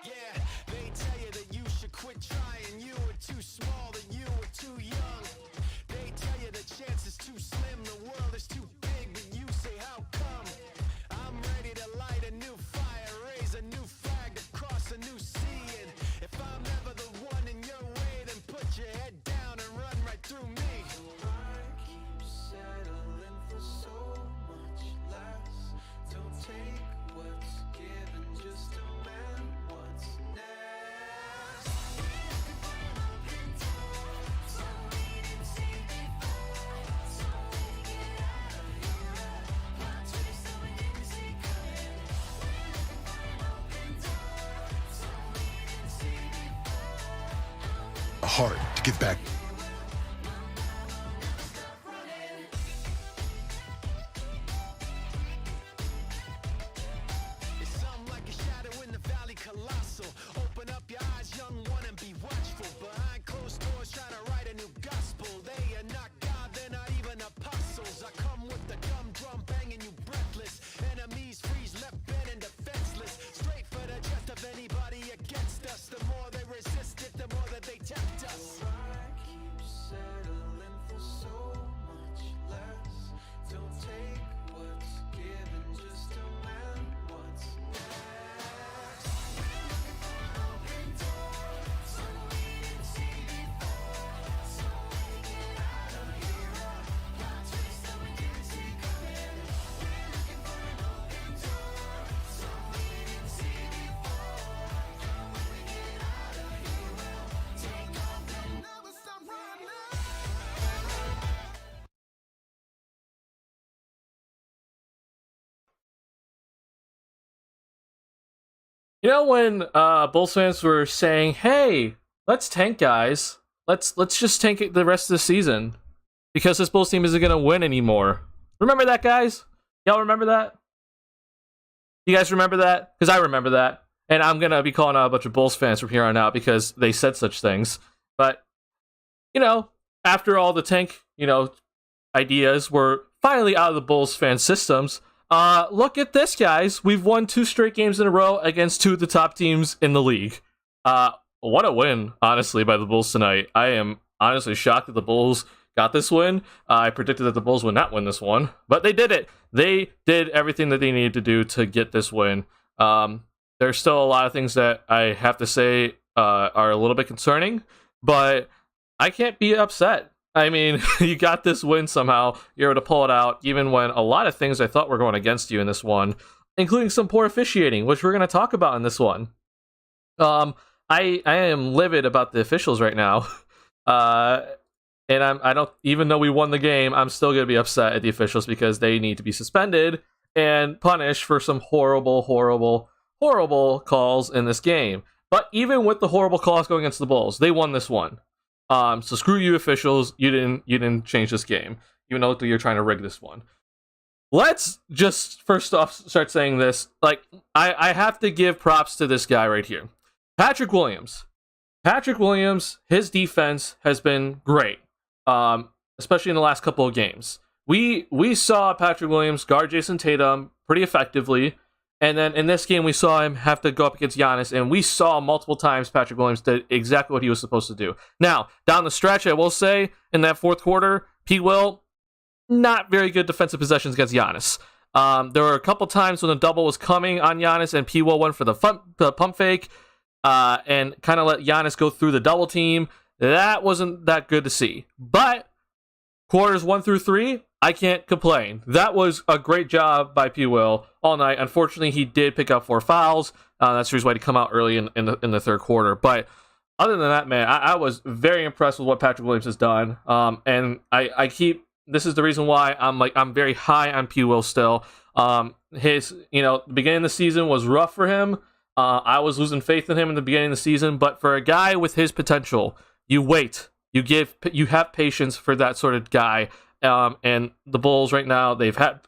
Yeah, they tell you that you should quit trying. You were too small, that you were too young. They tell you the chance is too slim, the world is too big, but you say how come? I'm ready to light a new fire, raise a new flag to cross a new sea. And if I'm ever the one in your way, then put your head down and run right through me. I keep settling for so much less. Don't take what's given, just demand what's next. We're looking for an open door, so we didn't see before. So we get out of here, plot twist that we didn't see coming. We're looking for an open door, so we didn't see before. Hard to get back. It's something like a shadow in the valley, colossal. Open up your eyes, young one, and be watchful. Behind closed doors, trying to write a new gospel. They are not God, they're not even apostles. I come with the dumb drum banging you breathless. Enemies freeze, left bent and defenseless. Straight for the chest of anybody against us. The more they resist it, the more that they tempt us. I keep settling for so much less. Don't take what's given, just demand what's next. We're looking for an open door, so we didn't see before. So we get out of here, plot twist that we didn't see coming. We're looking for an open door, so we didn't see before. And when we get out of here, we'll take off and never stop running. You know when Bulls fans were saying, "Hey, let's tank, guys. Let's just tank it the rest of the season because this Bulls team isn't gonna win anymore." Remember that, guys? Y'all remember that? You guys remember that? Because I remember that, and I'm gonna be calling out a bunch of Bulls fans from here on out because they said such things. But you know, after all the tank, ideas were finally out of the Bulls fan systems. Look at this, guys. We've won 2 straight games in a row against 2 of the top teams in the league. What a win, honestly, by the Bulls tonight. I am honestly shocked that the Bulls got this win. I predicted that the Bulls would not win this one, but they did it. They did everything that they needed to do to get this win. There's still a lot of things that I have to say are a little bit concerning, but I can't be upset. I mean, you got this win somehow. You're able to pull it out, even when a lot of things I thought were going against you in this one, including some poor officiating, which we're going to talk about in this one. I am livid about the officials right now, and I don't, even though we won the game, I'm still going to be upset at the officials because they need to be suspended and punished for some horrible, horrible, horrible calls in this game. But even with the horrible calls going against the Bulls, they won this one. So screw you officials, you didn't change this game, even though you're trying to rig this one. Let's just first off start saying this. Like, I have to give props to this guy right here. Patrick Williams, his defense has been great, especially in the last couple of games. We saw Patrick Williams guard Jason Tatum pretty effectively, and then in this game we saw him have to go up against Giannis, and we saw multiple times Patrick Williams did exactly what he was supposed to do. Now, down the stretch, I will say, in that fourth quarter, P. Will, not very good defensive possessions against Giannis. There were a couple times when the double was coming on Giannis, and P. Will went for the pump fake, and kind of let Giannis go through the double team. That wasn't that good to see. But quarters 1 through 3, I can't complain. That was a great job by P. Will all night. Unfortunately, he did pick up 4 fouls. That's the reason why he come out early in the third quarter. But other than that, man, I was very impressed with what Patrick Williams has done. And I keep, this is the reason why I'm very high on P. Will still. His, the beginning of the season was rough for him. I was losing faith in him in the beginning of the season, but for a guy with his potential, you wait. You have patience for that sort of guy. And the Bulls right now, they've had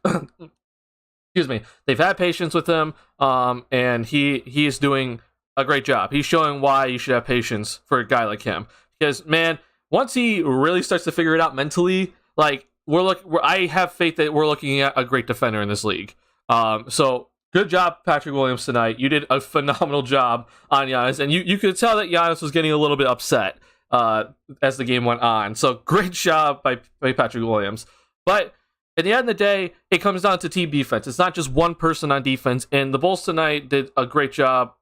they've had patience with him. And he is doing a great job. He's showing why you should have patience for a guy like him. Because, man, once he really starts to figure it out mentally, like I have faith that we're looking at a great defender in this league. So good job, Patrick Williams, tonight. You did a phenomenal job on Giannis, and you could tell that Giannis was getting a little bit upset as the game went on. So great job by Patrick Williams. But at the end of the day, it comes down to team defense. It's not just one person on defense, and the Bulls tonight did a great job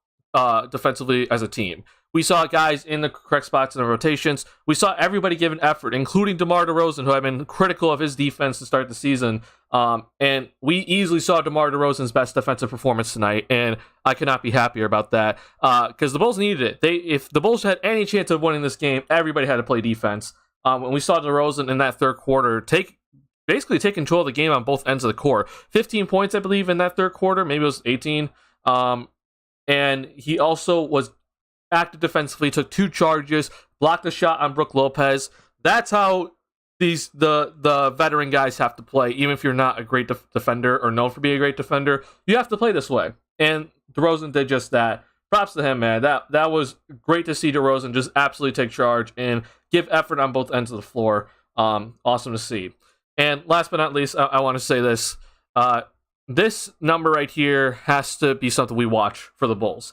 defensively as a team. We saw guys in the correct spots in the rotations. We saw everybody give an effort, including DeMar DeRozan, who I've been critical of his defense to start the season. And we easily saw DeMar DeRozan's best defensive performance tonight, and I could not be happier about that because the Bulls needed it. If the Bulls had any chance of winning this game, everybody had to play defense. When we saw DeRozan in that third quarter basically take control of the game on both ends of the court. 15 points, I believe, in that third quarter. Maybe it was 18. And he also was active defensively, took 2 charges, blocked a shot on Brook Lopez. That's how the veteran guys have to play. Even if you're not a great defender or known for being a great defender, you have to play this way. And DeRozan did just that. Props to him, man. That was great to see DeRozan just absolutely take charge and give effort on both ends of the floor. Awesome to see. And last but not least, I want to say this. This number right here has to be something we watch for the Bulls.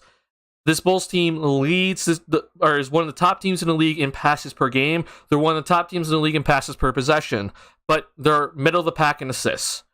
This Bulls team is one of the top teams in the league in passes per game. They're one of the top teams in the league in passes per possession, but they're middle of the pack in assists.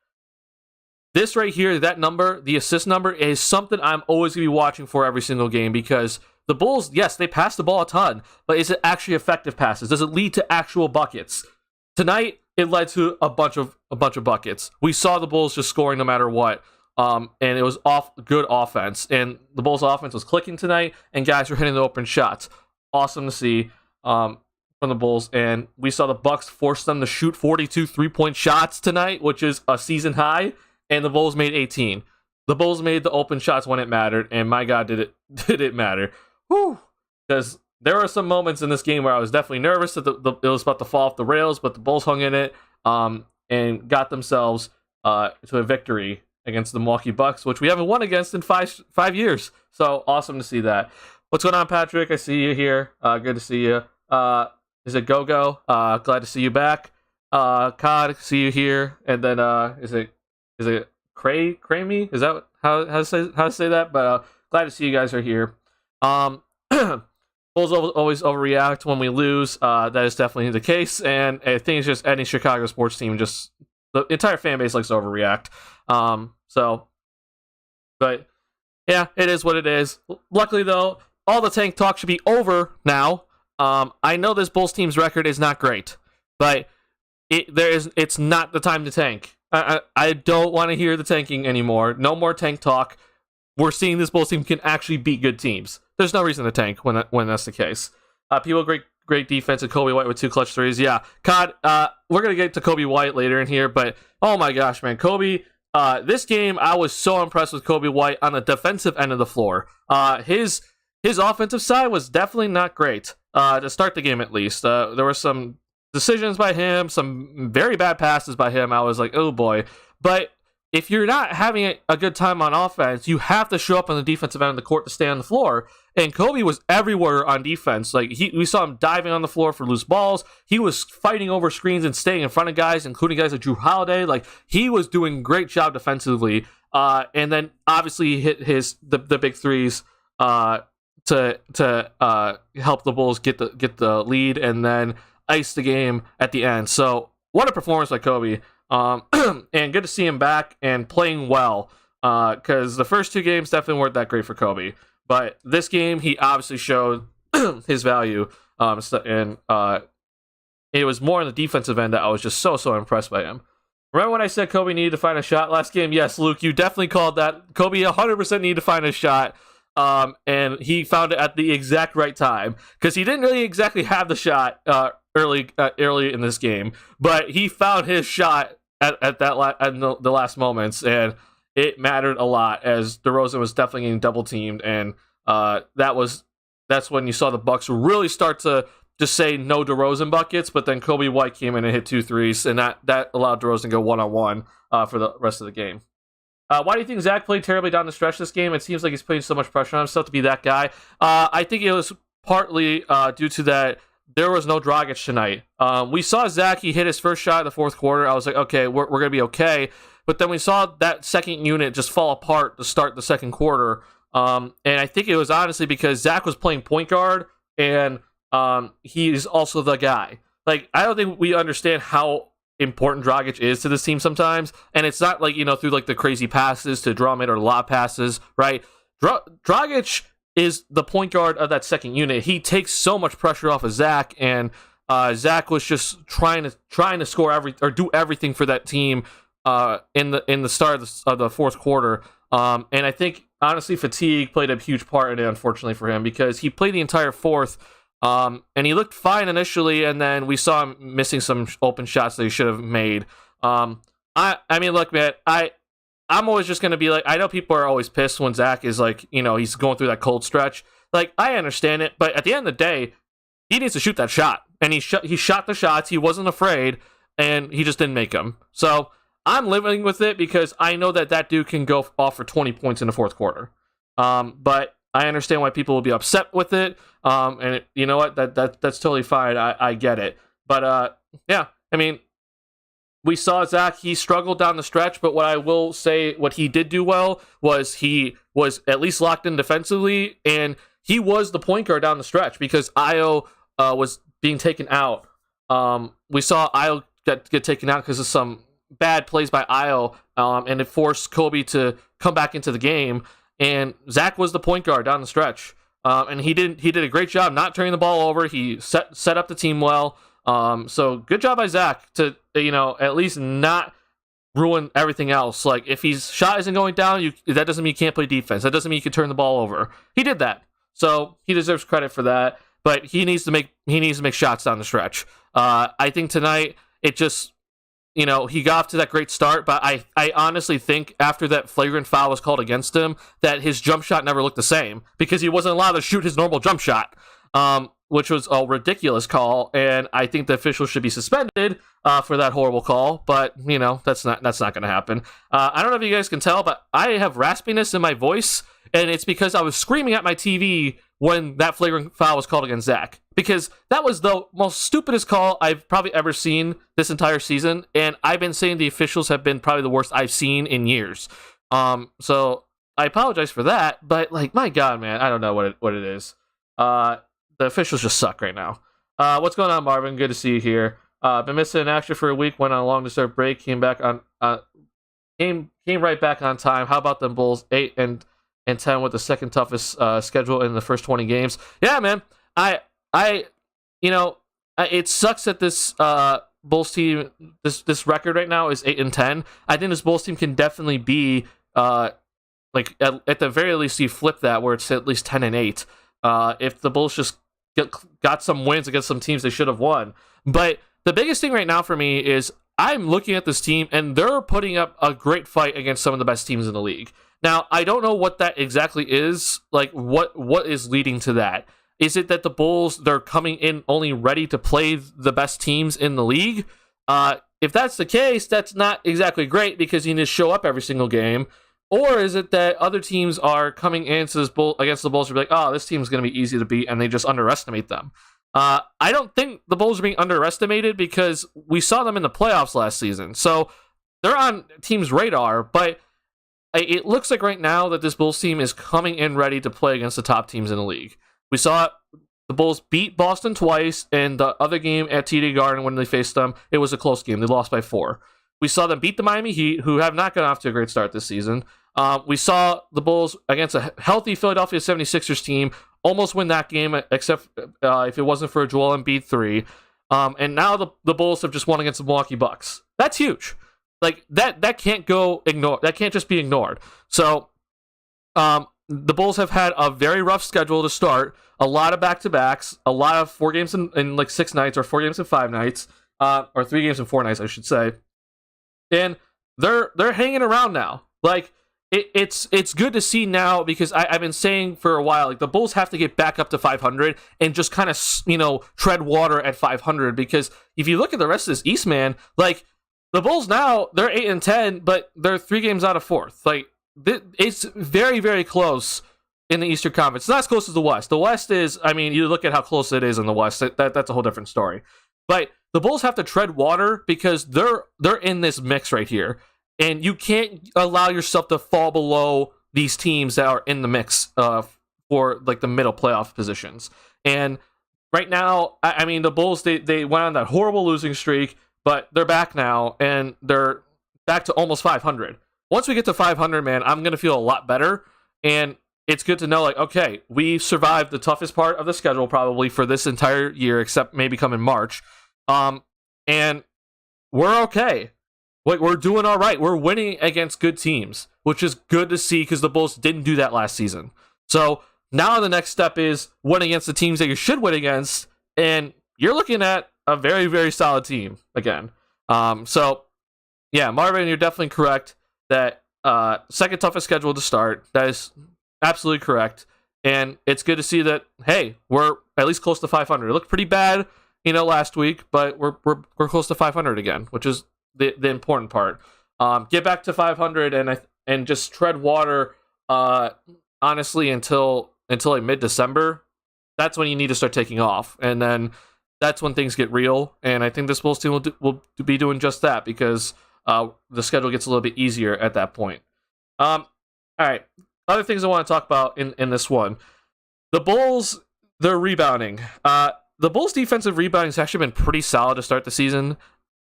This right here, that number, the assist number, is something I'm always going to be watching for every single game because the Bulls, yes, they pass the ball a ton, but is it actually effective passes? Does it lead to actual buckets? Tonight, it led to a bunch of buckets. We saw the Bulls just scoring no matter what. And it was good offense. And the Bulls' offense was clicking tonight, and guys were hitting the open shots. Awesome to see from the Bulls. And we saw the Bucks force them to shoot 42 three-point shots tonight, which is a season high, and the Bulls made 18. The Bulls made the open shots when it mattered, and my God, did it matter. Whew! Because there were some moments in this game where I was definitely nervous that it was about to fall off the rails, but the Bulls hung in it and got themselves to a victory against the Milwaukee Bucks, which we haven't won against in five years. So awesome to see that. What's going on, Patrick? I see you here. Good to see you. Is it Go-Go? Glad to see you back. Cod, see you here. And then is it Cramey? Is that how to say that? But glad to see you guys are here. Bulls always overreact when we lose. That is definitely the case, and I think it's just any Chicago sports team, just the entire fan base likes to overreact. But yeah, it is what it is. Luckily, though, all the tank talk should be over now. I know this Bulls team's record is not great, but it's not the time to tank. I don't want to hear the tanking anymore. No more tank talk. We're seeing this Bulls team can actually beat good teams. There's no reason to tank when that's the case. People, great defense, and Kobe White with 2 clutch threes. Yeah, Cod, we're going to get to Kobe White later in here, but oh my gosh, man. Kobe, this game, I was so impressed with Kobe White on the defensive end of the floor. His offensive side was definitely not great, to start the game at least. There were some decisions by him, some very bad passes by him. I was like, oh boy. But if you're not having a good time on offense, you have to show up on the defensive end of the court to stay on the floor. And Kobe was everywhere on defense. Like we saw him diving on the floor for loose balls. He was fighting over screens and staying in front of guys, including guys like Drew Holiday. Like he was doing a great job defensively. And then obviously he hit the big threes to help the Bulls get the lead and then ice the game at the end. So what a performance by Kobe. And good to see him back and playing well, because the first 2 games definitely weren't that great for Kobe, but this game he obviously showed his value, and it was more on the defensive end that I was just so impressed by him. Remember when I said Kobe needed to find a shot last game? Yes, Luke, you definitely called that. Kobe 100% needed to find a shot, and he found it at the exact right time, because he didn't really exactly have the shot early in this game, but he found his shot at the last moments, and it mattered a lot as DeRozan was definitely getting double teamed, and that's when you saw the Bucks really start to just say no DeRozan buckets. But then Kobe White came in and hit 2 threes, and that allowed DeRozan to go 1-on-1 for the rest of the game. Why do you think Zach played terribly down the stretch this game? It seems like he's putting so much pressure on himself to be that guy. I think it was partly due to that there was no Dragic tonight. We saw Zach, he hit his first shot in the fourth quarter. I was like, okay, we're going to be okay. But then we saw that second unit just fall apart to start the second quarter. And I think it was honestly because Zach was playing point guard, and he's also the guy. Like, I don't think we understand how important Dragic is to this team sometimes. And it's not like, through like the crazy passes to Drummond or lob passes, right? Dragic is the point guard of that second unit. He takes so much pressure off of Zach, and Zach was just trying to score do everything for that team in the start of the fourth quarter. And I think honestly fatigue played a huge part in it, unfortunately for him, because he played the entire fourth, and he looked fine initially, and then we saw him missing some open shots that he should have made. I mean, look, man, I'm always just going to be like, I know people are always pissed when Zach is like, he's going through that cold stretch. Like, I understand it, but at the end of the day, he needs to shoot that shot. And he shot the shots, he wasn't afraid, and he just didn't make them. So I'm living with it because I know that dude can go off for 20 points in the fourth quarter. But I understand why people will be upset with it. And you know what? That's totally fine. I get it. But yeah, I mean, we saw Zach, he struggled down the stretch, but what I will say, what he did do well was he was at least locked in defensively, and he was the point guard down the stretch because Io was being taken out. We saw Io get taken out because of some bad plays by Io, and it forced Kobe to come back into the game, and Zach was the point guard down the stretch. And he did a great job not turning the ball over. He set up the team well. So good job by Zach to, at least not ruin everything else. Like, if his shot isn't going down, that doesn't mean you can't play defense. That doesn't mean you can turn the ball over. He did that. So he deserves credit for that. But he needs to make shots down the stretch. I think tonight it just, he got off to that great start, but I honestly think after that flagrant foul was called against him, that his jump shot never looked the same because he wasn't allowed to shoot his normal jump shot. Which was a ridiculous call, and I think the officials should be suspended for that horrible call. But that's not going to happen. I don't know if you guys can tell, but I have raspiness in my voice, and it's because I was screaming at my TV when that flagrant foul was called against Zach, because that was the most stupidest call I've probably ever seen this entire season, and I've been saying the officials have been probably the worst I've seen in years. So I apologize for that, but like, my God, man, I don't know what it is. The officials just suck right now. What's going on, Marvin? Good to see you here. Been missing in action for a week. Went on a long deserved break. Came right back on time. How about them Bulls? 8-10 with the second toughest schedule in the first 20 games. Yeah, man. It sucks that this Bulls team, this record right now is 8-10. I think this Bulls team can definitely be at the very least you flip that where it's at least 10-8. If the Bulls just got some wins against some teams they should have won. But the biggest thing right now for me is I'm looking at this team, and they're putting up a great fight against some of the best teams in the league. Now, I don't know what that exactly is. Like, what is leading to that? Is it that the Bulls, they're coming in only ready to play the best teams in the league? If that's the case, that's not exactly great because you need to show up every single game. Or is it that other teams are coming into this against the Bulls and be like, oh, this team's going to be easy to beat, and they just underestimate them? I don't think the Bulls are being underestimated because we saw them in the playoffs last season. So they're on teams' radar, but it looks like right now that this Bulls team is coming in ready to play against the top teams in the league. We saw the Bulls beat Boston twice, and the other game at TD Garden when they faced them, it was a close game. They lost by 4. We saw them beat the Miami Heat, who have not gotten off to a great start this season. We saw the Bulls against a healthy Philadelphia 76ers team almost win that game, except if it wasn't for a Joel Embiid 3. And now the Bulls have just won against the Milwaukee Bucks. That's huge. Like, that can't go ignored. That can't just be ignored. So the Bulls have had a very rough schedule to start. A lot of back-to-backs, a lot of 4 games in like 6 nights, or 4 games in 5 nights, or 3 games in 4 nights, I should say. And they're hanging around now. Like, it's good to see now because I've been saying for a while, like, the Bulls have to get back up to 500 and just kind of, tread water at 500, because if you look at the rest of this East, man, like, the Bulls now, they're 8-10, but they're 3 games out of 4th. Like, it's very, very close in the Eastern Conference. It's not as close as the West. The West is, I mean, you look at how close it is in the West, that's a whole different story. But the Bulls have to tread water because they're in this mix right here. And you can't allow yourself to fall below these teams that are in the mix for like the middle playoff positions. And right now, I mean, the Bulls, they went on that horrible losing streak, but they're back now, and they're back to almost 500. Once we get to 500, man, I'm going to feel a lot better. And it's good to know, like, okay, we survived the toughest part of the schedule probably for this entire year, except maybe come in March. And we're okay. We're doing all right. We're winning against good teams, which is good to see because the Bulls didn't do that last season. So now the next step is win against the teams that you should win against, and you're looking at a very, very solid team again. So, yeah, Marvin, you're definitely correct that second toughest schedule to start. That is absolutely correct. And it's good to see that, hey, we're at least close to 500. It looked pretty bad, last week, but we're close to 500 again, which is the important part. Get back to 500 and just tread water, honestly, until like mid-December. That's when you need to start taking off, and then that's when things get real. And I think this Bulls team will be doing just that because the schedule gets a little bit easier at that point. All right, other things I want to talk about in this one. The Bulls, they're rebounding. The Bulls' defensive rebounding has actually been pretty solid to start the season.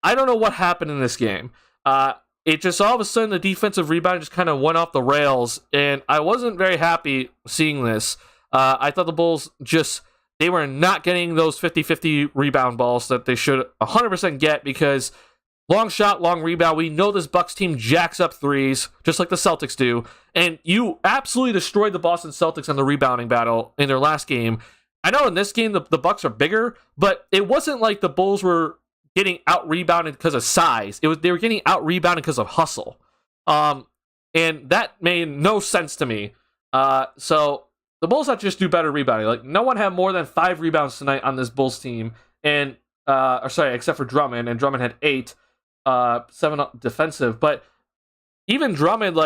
I don't know what happened in this game. It just all of a sudden the defensive rebound just kind of went off the rails, and I wasn't very happy seeing this. I thought the Bulls they were not getting those 50-50 rebound balls that they should 100% get because long shot, long rebound. We know this Bucks team jacks up threes, just like the Celtics do, and you absolutely destroyed the Boston Celtics in the rebounding battle in their last game. I know in this game the Bucks are bigger, but it wasn't like the Bulls were getting out-rebounded because of size. They were getting out-rebounded because of hustle. And that made no sense to me. So the Bulls have to just do better rebounding. Like, no one had more than 5 rebounds tonight on this Bulls team. And, except for Drummond. And Drummond had 8, 7 defensive. But even Drummond's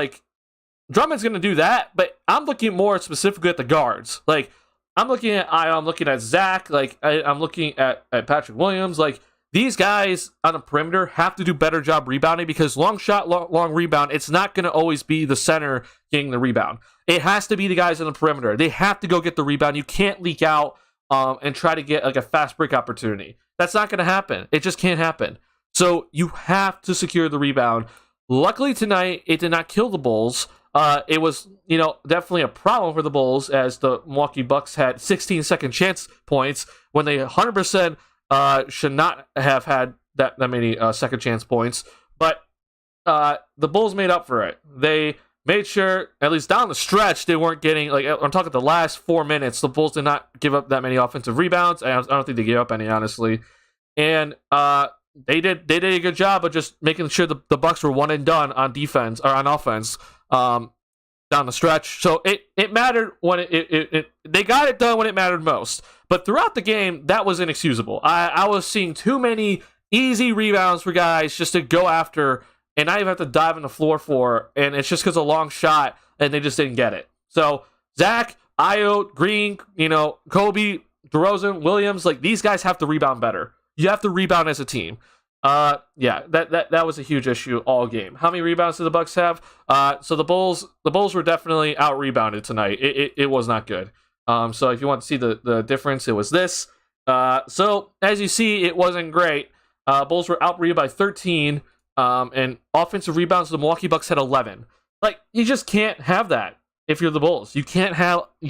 going to do that. But I'm looking more specifically at the guards. Like, I'm looking at I'm looking at Zach. Like, I'm looking at Patrick Williams. Like, these guys on the perimeter have to do better job rebounding because long shot, long rebound, it's not going to always be the center getting the rebound. It has to be the guys on the perimeter. They have to go get the rebound. You can't leak out and try to get like a fast break opportunity. That's not going to happen. It just can't happen. So you have to secure the rebound. Luckily tonight, it did not kill the Bulls. It was, definitely a problem for the Bulls as the Milwaukee Bucks had 16-second chance points when they 100% should not have had that many second chance points. But the Bulls made up for it. They made sure, at least down the stretch, they weren't getting, I'm talking the last 4 minutes, the Bulls did not give up that many offensive rebounds. I don't think they gave up any, honestly. And they did a good job of just making sure the Bucks were one and done on defense or on offense down the stretch. So it mattered when they got it done when it mattered most. But throughout the game, that was inexcusable. I was seeing too many easy rebounds for guys just to go after and not even have to dive on the floor for, and it's just because of a long shot, and they just didn't get it. So Zach, Ayo, Green, Kobe, DeRozan, Williams, like these guys have to rebound better. You have to rebound as a team. That was a huge issue all game. How many rebounds did the Bucks have? So the Bulls were definitely out rebounded tonight. It was not good. So if you want to see the difference, it was this. So as you see, it wasn't great. Bulls were out rebounded by 13. And offensive rebounds, the Milwaukee Bucks had 11. Like, you just can't have that if you're the Bulls. You can't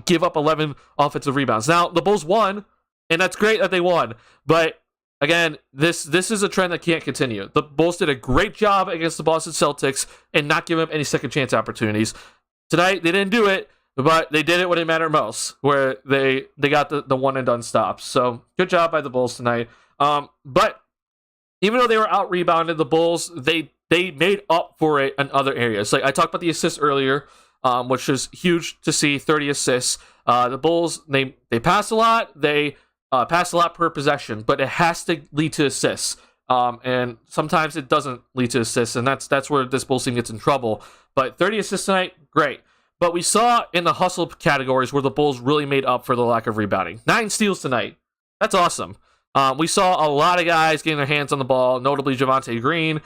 give up 11 offensive rebounds. Now, the Bulls won, and that's great that they won. But, again, this is a trend that can't continue. The Bulls did a great job against the Boston Celtics and not giving up any second chance opportunities. Tonight, they didn't do it, but they did it when it mattered most, where they got the one-and-done stops. So, good job by the Bulls tonight. But even though they were out rebounded, the Bulls, they made up for it in other areas. Like I talked about the assists earlier, which is huge to see, 30 assists. The Bulls, they pass a lot, they pass a lot per possession, but it has to lead to assists. And sometimes it doesn't lead to assists, and that's where this Bulls team gets in trouble. But 30 assists tonight, great. But we saw in the hustle categories where the Bulls really made up for the lack of rebounding. 9 steals tonight. That's awesome. We saw a lot of guys getting their hands on the ball, notably Javonte Green.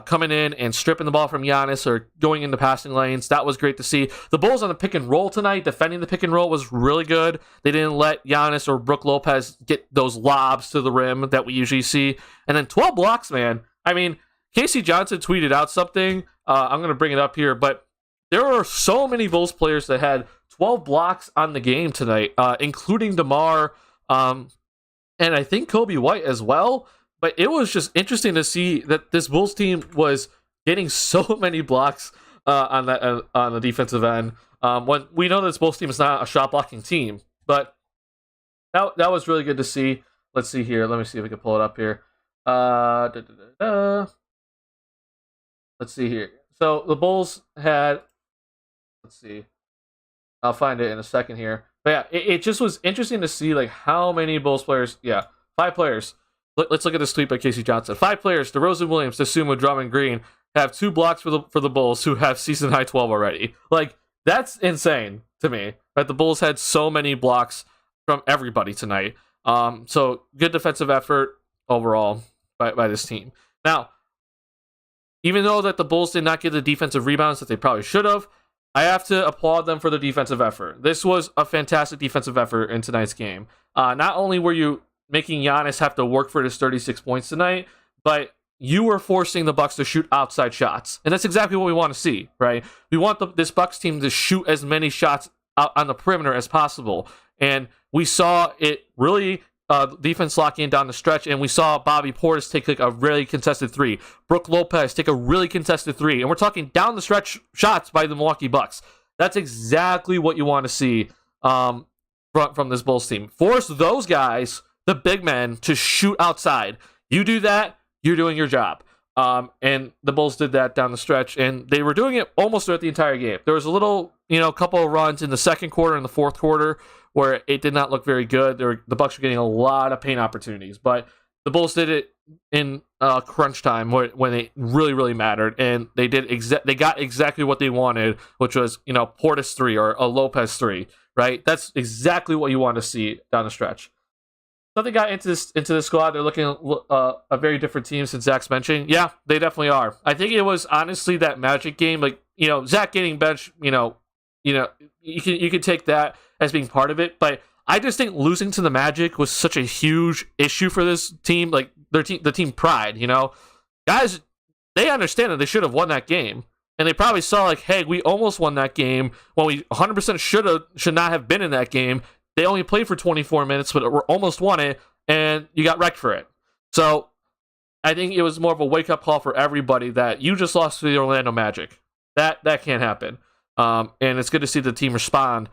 coming in and stripping the ball from Giannis or going into passing lanes. That was great to see. The Bulls on the pick and roll tonight, defending the pick and roll was really good. They didn't let Giannis or Brook Lopez get those lobs to the rim that we usually see. And then 12 blocks, man. I mean, Casey Johnson tweeted out something. I'm going to bring it up here, but there were so many Bulls players that had 12 blocks on the game tonight, including DeMar, and I think Kobe White as well. But it was just interesting to see that this Bulls team was getting so many blocks on the defensive end. When we know this Bulls team is not a shot blocking team, but that was really good to see. Let's see here. Let me see if we can pull it up here. Let's see here. So the Bulls had. Let's see. I'll find it in a second here. But yeah, it just was interesting to see like how many Bulls players. Yeah, 5 players. Let's look at this tweet by Casey Johnson. 5 players: DeRozan, Williams, Dosunmu, Drummond, Green have 2 blocks for the Bulls, who have season high 12 already. Like, that's insane to me. Right, the Bulls had so many blocks from everybody tonight. So good defensive effort overall by this team. Now, even though that the Bulls did not get the defensive rebounds that they probably should have, I have to applaud them for their defensive effort. This was a fantastic defensive effort in tonight's game. Not only were you making Giannis have to work for his 36 points tonight, but you were forcing the Bucks to shoot outside shots. And that's exactly what we want to see, right? We want this Bucks team to shoot as many shots out on the perimeter as possible. And we saw it really defense lock in down the stretch, and we saw Bobby Portis take like a really contested 3. Brook Lopez take a really contested 3. And we're talking down the stretch shots by the Milwaukee Bucks. That's exactly what you want to see from this Bulls team. Force those guys, the big men, to shoot outside. You do that, you're doing your job. And the Bulls did that down the stretch, and they were doing it almost throughout the entire game. There was a little, couple of runs in the second quarter and the fourth quarter where it did not look very good. The Bucks were getting a lot of paint opportunities, but the Bulls did it in crunch time when it really, really mattered, and they got exactly what they wanted, which was Portis 3 or a Lopez 3. Right, that's exactly what you want to see down the stretch. So they got into the squad. They're looking a very different team since Zach's mentioning. Yeah, they definitely are. I think it was honestly that Magic game, like Zach getting benched. You could take that as being part of it, but I just think losing to the Magic was such a huge issue for this team. Like the team pride. Guys, they understand that they should have won that game. And they probably saw like, hey, we almost won that game when we 100% should not have been in that game. They only played for 24 minutes, but we almost won it, and you got wrecked for it. So I think it was more of a wake-up call for everybody that you just lost to the Orlando Magic. That can't happen. And it's good to see the team respond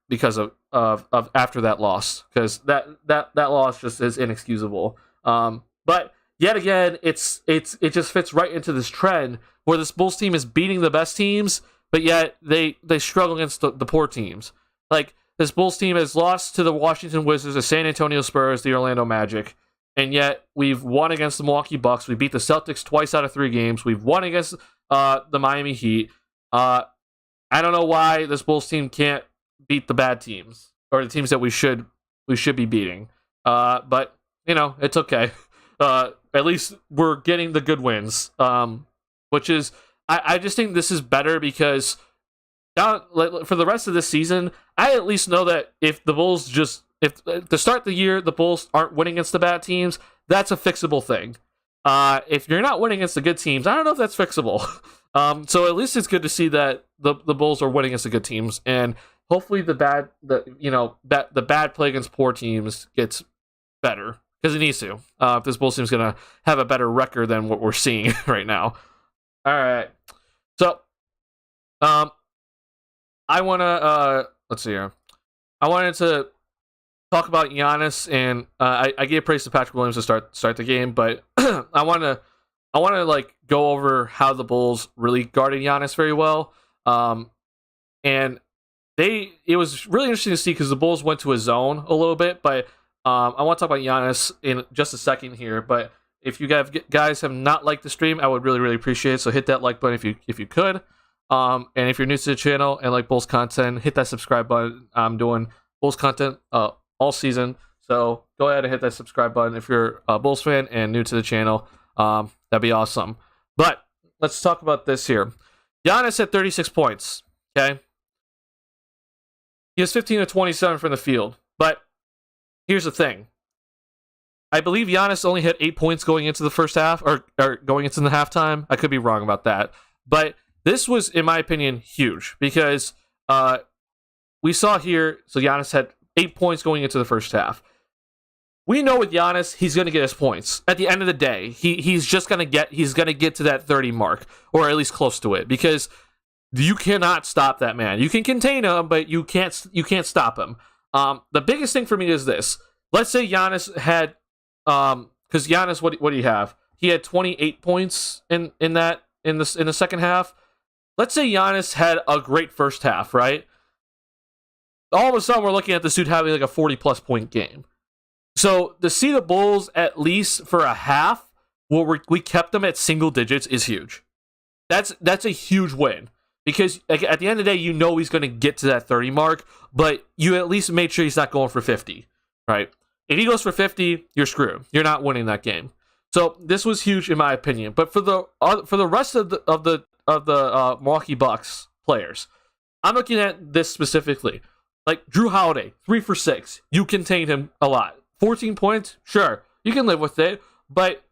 because of after that loss, because that loss just is inexcusable. But yet again, it just fits right into this trend where this Bulls team is beating the best teams, but yet they struggle against the poor teams. Like, this Bulls team has lost to the Washington Wizards, the San Antonio Spurs, the Orlando Magic, and yet we've won against the Milwaukee Bucks. We beat the Celtics twice out of 3 games. We've won against the Miami Heat. I don't know why this Bulls team can't beat the bad teams or the teams that we should be beating. But it's okay. At least we're getting the good wins. Which is, I just think this is better because for the rest of this season, I at least know that if the Bulls if to start the year, the Bulls aren't winning against the bad teams, that's a fixable thing. If you're not winning against the good teams, I don't know if that's fixable. So at least it's good to see that the Bulls are winning against the good teams, and hopefully the bad play against poor teams gets better, because it needs to. If this Bulls team is going to have a better record than what we're seeing right now. All right. So, I want to, let's see here. I wanted to talk about Giannis, and I gave praise to Patrick Williams to start the game, but I want to like go over how the Bulls really guarded Giannis very well. And it was really interesting to see because the Bulls went to a zone a little bit, but I want to talk about Giannis in just a second here, but if you guys have not liked the stream, I would really, really appreciate it. So hit that like button if you could. And if you're new to the channel and like Bulls content, hit that subscribe button. I'm doing Bulls content all season. So go ahead and hit that subscribe button if you're a Bulls fan and new to the channel. That'd be awesome. But let's talk about this here. Giannis had 36 points, okay? He has 15 of 27 from the field. But here's the thing. I believe Giannis only had 8 points going into the first half, or going into the halftime. I could be wrong about that. But this was, in my opinion, huge. Because we saw here, so Giannis had 8 points going into the first half. We know with Giannis, he's going to get his points. At the end of the day, he's going to get to that 30 mark, or at least close to it, because you cannot stop that man. You can contain him, but you can't stop him. The biggest thing for me is this. Let's say Giannis had, because Giannis, what do you have? He had 28 points in the second half. Let's say Giannis had a great first half, right? All of a sudden, we're looking at this dude having like a 40-plus point game. So to see the Bulls at least for a half, where we kept them at single digits, is huge. That's a huge win, because like, at the end of the day, you know he's going to get to that 30 mark, but you at least made sure he's not going for 50, right? If he goes for 50, you're screwed. You're not winning that game. So this was huge in my opinion. But for the rest of the Milwaukee Bucks players, I'm looking at this specifically. Like Drew Holiday, 3 for 6. You contained him a lot. 14 points, sure, you can live with it, but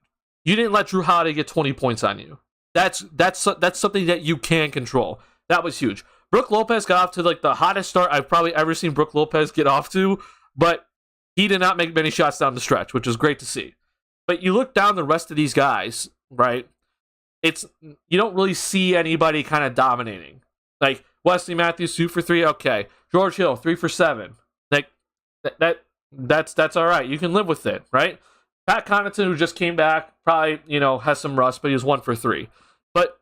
you didn't let Drew Holiday get 20 points on you. That's something that you can control. That was huge. Brook Lopez got off to like the hottest start I've probably ever seen Brook Lopez get off to, but he did not make many shots down the stretch, which was great to see. But you look down the rest of these guys, right? You don't really see anybody kind of dominating. Like Wesley Matthews, 2 for 3, okay. George Hill, 3 for 7. Like that's all right. You can live with it, right? Pat Connaughton, who just came back, probably, has some rust, but he was 1 for 3. But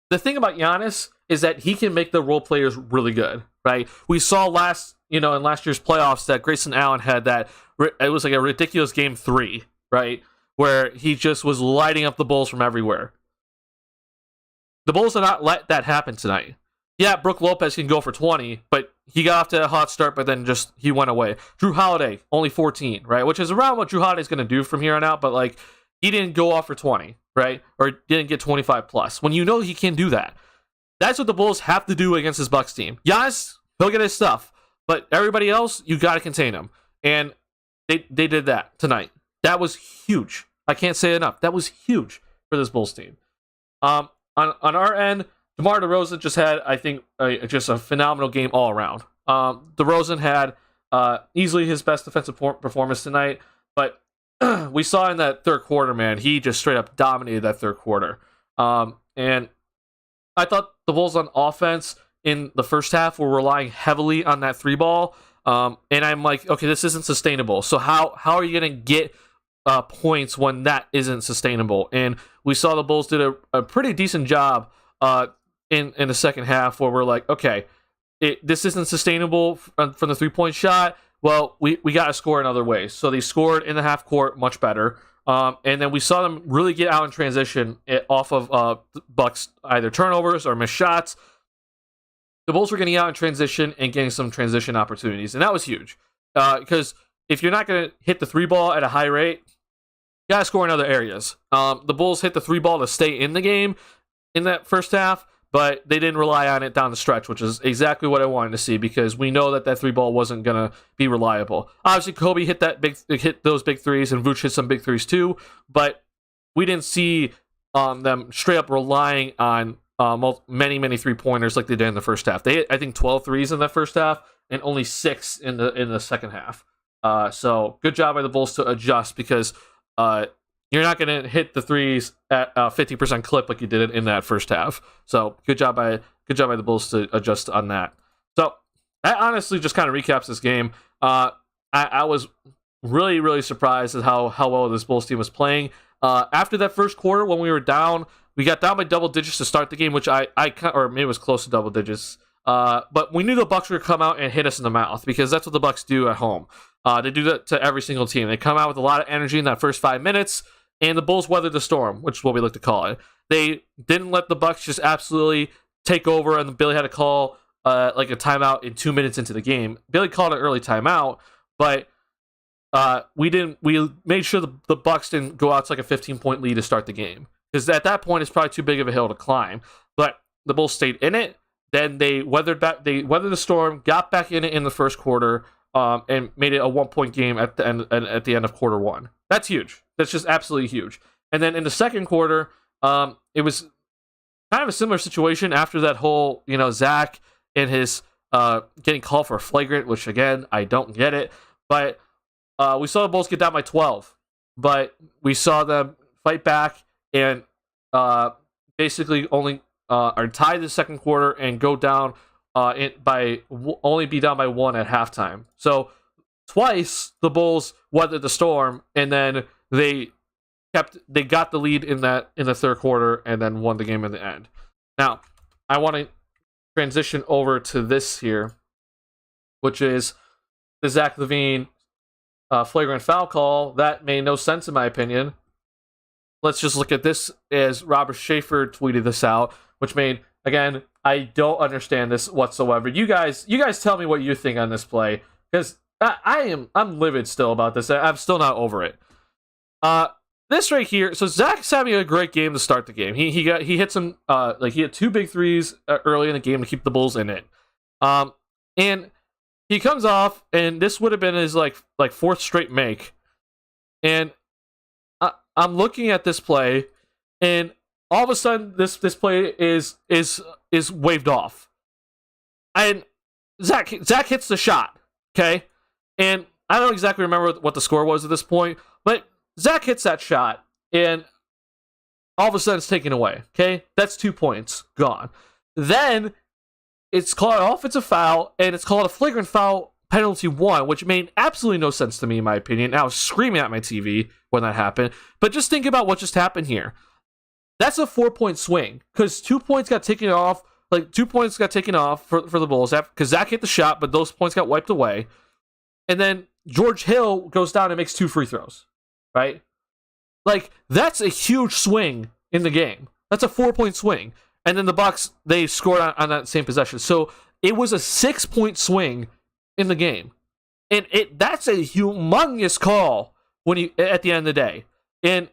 the thing about Giannis is that he can make the role players really good, right? We saw in last year's playoffs that Grayson Allen had that, it was like a ridiculous game 3, right? Where he just was lighting up the Bulls from everywhere. The Bulls did not let that happen tonight. Yeah, Brook Lopez can go for 20, but he got off to a hot start, but then he went away. Drew Holiday, only 14, right? Which is around what Drew Holiday's going to do from here on out, but like he didn't go off for 20, right? Or didn't get 25 plus. When you know he can do that. That's what the Bulls have to do against this Bucks team. Giannis, he'll get his stuff, but everybody else, you got to contain them. And they did that tonight. That was huge. I can't say it enough. That was huge for this Bulls team. On our end, DeMar DeRozan just had, I think, just a phenomenal game all around. DeRozan had easily his best defensive performance tonight, but we saw in that third quarter, man, he just straight up dominated that third quarter. And I thought the Bulls on offense in the first half were relying heavily on that 3-ball, and I'm like, okay, this isn't sustainable. So how are you going to get points when that isn't sustainable? And we saw the Bulls did a pretty decent job in the second half, where we're like, okay, this isn't sustainable from the 3-point shot. Well, we got to score in other ways. So they scored in the half court much better. And then we saw them really get out in transition off of Bucks either turnovers or missed shots. The Bulls were getting out in transition and getting some transition opportunities, and that was huge. Because if you're not going to hit the 3-ball at a high rate, you got to score in other areas. The Bulls hit the 3-ball to stay in the game in that first half, but they didn't rely on it down the stretch, which is exactly what I wanted to see, because we know that 3-ball wasn't going to be reliable. Obviously, Kobe hit those big threes, and Vooch hit some big threes too, but we didn't see them straight up relying on many 3-pointers like they did in the first half. They hit, I think, 12 threes in that first half and only 6 in the second half. So good job by the Bulls to adjust, because you're not going to hit the threes at a 50% clip like you did it in that first half. So good job by the Bulls to adjust on that. So that honestly just kind of recaps this game. I was really surprised at how well this Bulls team was playing. After that first quarter, when we got down by double digits to start the game, which or maybe it was close to double digits. But we knew the Bucks were going to come out and hit us in the mouth, because that's what the Bucks do at home. They do that to every single team. They come out with a lot of energy in that first 5 minutes, and the Bulls weathered the storm, which is what we like to call it. They didn't let the Bucks just absolutely take over, and Billy had to call like a timeout in 2 minutes into the game. Billy called an early timeout, but we made sure the Bucks didn't go out to like a 15-point lead to start the game. because at that point it's probably too big of a hill to climb. But the Bulls stayed in it. Then they weathered the storm, got back in it in the first quarter, and made it a 1-point game at the end of quarter one. That's huge. That's just absolutely huge. And then in the second quarter, it was kind of a similar situation after that whole, Zach and his getting called for a flagrant, which again, I don't get it. But we saw the Bulls get down by 12. But we saw them fight back and basically only are tied the second quarter and go down only be down by 1 at halftime. So twice the Bulls weathered the storm, and then they got the lead in the third quarter and then won the game in the end. Now, I want to transition over to this here, which is the Zach LaVine flagrant foul call. That made no sense in my opinion. Let's just look at this as Robert Schaefer tweeted this out, which made, again, I don't understand this whatsoever. You guys tell me what you think on this play, because I'm livid still about this. I'm still not over it. This right here, so Zach's having a great game to start the game. He hit some he had 2 big threes early in the game to keep the Bulls in it. And he comes off, and this would have been his like 4th straight make. And I'm looking at this play, and all of a sudden this play is waved off. And Zach hits the shot, okay? And I don't exactly remember what the score was at this point, but Zach hits that shot, and all of a sudden it's taken away, okay? That's 2 points gone. Then it's called an offensive foul, and it's called a flagrant foul penalty 1, which made absolutely no sense to me, in my opinion. I was screaming at my TV when that happened. But just think about what just happened here. That's a 4-point swing, because 2 points got taken off. 2 points got taken off for the Bulls, because Zach hit the shot, but those points got wiped away. And then George Hill goes down and makes 2 free throws. Right? That's a huge swing in the game. That's a 4-point swing. And then the Bucks, they scored on that same possession. So it was a 6-point swing in the game. And that's a humongous call at the end of the day. And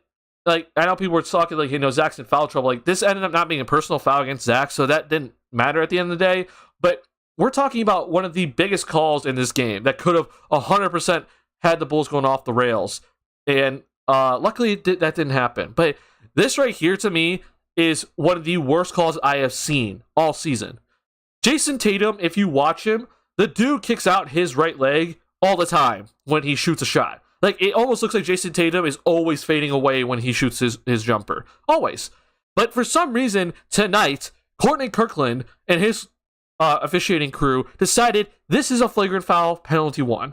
I know people were talking Zach's in foul trouble. This ended up not being a personal foul against Zach, so that didn't matter at the end of the day. But we're talking about one of the biggest calls in this game that could have 100% had the Bulls going off the rails. And luckily that didn't happen. But this right here to me is one of the worst calls I have seen all season. Jason Tatum, if you watch him, the dude kicks out his right leg all the time when he shoots a shot. It almost looks like Jason Tatum is always fading away when he shoots his jumper. Always. But for some reason, tonight, Courtney Kirkland and his officiating crew decided this is a flagrant foul penalty 1.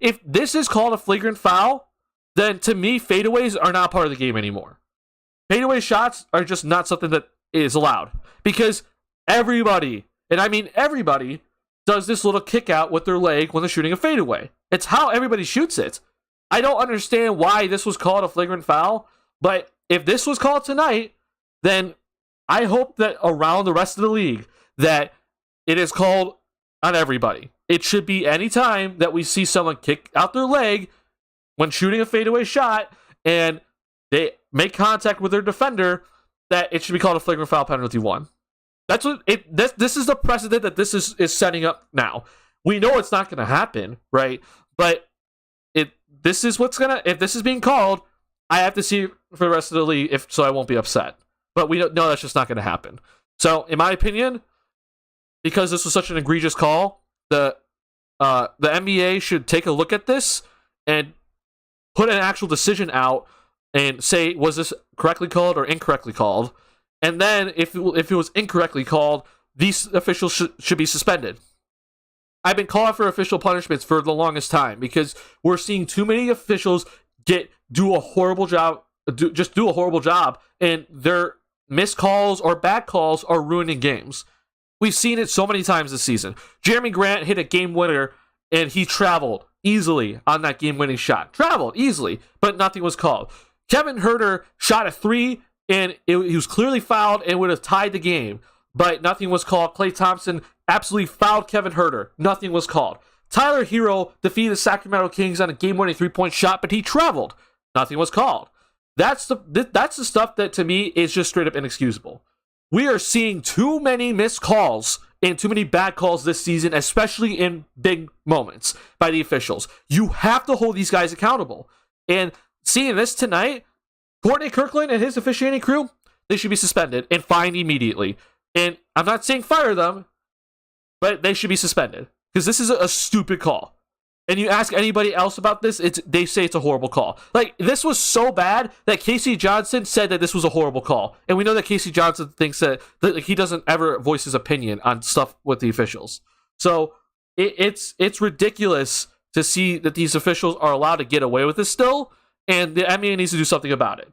If this is called a flagrant foul, then to me, fadeaways are not part of the game anymore. Fadeaway shots are just not something that is allowed. Because everybody, and I mean everybody, does this little kick out with their leg when they're shooting a fadeaway. It's how everybody shoots it. I don't understand why this was called a flagrant foul, but if this was called tonight, then I hope that around the rest of the league that it is called on everybody. It should be any time that we see someone kick out their leg when shooting a fadeaway shot and they make contact with their defender, that it should be called a flagrant foul penalty 1. That's what this is the precedent that this is setting up now. We know it's not going to happen, right? But if this is being called, I have to see it for the rest of the league, so I won't be upset. But we know that's just not going to happen. So, in my opinion, because this was such an egregious call, the NBA should take a look at this and put an actual decision out and say, was this correctly called or incorrectly called? And then, if it was incorrectly called, these officials should be suspended. I've been calling for official punishments for the longest time because we're seeing too many officials do a horrible job, and their missed calls or bad calls are ruining games. We've seen it so many times this season. Jeremy Grant hit a game winner, and he traveled easily on that game-winning shot. Traveled easily, but nothing was called. Kevin Huerter shot a 3, and he was clearly fouled and would have tied the game, but nothing was called. Klay Thompson absolutely fouled Kevin Huerter. Nothing was called. Tyler Hero defeated the Sacramento Kings on a game-winning 3-point shot, but he traveled. Nothing was called. That's the stuff that to me is just straight up inexcusable. We are seeing too many missed calls and too many bad calls this season, especially in big moments by the officials. You have to hold these guys accountable. And seeing this tonight, Courtney Kirkland and his officiating crew, they should be suspended and fined immediately. And I'm not saying fire them, but they should be suspended because this is a stupid call. And you ask anybody else about this, they say it's a horrible call. Like, this was so bad that Casey Johnson said that this was a horrible call. And we know that Casey Johnson thinks that he doesn't ever voice his opinion on stuff with the officials. So it's ridiculous to see that these officials are allowed to get away with this still, and the NBA needs to do something about it.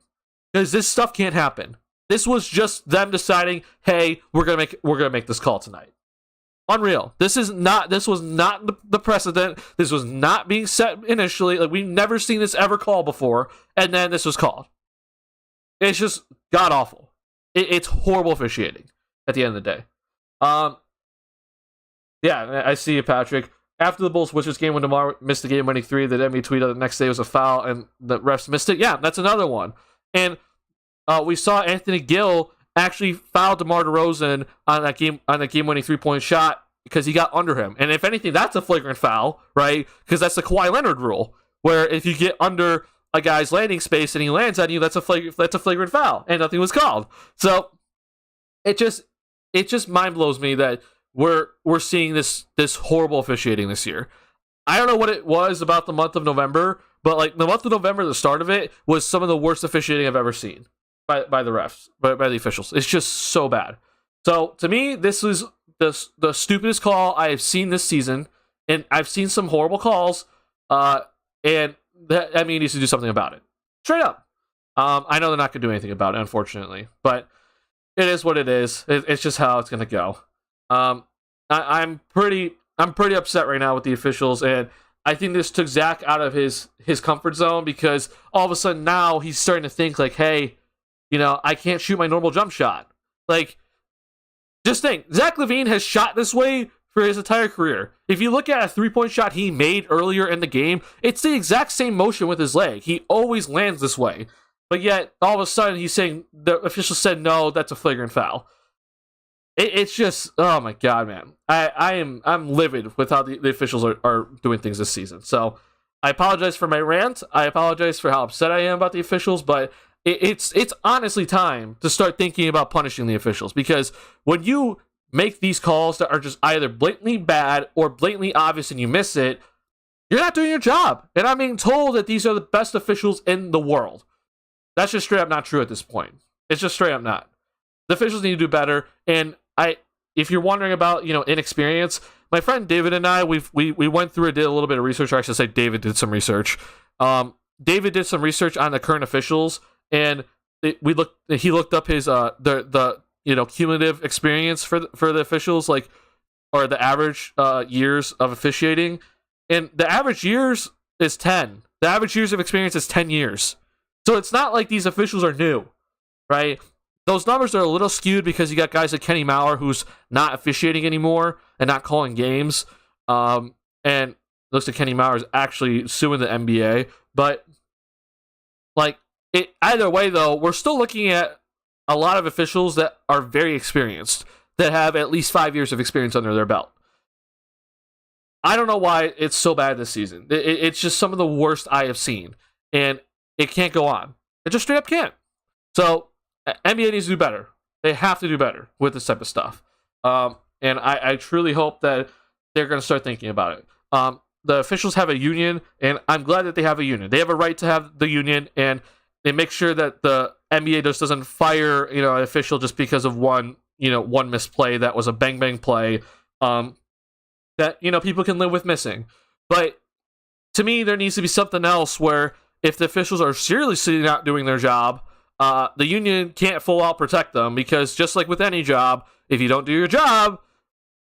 Because this stuff can't happen. This was just them deciding, hey, we're gonna make this call tonight. Unreal. This was not the precedent. This was not being set initially. Like, we've never seen this ever called before, and then this was called. It's just god awful. It's horrible officiating at the end of the day. Yeah, I see you, Patrick. After the Bulls-Wizards game, when DeMar missed the game-winning three, the NBA tweeted the next day was a foul, and the refs missed it. Yeah, that's another one. And we saw Anthony Gill actually fouled DeMar DeRozan on that game-winning three-point shot because he got under him. And if anything, that's a flagrant foul, right? Because that's the Kawhi Leonard rule, where if you get under a guy's landing space and he lands on you, that's a flagrant foul, and nothing was called. So it just mind blows me that we're seeing this horrible officiating this year. I don't know what it was about the month of November, but like the month of November, the start of it was some of the worst officiating I've ever seen. By the refs, by the officials. It's just so bad. So, to me, this was the stupidest call I have seen this season, and I've seen some horrible calls, and that NBA needs to do something about it. Straight up. I know they're not going to do anything about it, unfortunately, but it is what it is. It's just how it's going to go. I'm pretty upset right now with the officials, and I think this took Zach out of his comfort zone, because all of a sudden now he's starting to think like, hey, I can't shoot my normal jump shot. Like, just think, Zach LaVine has shot this way for his entire career. If you look at a three-point shot he made earlier in the game, it's the exact same motion with his leg. He always lands this way. But yet, all of a sudden, he's saying, the official said, no, that's a flagrant foul. It's just, oh my God, man. I'm livid with how the officials are doing things this season. So, I apologize for my rant. I apologize for how upset I am about the officials, but it's honestly time to start thinking about punishing the officials, because when you make these calls that are just either blatantly bad or blatantly obvious and you miss it, you're not doing your job. And I'm being told that these are the best officials in the world. That's just straight up not true at this point. It's just straight up not. The officials need to do better. And if you're wondering about, inexperience, my friend David and I, we went through and did a little bit of research. Or I should say David did some research. David did some research on the current officials. And he looked up his the cumulative experience for the officials, like, or the average years of officiating, and the average years is 10. The average years of experience is 10 years. So it's not like these officials are new, right? Those numbers are a little skewed because you got guys like Kenny Mauer, who's not officiating anymore and not calling games, and it looks like Kenny Mauer is actually suing the NBA, but like. Either way, though, we're still looking at a lot of officials that are very experienced, that have at least 5 years of experience under their belt. I don't know why it's so bad this season. It's just some of the worst I have seen, and it can't go on. It just straight up can't. So, NBA needs to do better. They have to do better with this type of stuff. And I truly hope that they're going to start thinking about it. The officials have a union, and I'm glad that they have a union. They have a right to have the union, and they make sure that the NBA just doesn't fire, an official just because of one misplay that was a bang play, that people can live with missing. But to me, there needs to be something else where if the officials are seriously not doing their job, the union can't full out protect them, because just like with any job, if you don't do your job,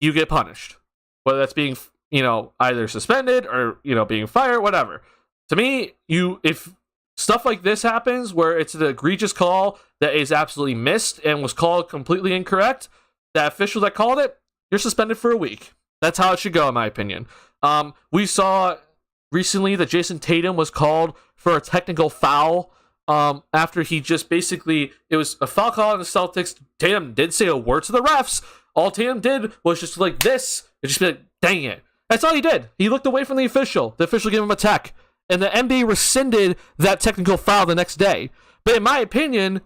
you get punished. Whether that's being either suspended or being fired, whatever. To me, if stuff like this happens where it's an egregious call that is absolutely missed and was called completely incorrect, the official that called it, you're suspended for a week. That's how it should go, in my opinion. We saw recently that Jason Tatum was called for a technical foul after he just basically, it was a foul call on the Celtics. Tatum did say a word to the refs. All Tatum did was just like this, and just be like, dang it. That's all he did. He looked away from the official. The official gave him a tech. And the NBA rescinded that technical foul the next day. But in my opinion,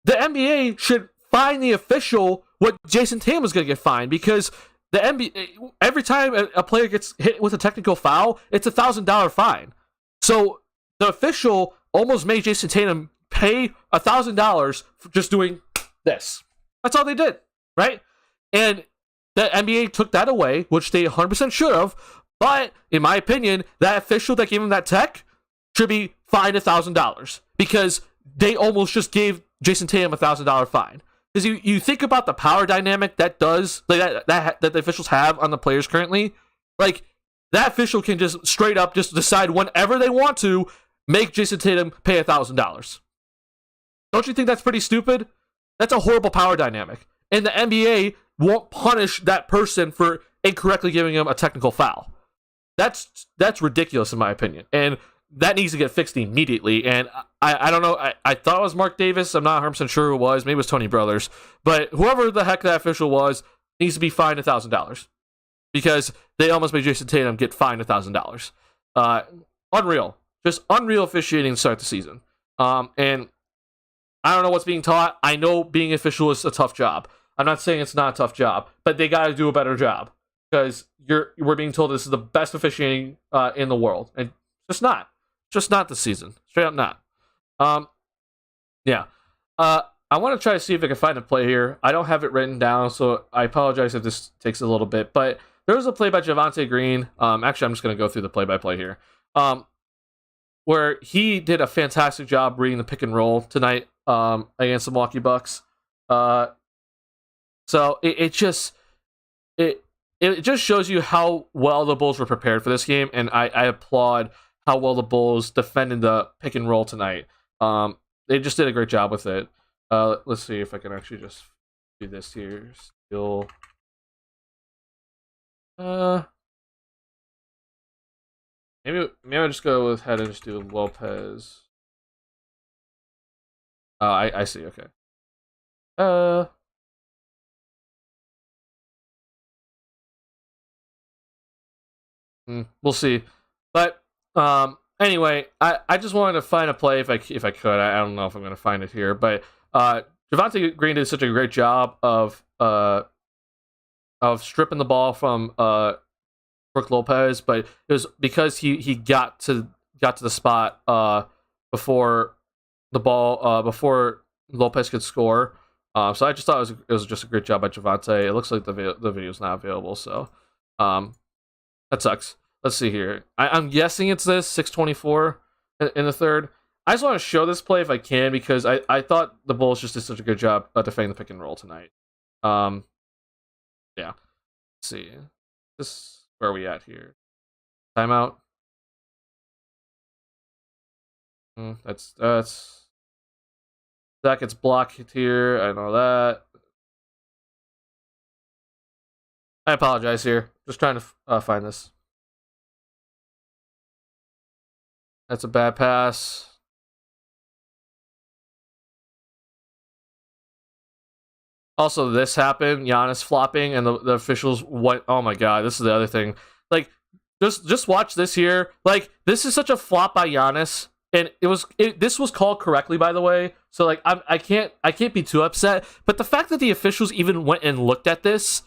the NBA should fine the official what Jason Tatum is going to get fined, because the NBA, every time a player gets hit with a technical foul, it's $1,000 fine. So the official almost made Jason Tatum pay $1,000 for just doing this. That's all they did, right? And the NBA took that away, which they 100% should have. But in my opinion, that official that gave him that tech should be fined $1,000, because they almost just gave Jason Tatum $1,000 fine. Because you think about the power dynamic that does like that the officials have on the players currently, like that official can just straight up just decide whenever they want to make Jason Tatum pay $1,000. Don't you think that's pretty stupid? That's a horrible power dynamic, and the NBA won't punish that person for incorrectly giving him a technical foul. That's ridiculous in my opinion, and that needs to get fixed immediately. And I don't know, I thought it was Mark Davis. I'm not 100% sure who it was. Maybe it was Tony Brothers. But whoever the heck that official was needs to be fined $1,000, because they almost made Jason Tatum get fined $1,000. Unreal. Just unreal officiating to start the season. And I don't know what's being taught. I know being official is a tough job. I'm not saying it's not a tough job, but they got to do a better job, because we're being told this is the best officiating in the world, and it's just not this season, straight up not. Yeah. I want to try to see if I can find a play here. I don't have it written down, so I apologize if this takes a little bit. But there was a play by Javonte Green. Actually, I'm just going to go through the play-by-play here, where he did a fantastic job reading the pick and roll tonight against the Milwaukee Bucks. So it just shows you how well the Bulls were prepared for this game, and I applaud how well the Bulls defended the pick and roll tonight. They just did a great job with it. Let's see if I can actually just do this here. Still, maybe I'll just go ahead and just do Lopez. I see. Okay. We'll see. But anyway, I just wanted to find a play if I could. I don't know if I'm going to find it here, but Javonte Green did such a great job of stripping the ball from Brook Lopez, but it was because he got to the spot before the ball before Lopez could score. So I just thought it was just a great job by Javonte. It looks like the video's not available, so that sucks. Let's see here. I'm guessing it's this 6:24 in the third. I just want to show this play if I can, because I thought the Bulls just did such a good job defending the pick and roll tonight. Yeah. Let's see. Where are we at here? Timeout. That gets blocked here. I know that. I apologize here. Just trying to find this. That's a bad pass. Also, this happened. Giannis flopping, and the officials went. Oh my god, this is the other thing. Like, just watch this here. Like, this is such a flop by Giannis, and this was called correctly, by the way. So like, I can't be too upset. But the fact that the officials even went and looked at this,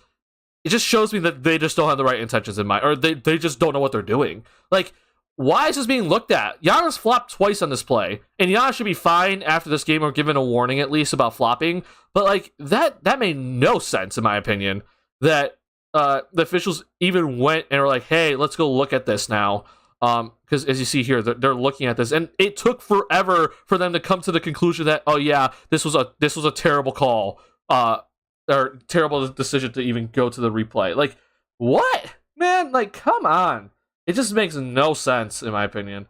it just shows me that they just don't have the right intentions in mind, or they just don't know what they're doing. Like, why is this being looked at? Giannis flopped twice on this play, and Giannis should be fined after this game or given a warning at least about flopping. But like, that made no sense in my opinion. That the officials even went and were like, "Hey, let's go look at this now," because as you see here, they're looking at this, and it took forever for them to come to the conclusion that, oh yeah, this was a terrible call, or terrible decision to even go to the replay. Like, what, man? Like, come on. It just makes no sense, in my opinion.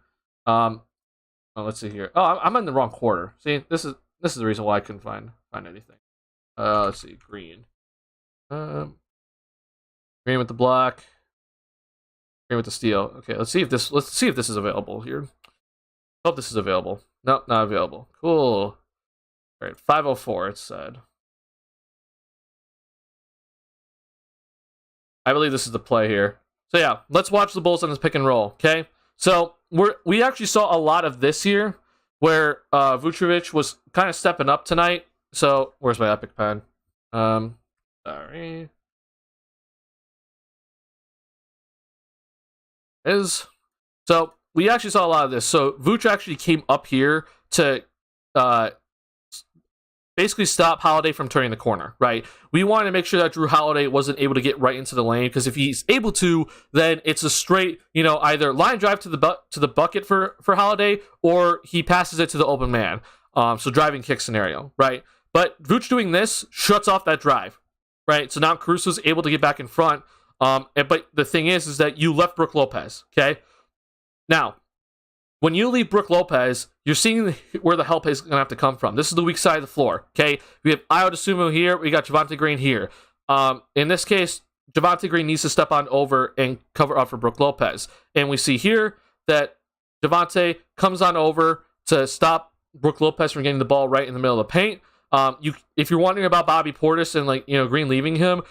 Let's see here. Oh, I'm in the wrong quarter. See, this is the reason why I couldn't find anything. Let's see, Green. Green with the block. Green with the steal. Okay, let's see if this is available here. Hope this is available. Nope, not available. Cool. All right, 504 it said. I believe this is the play here. So yeah, let's watch the Bulls on this pick and roll, okay? So we actually saw a lot of this here, where Vucevic was kind of stepping up tonight. So where's my epic pen? Sorry. So we actually saw a lot of this. So Vooch actually came up here to basically stop Holiday from turning the corner, right? We wanted to make sure that Drew Holiday wasn't able to get right into the lane, because if he's able to, then it's a straight, either line drive to the bucket for Holiday, or he passes it to the open man. So driving kick scenario, right? But Vooch doing this shuts off that drive, right? So now Caruso's able to get back in front. But the thing is that you left Brook Lopez, okay? Now, when you leave Brook Lopez, you're seeing where the help is going to have to come from. This is the weak side of the floor, okay? We have Ayo Dosunmu here. We got Javonte Green here. In this case, Javonte Green needs to step on over and cover up for Brook Lopez. And we see here that Javonte comes on over to stop Brook Lopez from getting the ball right in the middle of the paint. If you're wondering about Bobby Portis and Green leaving him,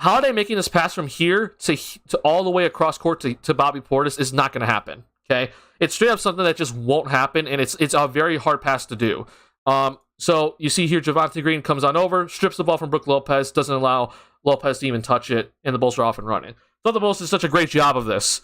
Holiday making this pass from here to all the way across court to Bobby Portis is not going to happen. Okay, it's straight up something that just won't happen, and it's a very hard pass to do. So you see here, Javonte Green comes on over, strips the ball from Brook Lopez, doesn't allow Lopez to even touch it, and the Bulls are off and running. So the Bulls did such a great job of this,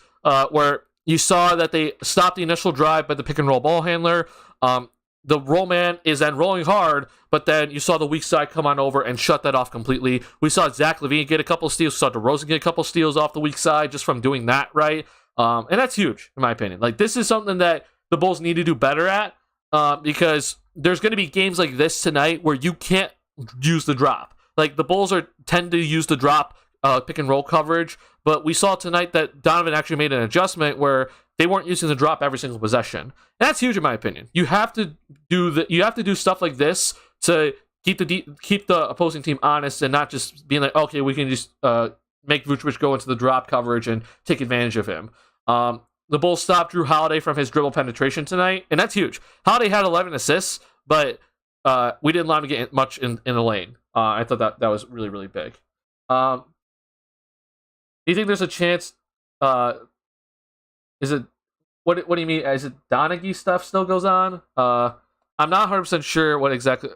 where you saw that they stopped the initial drive by the pick and roll ball handler. The roll man is then rolling hard, but then you saw the weak side come on over and shut that off completely. We saw Zach LaVine get a couple of steals, we saw DeRozan get a couple of steals off the weak side just from doing that, right? And that's huge, in my opinion. Like, this is something that the Bulls need to do better at, because there's going to be games like this tonight where you can't use the drop. Like, the Bulls tend to use the drop pick and roll coverage, but we saw tonight that Donovan actually made an adjustment where they weren't using the drop every single possession. And that's huge, in my opinion. You have to do stuff like this to keep the opposing team honest, and not just being like, okay, we can just make Vucevic go into the drop coverage and take advantage of him. The Bulls stopped Drew Holiday from his dribble penetration tonight, and that's huge. Holiday had 11 assists, but we didn't allow him to get much in the lane. I thought that was really, really big. Do you think there's a chance? Is it what do you mean? Is it Donaghy stuff still goes on? I'm not 100% sure what exactly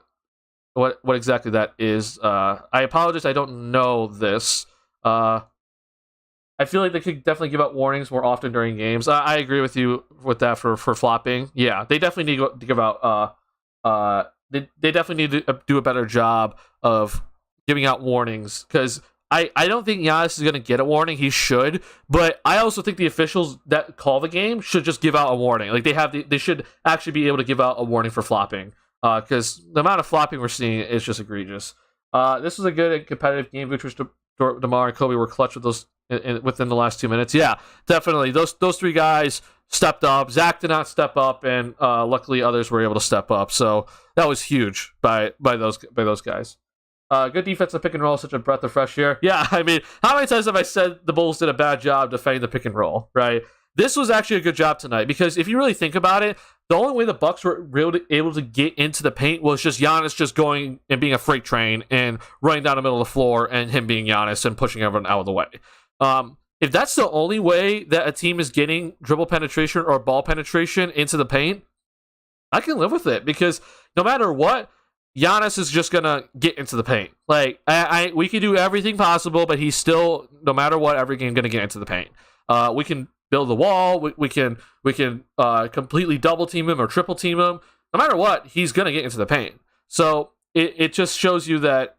that is. I apologize, I don't know this. I feel like they could definitely give out warnings more often during games. I agree with you with that for flopping. Yeah, they definitely need to give out. They definitely need to do a better job of giving out warnings, because I don't think Giannis is going to get a warning. He should, but I also think the officials that call the game should just give out a warning. Like, they should actually be able to give out a warning for flopping, because the amount of flopping we're seeing is just egregious. This was a good and competitive game. Vucevic, DeMar, and Kobe were clutch with those within the last 2 minutes. Yeah, definitely. Those three guys stepped up. Zach did not step up, and luckily others were able to step up. So that was huge by those guys. Good defensive pick and roll, such a breath of fresh air. Yeah, I mean, how many times have I said the Bulls did a bad job defending the pick and roll, right? This was actually a good job tonight, because if you really think about it, the only way the Bucks were really able to get into the paint was just Giannis just going and being a freight train and running down the middle of the floor, and him being Giannis and pushing everyone out of the way. If that's the only way that a team is getting dribble penetration or ball penetration into the paint, I can live with it, because no matter what, Giannis is just gonna get into the paint. Like, we can do everything possible, but he's still, no matter what, every game gonna get into the paint. We can build the wall. We can completely double team him or triple team him. No matter what, he's gonna get into the paint. So it just shows you that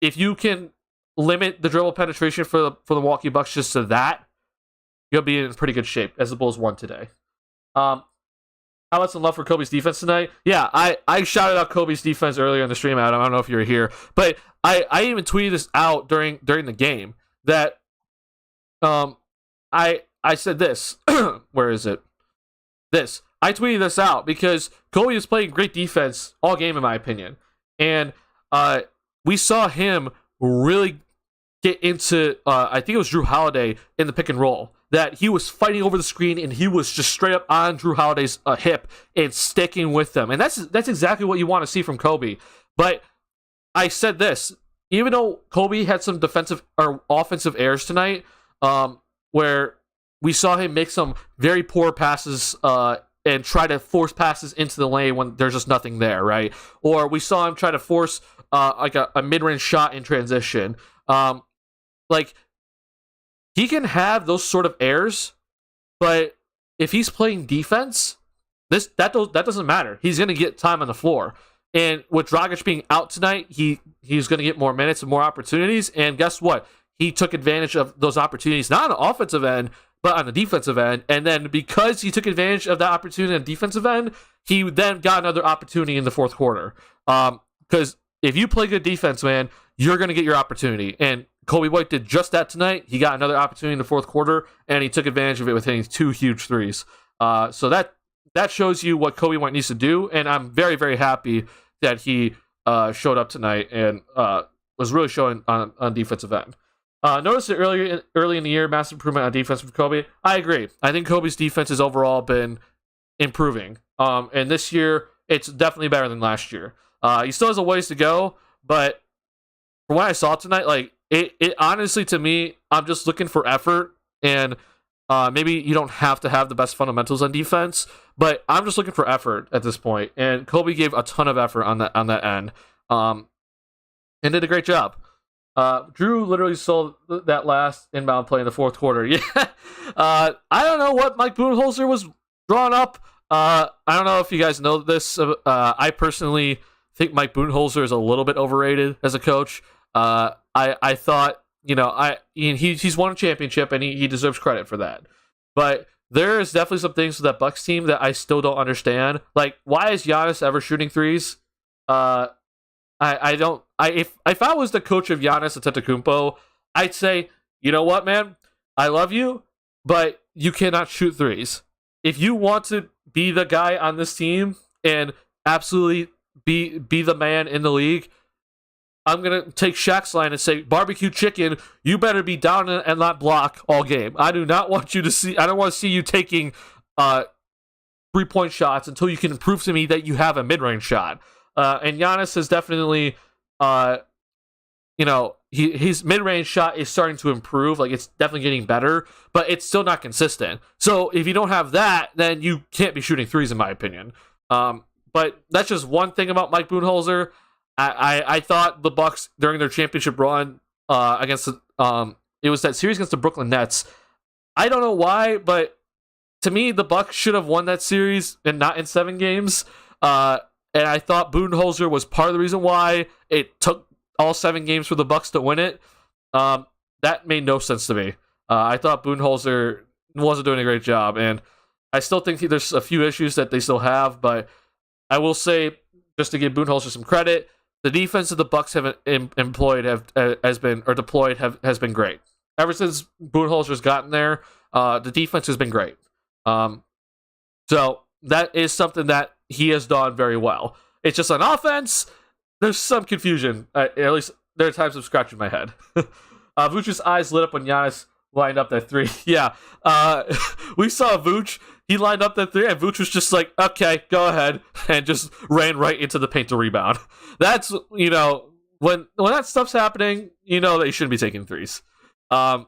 if you can limit the dribble penetration for the Milwaukee Bucks just to that, you'll be in pretty good shape, as the Bulls won today. How about some love for Kobe's defense tonight? Yeah, I shouted out Kobe's defense earlier in the stream, Adam. I don't know if you were here, but I even tweeted this out during the game that I said this. Where is it? This. I tweeted this out because Kobe was playing great defense all game, in my opinion, and we saw him really get into I think it was Drew Holiday in the pick and roll. that he was fighting over the screen and he was just straight up on Drew Holiday's hip and sticking with them. And that's exactly what you want to see from Kobe. But I said this, even though Kobe had some defensive or offensive errors tonight, where we saw him make some very poor passes and try to force passes into the lane when there's just nothing there, right? Or we saw him try to force like a mid-range shot in transition. Like, he can have those sort of errors, but if he's playing defense, that doesn't matter. He's going to get time on the floor. And with Dragic being out tonight, he's going to get more minutes and more opportunities. And guess what? He took advantage of those opportunities, not on the offensive end, but on the defensive end. And then because he took advantage of that opportunity on the defensive end, he then got another opportunity in the fourth quarter. Because if you play good defense, man, you're going to get your opportunity. And Kobe White did just that tonight. He got another opportunity in the fourth quarter, and he took advantage of it with hitting 2 huge threes. So that shows you what Kobe White needs to do, and I'm very, very happy that he showed up tonight and was really showing on defensive end. Notice that early in the year, massive improvement on defense from Kobe. I agree. I think Kobe's defense has overall been improving. And this year, it's definitely better than last year. He still has a ways to go, but from what I saw tonight, like it honestly, to me, I'm just looking for effort, and maybe you don't have to have the best fundamentals on defense, but I'm just looking for effort at this point. And Kobe gave a ton of effort on that end, and did a great job. Drew literally sold that last inbound play in the fourth quarter. Yeah, I don't know what Mike Budenholzer was drawing up. I don't know if you guys know this. I personally think Mike Budenholzer is a little bit overrated as a coach. I thought, he's won a championship and he deserves credit for that. But there is definitely some things with that Bucks team that I still don't understand. Like, why is Giannis ever shooting threes? If I was the coach of Giannis Antetokounmpo, I'd say, you know what, man? I love you, but you cannot shoot threes. If you want to be the guy on this team and absolutely be the man in the league, I'm going to take Shaq's line and say, barbecue chicken, you better be down and not block all game. I don't want to see you taking 3-point shots until you can prove to me that you have a mid-range shot. And Giannis has definitely, his mid-range shot is starting to improve. Like, it's definitely getting better, but it's still not consistent. So if you don't have that, then you can't be shooting threes, in my opinion. But that's just one thing about Mike Budenholzer. I thought the Bucks during their championship run against it was that series against the Brooklyn Nets. I don't know why, but to me the Bucks should have won that series and not in 7 games. And I thought Budenholzer was part of the reason why it took all 7 games for the Bucks to win it. That made no sense to me. I thought Budenholzer wasn't doing a great job, and I still think there's a few issues that they still have. But I will say, just to give Budenholzer some credit, the defense that the Bucks have has been great. Ever since Budenholzer's gotten there, the defense has been great. So that is something that he has done very well. It's just on offense, there's some confusion. At least there are times I'm scratching my head. Vooch's eyes lit up when Giannis lined up that 3. Yeah, we saw Vooch. He lined up that 3, and Vooch was just like, okay, go ahead, and just ran right into the paint to rebound. That's, when that stuff's happening, that you shouldn't be taking threes. And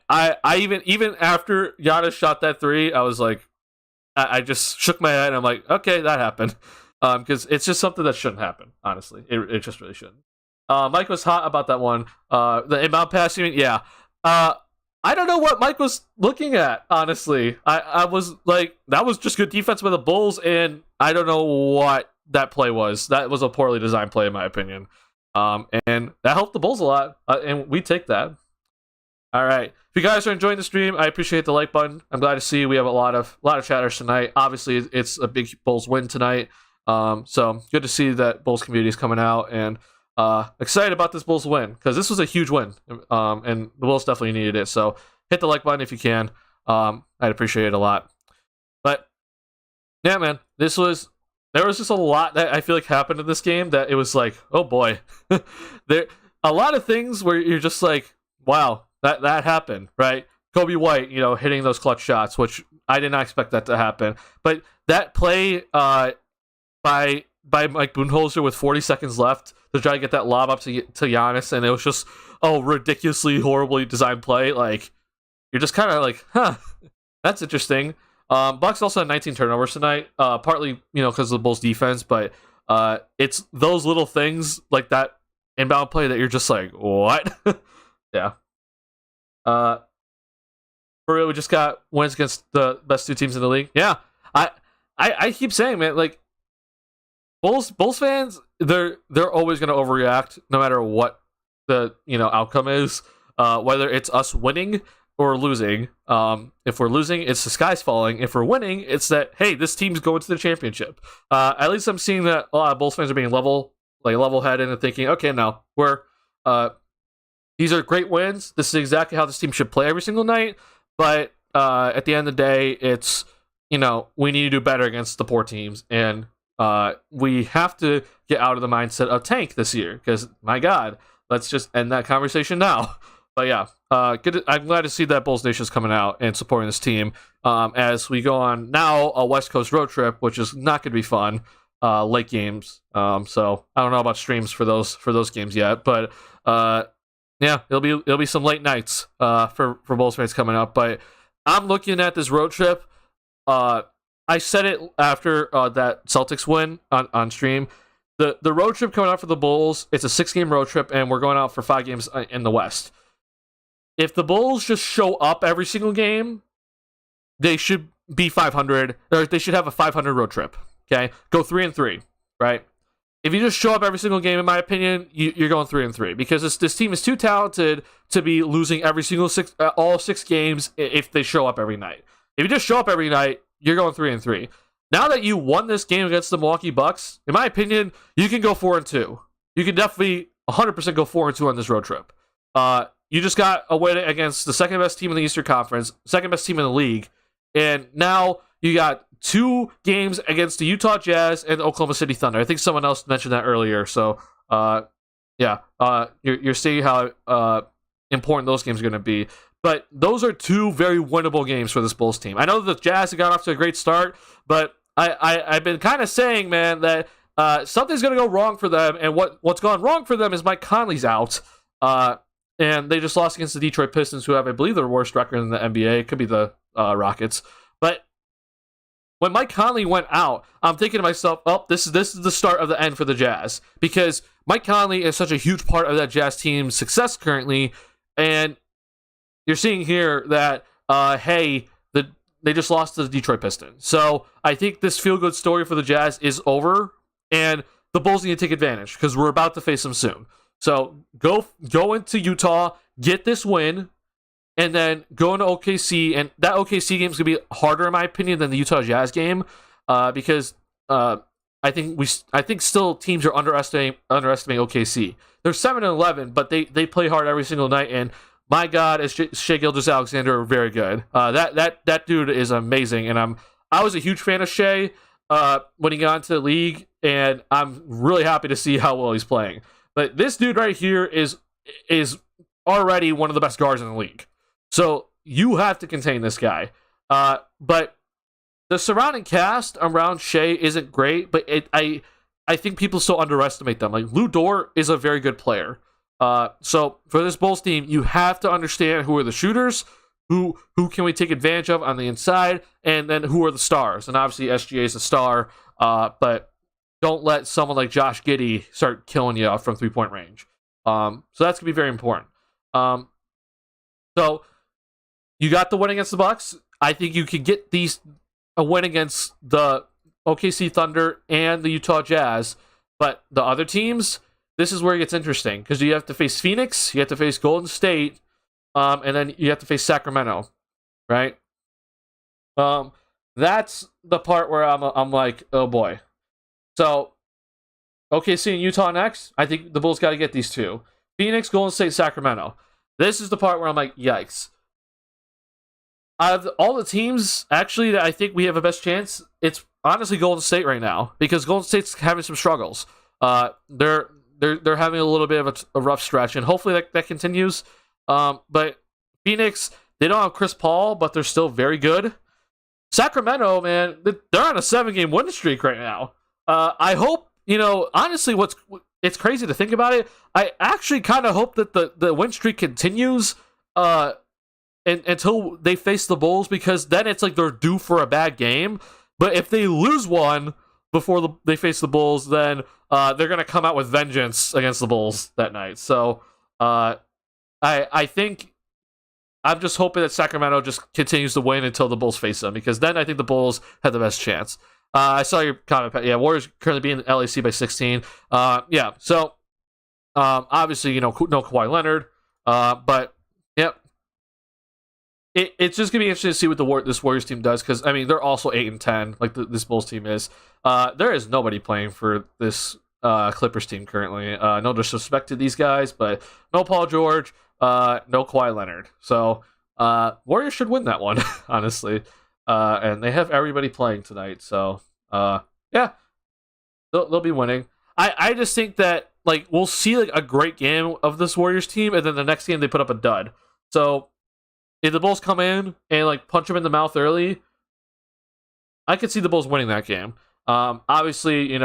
I even after Giannis shot that 3, I was like, I just shook my head, and I'm like, okay, that happened. Because it's just something that shouldn't happen, honestly. It just really shouldn't. Mike was hot about that one. The inbound pass, yeah. I don't know what Mike was looking at, honestly. I was like, that was just good defense by the Bulls, and I don't know what that play was. That was a poorly designed play, in my opinion. And that helped the Bulls a lot, and we take that. All right. If you guys are enjoying the stream, I appreciate the like button. I'm glad to see we have a lot of chatters tonight. Obviously, it's a big Bulls win tonight. So good to see that Bulls community is coming out, and excited about this Bulls win, because this was a huge win, and the Bulls definitely needed it. So hit the like button if you can. I'd appreciate it a lot. But yeah, man, there was just a lot that I feel like happened in this game that it was like, oh boy, there a lot of things where you're just like, wow, that happened, right? Kobe White, hitting those clutch shots, which I did not expect that to happen. But that play by Mike Budenholzer with 40 seconds left to try to get that lob up to Giannis, and it was just ridiculously horribly designed play. Like, you're just kind of like, huh, that's interesting. Bucks also had 19 turnovers tonight, partly because of the Bulls defense, but it's those little things like that inbound play that you're just like, what? Yeah. For real, we just got wins against the best 2 teams in the league. Yeah, I keep saying, man, like Bulls fans, they're always gonna overreact no matter what the outcome is, whether it's us winning or losing. If we're losing, it's the sky's falling. If we're winning, it's that, hey, this team's going to the championship. At least I'm seeing that a lot of Bulls fans are being level-headed and thinking, okay, no, these are great wins. This is exactly how this team should play every single night. But at the end of the day, it's, we need to do better against the poor teams. And we have to get out of the mindset of tank this year. Because, my God, let's just end that conversation now. But yeah, good. I'm glad to see that Bulls Nation's coming out and supporting this team as we go on now a West Coast road trip, which is not going to be fun. Late games. So I don't know about streams for those games yet, but yeah, it'll be some late nights for Bulls fans coming up. But I'm looking at this road trip. I said it after that Celtics win on stream. The road trip coming out for the Bulls, it's a 6-game road trip, and we're going out for 5 games in the West. If the Bulls just show up every single game, they should be 500, or they should have a 500 road trip. Okay, go 3-3, right? If you just show up every single game, in my opinion, you're going 3-3 because this team is too talented to be losing all 6 games if they show up every night. If you just show up every night, you're going 3-3. Now that you won this game against the Milwaukee Bucks, in my opinion, you can go 4-2. You can definitely 100% go 4-2 on this road trip. You just got a win against the second best team in the Eastern Conference, second best team in the league, and now you got 2 games against the Utah Jazz and the Oklahoma City Thunder. I think someone else mentioned that earlier. So, yeah, you're seeing how important those games are going to be. But those are 2 very winnable games for this Bulls team. I know the Jazz have got off to a great start, but I've been kind of saying, man, that something's going to go wrong for them. And what's gone wrong for them is Mike Conley's out. And they just lost against the Detroit Pistons, who have, I believe, the worst record in the NBA. It could be the Rockets. But when Mike Conley went out, I'm thinking to myself, oh, this is the start of the end for the Jazz. Because Mike Conley is such a huge part of that Jazz team's success currently. And you're seeing here that, they just lost to the Detroit Pistons. So I think this feel-good story for the Jazz is over. And the Bulls need to take advantage because we're about to face them soon. So go into Utah, get this win, and then go into OKC. And that OKC game is going to be harder, in my opinion, than the Utah Jazz game because I think still teams are underestimating OKC. They're 7-11, but they play hard every single night. And my God, is Shai Gilgeous-Alexander very good? That dude is amazing, and I was a huge fan of Shai when he got into the league, and I'm really happy to see how well he's playing. But this dude right here is already one of the best guards in the league. So you have to contain this guy. But the surrounding cast around Shai isn't great, but I think people still underestimate them. Like, Lou Dort is a very good player. So for this Bulls team, you have to understand who are the shooters, who can we take advantage of on the inside, and then who are the stars. And obviously SGA is a star, but don't let someone like Josh Giddey start killing you from 3-point range. So that's going to be very important. So you got the win against the Bucks. I think you could get a win against the OKC Thunder and the Utah Jazz. But the other teams, this is where it gets interesting because you have to face Phoenix, you have to face Golden State, and then you have to face Sacramento, right? That's the part where I'm like, oh boy. So, OKC and Utah next. I think the Bulls got to get these 2. Phoenix, Golden State, Sacramento. This is the part where I'm like, yikes. Out of all the teams, actually, that I think we have a best chance, it's honestly Golden State right now because Golden State's having some struggles. They're having a little bit of a rough stretch, and hopefully that continues. But Phoenix, They don't have Chris Paul, but they're still very good. Sacramento, man, they're on a 7-game win streak right now. I hope, honestly, it's crazy to think about it. I actually kind of hope that the win streak continues until they face the Bulls, because then it's like they're due for a bad game. But if they lose one before they face the Bulls, then they're going to come out with vengeance against the Bulls that night. So I think I'm just hoping that Sacramento just continues to win until the Bulls face them, because then I think the Bulls have the best chance. I saw your comment, Pat. Yeah, Warriors currently being LAC by 16. Yeah, so obviously, no Kawhi Leonard, but yeah, it's just gonna be interesting to see what this Warriors team does, because I mean they're also 8-10, like this Bulls team is. There is nobody playing for this Clippers team currently. No disrespect to these guys, but no Paul George, no Kawhi Leonard. So Warriors should win that one, honestly. And they have everybody playing tonight, so yeah, they'll be winning. I just think that like we'll see like a great game of this Warriors team, and then the next game they put up a dud. So if the Bulls come in and like punch them in the mouth early, I could see the Bulls winning that game. Obviously,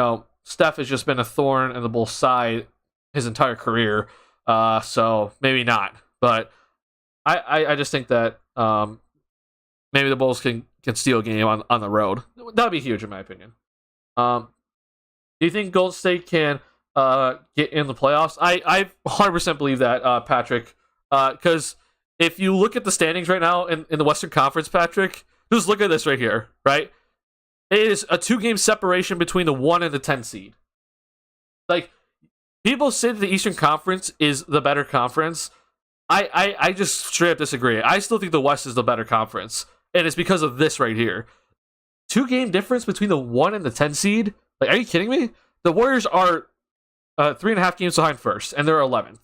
Steph has just been a thorn in the Bulls' side his entire career, so maybe not. But I just think that maybe the Bulls can steal a game on the road. That'd be huge in my opinion. Do you think Golden State can get in the playoffs? I 100% believe that, Patrick, because if you look at the standings right now in the Western Conference, Patrick, just look at this right here, right? It is a 2-game separation between the 1 and the 10 seed. Like, people say that the Eastern Conference is the better conference. I just straight up disagree. I still think the West is the better conference, and it's because of this right here. 2-game difference between the 1 and the 10 seed? Like, are you kidding me? The Warriors are 3.5 games behind first, and they're 11th.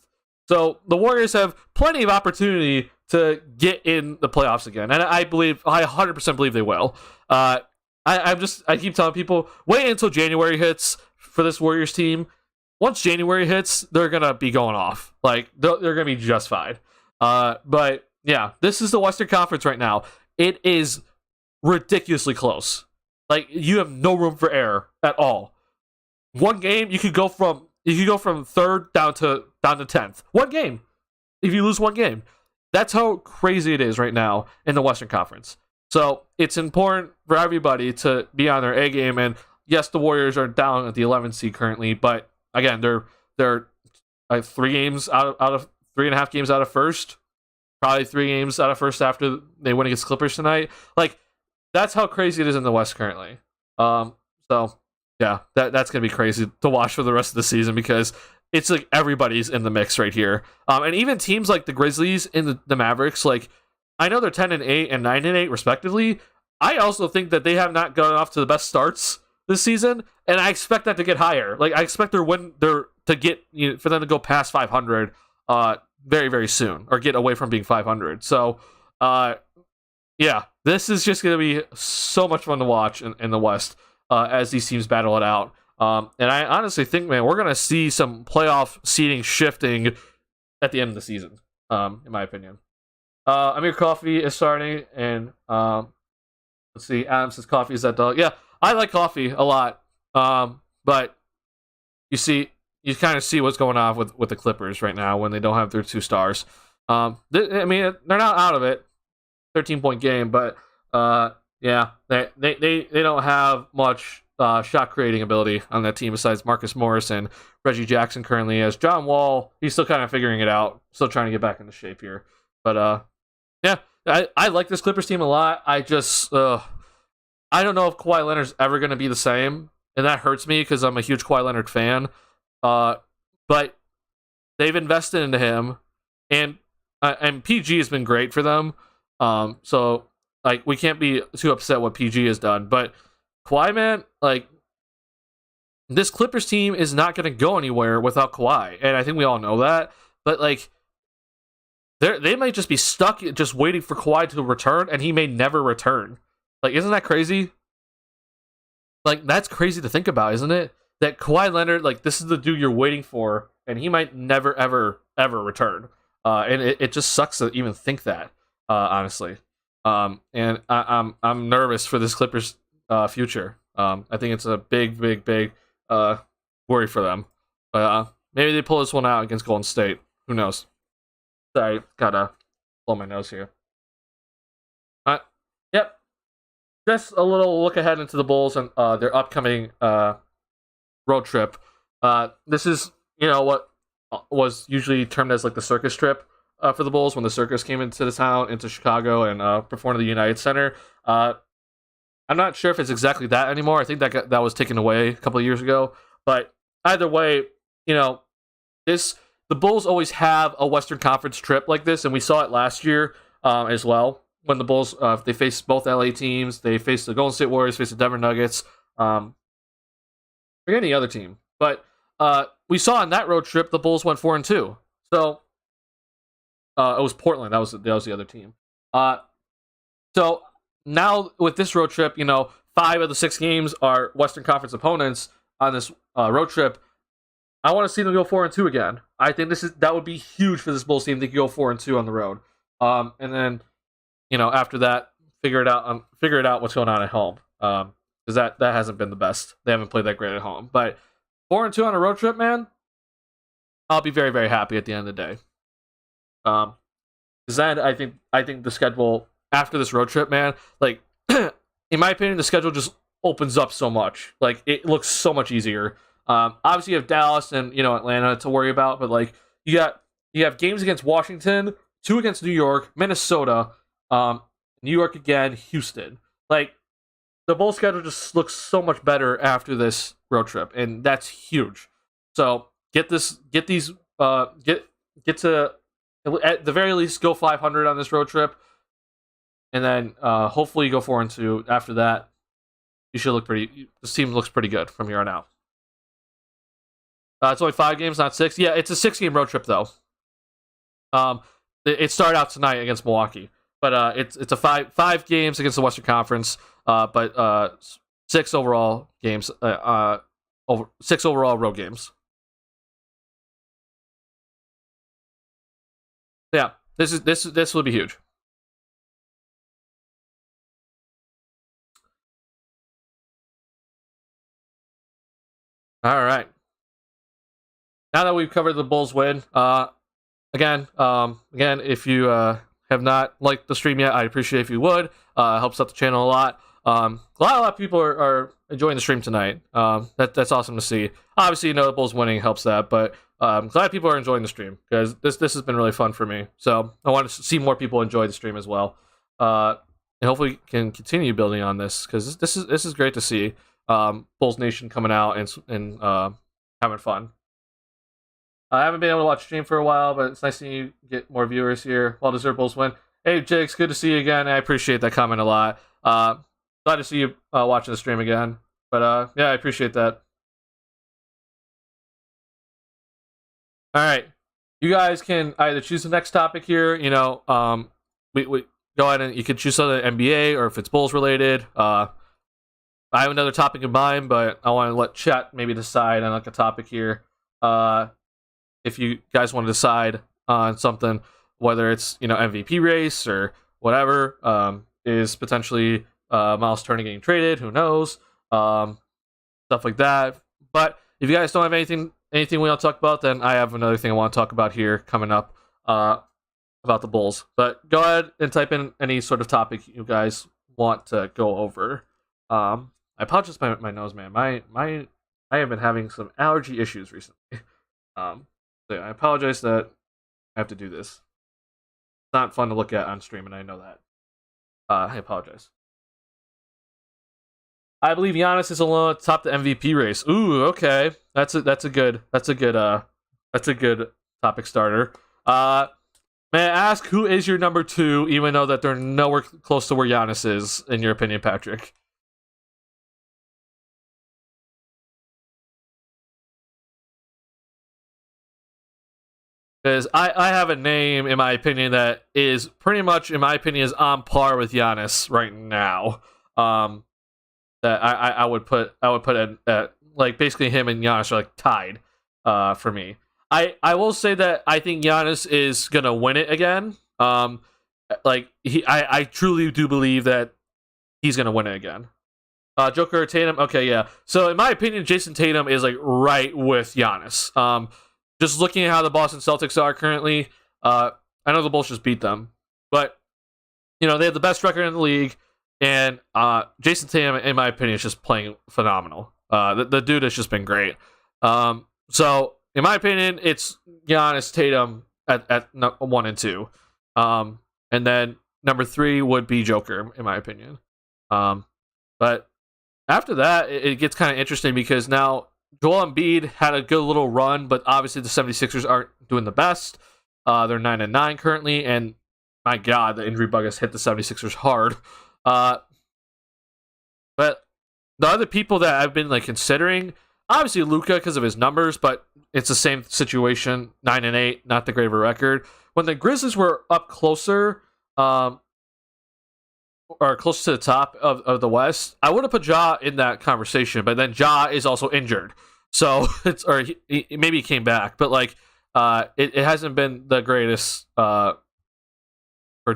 So the Warriors have plenty of opportunity to get in the playoffs again, and I 100% believe they will. I keep telling people, wait until January hits for this Warriors team. Once January hits, they're gonna be going off. Like they're gonna be just fine. But yeah, this is the Western Conference right now. It is ridiculously close. Like you have no room for error at all. One game, you could go from third down to 10th. One game. If you lose one game. That's how crazy it is right now in the Western Conference. So it's important for everybody to be on their A game. And yes, the Warriors are down at the 11th seed currently, but again, they're like 3 games out of 3.5 games out of first. Probably 3 games out of first after they win against Clippers tonight. Like that's how crazy it is in the West currently. So yeah, that's gonna be crazy to watch for the rest of the season, because it's like everybody's in the mix right here. And even teams like the Grizzlies and the Mavericks, like I know they're 10-8 and 9-8 respectively. I also think that they have not gone off to the best starts this season, and I expect that to get higher. Like I expect for them to go past 500 very, very soon, or get away from being 500. So yeah, this is just gonna be so much fun to watch in the West as these teams battle it out. And I honestly think, man, we're going to see some playoff seeding shifting at the end of the season, in my opinion. Amir Coffee is starting, and let's see, Adam says Coffee is that dog. Yeah, I like Coffee a lot, but you kind of see what's going on with the Clippers right now when they don't have their 2 stars. I mean, they're not out of it, 13-point game, but yeah, they don't have much shot creating ability on that team besides Marcus Morris and Reggie Jackson currently. As John Wall, he's still kind of figuring it out, still trying to get back into shape here. But yeah, I like this Clippers team a lot. I just I don't know if Kawhi Leonard's ever going to be the same, and that hurts me because I'm a huge Kawhi Leonard fan. But they've invested into him, and PG has been great for them. So like we can't be too upset what PG has done, but Kawhi, man, like this Clippers team is not going to go anywhere without Kawhi, and I think we all know that. But like, they might just be stuck, just waiting for Kawhi to return, and he may never return. Like, isn't that crazy? Like, that's crazy to think about, isn't it? That Kawhi Leonard, like, this is the dude you're waiting for, and he might never, ever, ever return. And it just sucks to even think that. honestly. And I'm nervous for this Clippers future. I think it's a big worry for them. But maybe they pull this one out against Golden State. Who knows? Sorry, gotta blow my nose here. Yep. Just a little look ahead into the Bulls and their upcoming road trip. This is, what was usually termed as like the circus trip for the Bulls when the circus came into the town, into Chicago, and performed at the United Center. I'm not sure if it's exactly that anymore. I think that was taken away a couple of years ago. But either way, the Bulls always have a Western Conference trip like this, and we saw it last year as well when the Bulls they faced both LA teams. They faced the Golden State Warriors, faced the Denver Nuggets, forget any other team. But we saw on that road trip the Bulls went 4-2. So it was Portland. That was the other team. So now with this road trip, 5 of the 6 games are Western Conference opponents on this road trip. I want to see them go 4-2 again. I think that would be huge for this Bulls team. They could go 4-2 on the road, and then after that, figure it out what's going on at home. Because that hasn't been the best. They haven't played that great at home. But 4-2 on a road trip, man, I'll be very, very happy at the end of the day. Because then I think the schedule after this road trip, man, like in my opinion, the schedule just opens up so much. Like it looks so much easier. Obviously you have Dallas and Atlanta to worry about, but like you have games against Washington, 2 against New York, Minnesota, New York again, Houston. Like the Bulls schedule just looks so much better after this road trip, and that's huge. So get to at the very least go 500 on this road trip, and then hopefully you go 4-2 after that. You should look pretty. This team looks pretty good from here on out. It's only 5 games, not 6. Yeah, it's a 6-game road trip though. It started out tonight against Milwaukee, but it's a 5 games against the Western Conference. But 6 overall games. 6 overall road games. Yeah, this will be huge. All right. Now that we've covered the Bulls win, again, if you have not liked the stream yet, I'd appreciate if you would. It helps out the channel a lot. A lot of people are enjoying the stream tonight. That's awesome to see. Obviously, the Bulls winning helps that, but I'm glad people are enjoying the stream because this has been really fun for me. So I want to see more people enjoy the stream as well, and hopefully can continue building on this because this is great to see. Bulls Nation coming out and having fun. I haven't been able to watch stream for a while, but it's nice seeing you get more viewers here. Well deserved Bulls win. Hey, Jakes, good to see you again. I appreciate that comment a lot. Glad to see you watching the stream again. But yeah, I appreciate that. All right, you guys can either choose the next topic here. We go ahead and you can choose something NBA or if it's Bulls related. I have another topic in mind, but I want to let chat maybe decide on like a topic here. If you guys want to decide on something, whether it's MVP race or whatever, is potentially Miles Turner getting traded, who knows, stuff like that. But if you guys don't have anything we want to talk about, then I have another thing I want to talk about here coming up about the Bulls. But go ahead and type in any sort of topic you guys want to go over. I apologize for my nose, man. I have been having some allergy issues recently. So yeah, I apologize that I have to do this. It's not fun to look at on stream, and I know that. I apologize. I believe Giannis is alone at the top of the MVP race. Ooh, okay. That's a good topic starter. May I ask who is your number 2, even though that they're nowhere close to where Giannis is, in your opinion, Patrick? Because I have a name, in my opinion, that is pretty much, in my opinion, is on par with Giannis right now. That I would put at like basically him and Giannis are like tied for me. I will say that I think Giannis is gonna win it again. Like I truly do believe that he's gonna win it again. Joker or Tatum? Okay, yeah. So in my opinion, Jason Tatum is like right with Giannis. Just looking at how the Boston Celtics are currently, I know the Bulls just beat them, but they have the best record in the league, and Jason Tatum, in my opinion, is just playing phenomenal. The dude has just been great. So in my opinion, it's Giannis, Tatum at 1 and 2, and then number 3 would be Joker, in my opinion. But after that, it gets kind of interesting because now Joel Embiid had a good little run, but obviously the 76ers aren't doing the best. They're 9-9 currently, and my God, the injury bug has hit the 76ers hard. But the other people that I've been like considering, obviously Luka because of his numbers, but it's the same situation, 9-8, not the great of a record. When the Grizzlies were up closer, or close to the top of the West, I would have put Ja in that conversation, but then Ja is also injured. So maybe he came back, but like it hasn't been the greatest for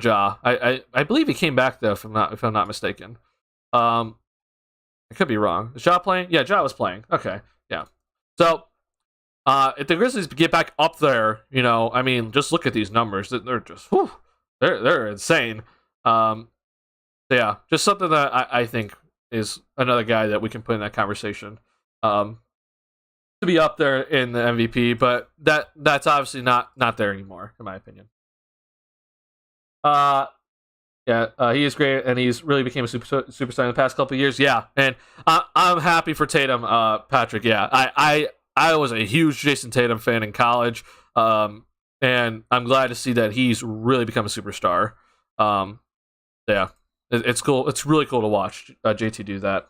Ja. I believe he came back though, if I'm not mistaken. I could be wrong. Is Ja playing? Yeah, Ja was playing. Okay, yeah. So if the Grizzlies get back up there, I mean, just look at these numbers. They're just they're insane. Yeah, just something that I think is another guy that we can put in that conversation. To be up there in the MVP, but that's obviously not there anymore, in my opinion. He is great, and he's really became a superstar in the past couple of years. Yeah, and I'm happy for Tatum, Patrick. Yeah, I was a huge Jason Tatum fan in college, and I'm glad to see that he's really become a superstar. Yeah. It's cool. It's really cool to watch JT do that.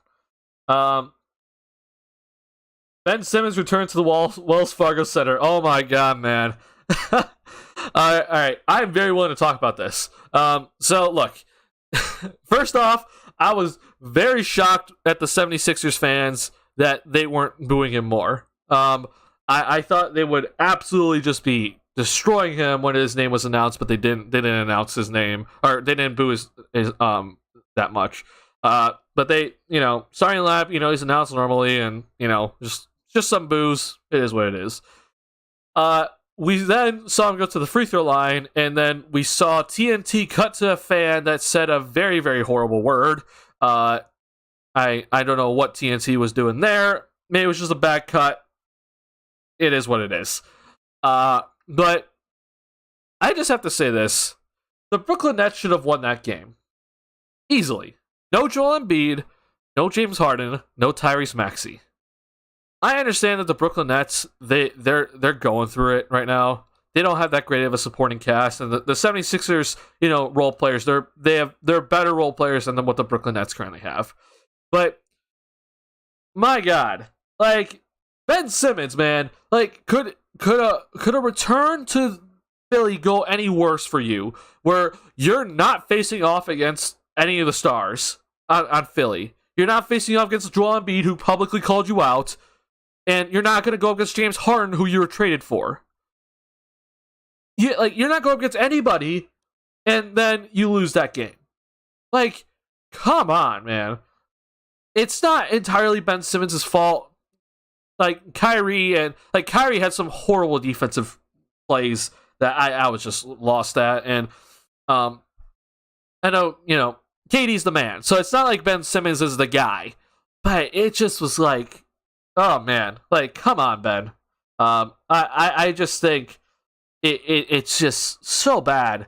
Ben Simmons returned to the Wells Fargo Center. Oh my God, man. All right. I'm very willing to talk about this. So, look. First off, I was very shocked at the 76ers fans that they weren't booing him more. I thought they would absolutely just be destroying him when his name was announced, but they didn't announce his name, or they didn't boo his that much. But they, starting lap, he's announced normally, and just some boos. It is what it is. We then saw him go to the free throw line, and then we saw TNT cut to a fan that said a very, very horrible word. I don't know what TNT was doing there. Maybe it was just a bad cut. It is what it is. But I just have to say this. The Brooklyn Nets should have won that game. Easily. No Joel Embiid, no James Harden, no Tyrese Maxey. I understand that the Brooklyn Nets, they're going through it right now. They don't have that great of a supporting cast, and the 76ers, role players, they're better role players than what the Brooklyn Nets currently have. But my God, like Ben Simmons, man, like could a return to Philly go any worse for you, where you're not facing off against any of the stars on Philly? You're not facing off against Joel Embiid, who publicly called you out, and you're not going to go against James Harden, who you were traded for. You're not going against anybody, and then you lose that game. Like, come on, man. It's not entirely Ben Simmons' fault. Like, Kyrie had some horrible defensive plays that I was just lost at, and I know, KD's the man, so it's not like Ben Simmons is the guy, but it just was like, oh man, like, come on, Ben. I just think it's just so bad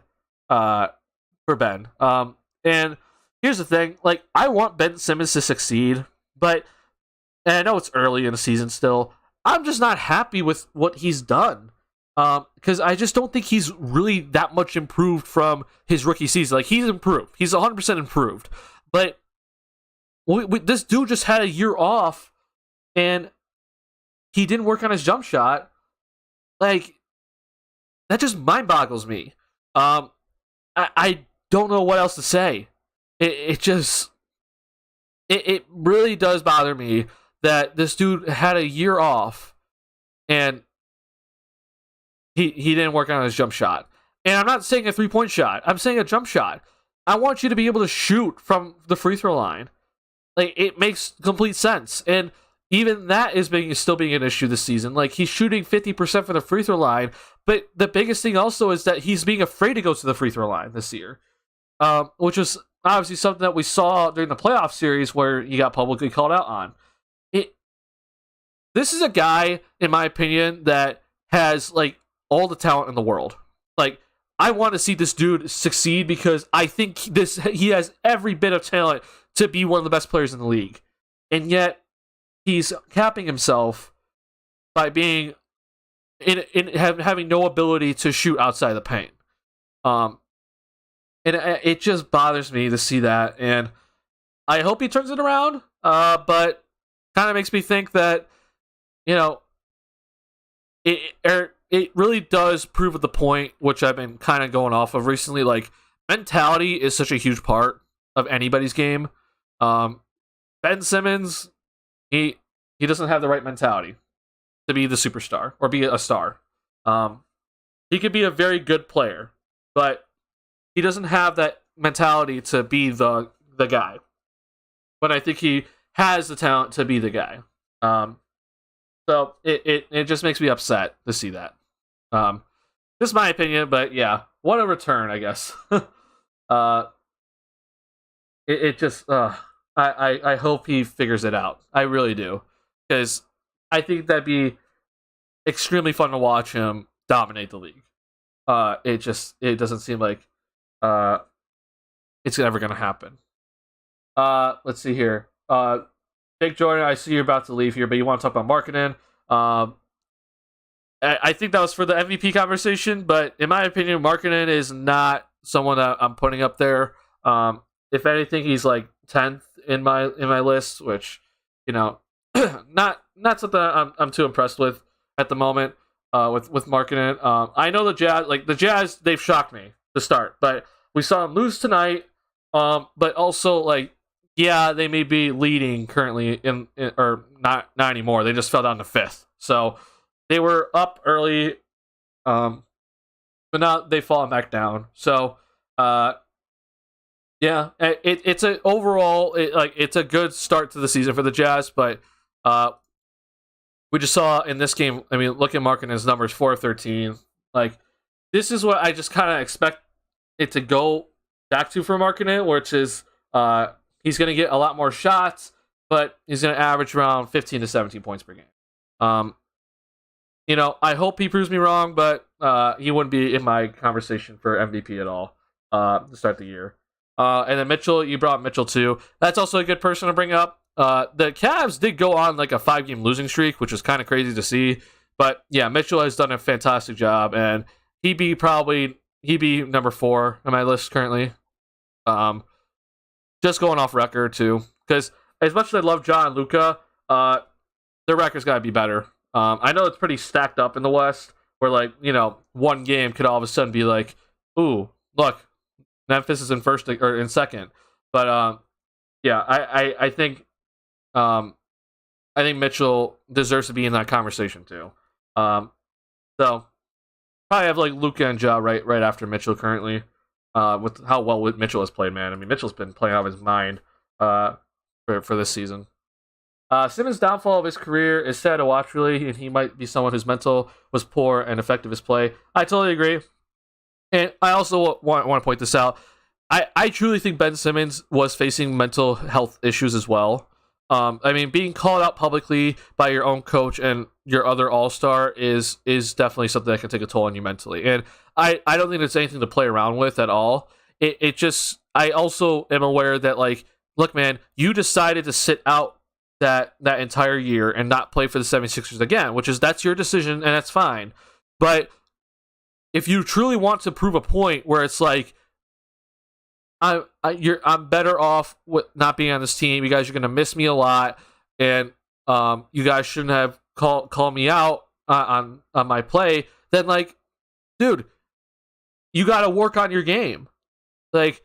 for Ben. And here's the thing, like, I want Ben Simmons to succeed, but, and I know it's early in the season still, I'm just not happy with what he's done. Because I just don't think he's really that much improved from his rookie season. Like, he's improved. He's 100% improved. But this dude just had a year off, and he didn't work on his jump shot. Like, that just mind boggles me. I don't know what else to say. It really does bother me that this dude had a year off, and he didn't work on his jump shot. And I'm not saying a 3-point shot. I'm saying a jump shot. I want you to be able to shoot from the free throw line. Like, it makes complete sense. And even that is still being an issue this season. Like, he's shooting 50% from the free throw line, but the biggest thing also is that he's being afraid to go to the free throw line this year, which is obviously something that we saw during the playoff series where he got publicly called out on. This is a guy, in my opinion, that has, like, all the talent in the world. Like, I want to see this dude succeed because I think he has every bit of talent to be one of the best players in the league. And yet, he's capping himself by being having no ability to shoot outside the paint. And it just bothers me to see that. And I hope he turns it around, but kind of makes me think that, you know, it really does prove the point, which I've been kind of going off of recently. Like, mentality is such a huge part of anybody's game. Ben Simmons, he doesn't have the right mentality to be the superstar or be a star. He could be a very good player, but he doesn't have that mentality to be the guy. But I think he has the talent to be the guy. So it just makes me upset to see that. This is my opinion, but yeah, what a return, I guess. I hope he figures it out. I really do, because I think that'd be extremely fun to watch him dominate the league. It doesn't seem like it's ever gonna happen. Let's see here. Big Jordan, I see you're about to leave here, but you want to talk about marketing. I think that was for the MVP conversation, but in my opinion, marketing is not someone that I'm putting up there. If anything, he's like 10th in my list, which, you know, not something I'm too impressed with at the moment. With marketing, I know the Jazz, they've shocked me to start, but we saw them lose tonight. But also, like, yeah, they may be leading currently in or not anymore. They just fell down to 5th. So they were up early, but now they've fallen back down. So, yeah, it's a overall it's a good start to the season for the Jazz, but we just saw in this game. I mean, look at Markkanen's numbers, 4 of 13. Like, this is what I just kind of expect it to go back to for Markkanen, which is he's going to get a lot more shots, but he's going to average around 15 to 17 points per game. You know, I hope he proves me wrong, but he wouldn't be in my conversation for MVP at all to start the year. And then Mitchell, you brought Mitchell too. That's also a good person to bring up. The Cavs did go on like a 5-game losing streak, which is kind of crazy to see. But yeah, Mitchell has done a fantastic job, and he'd be number 4 on my list currently. Just going off record too, because as much as I love John and Luka, their record's got to be better. I know it's pretty stacked up in the West, where, like, you know, one game could all of a sudden be like, ooh, look, Memphis is in first or in second. But yeah, I think Mitchell deserves to be in that conversation too. So probably have like Luka and Ja right after Mitchell currently. With how well Mitchell has played, man. I mean, Mitchell's been playing out of his mind for this season. Simmons' downfall of his career is sad to watch, really, and he might be someone whose mental was poor and effective his play. I totally agree. And I also want to point this out. I truly think Ben Simmons was facing mental health issues as well. I mean, being called out publicly by your own coach and your other all-star is definitely something that can take a toll on you mentally. And I don't think there's anything to play around with at all. It just, I also am aware that, like, look, man, you decided to sit out that entire year and not play for the 76ers again, that's your decision, and that's fine. But if you truly want to prove a point where it's like, I'm better off with not being on this team. You guys are gonna miss me a lot, and you guys shouldn't have called me out on my play. Then, like, dude, you got to work on your game. Like,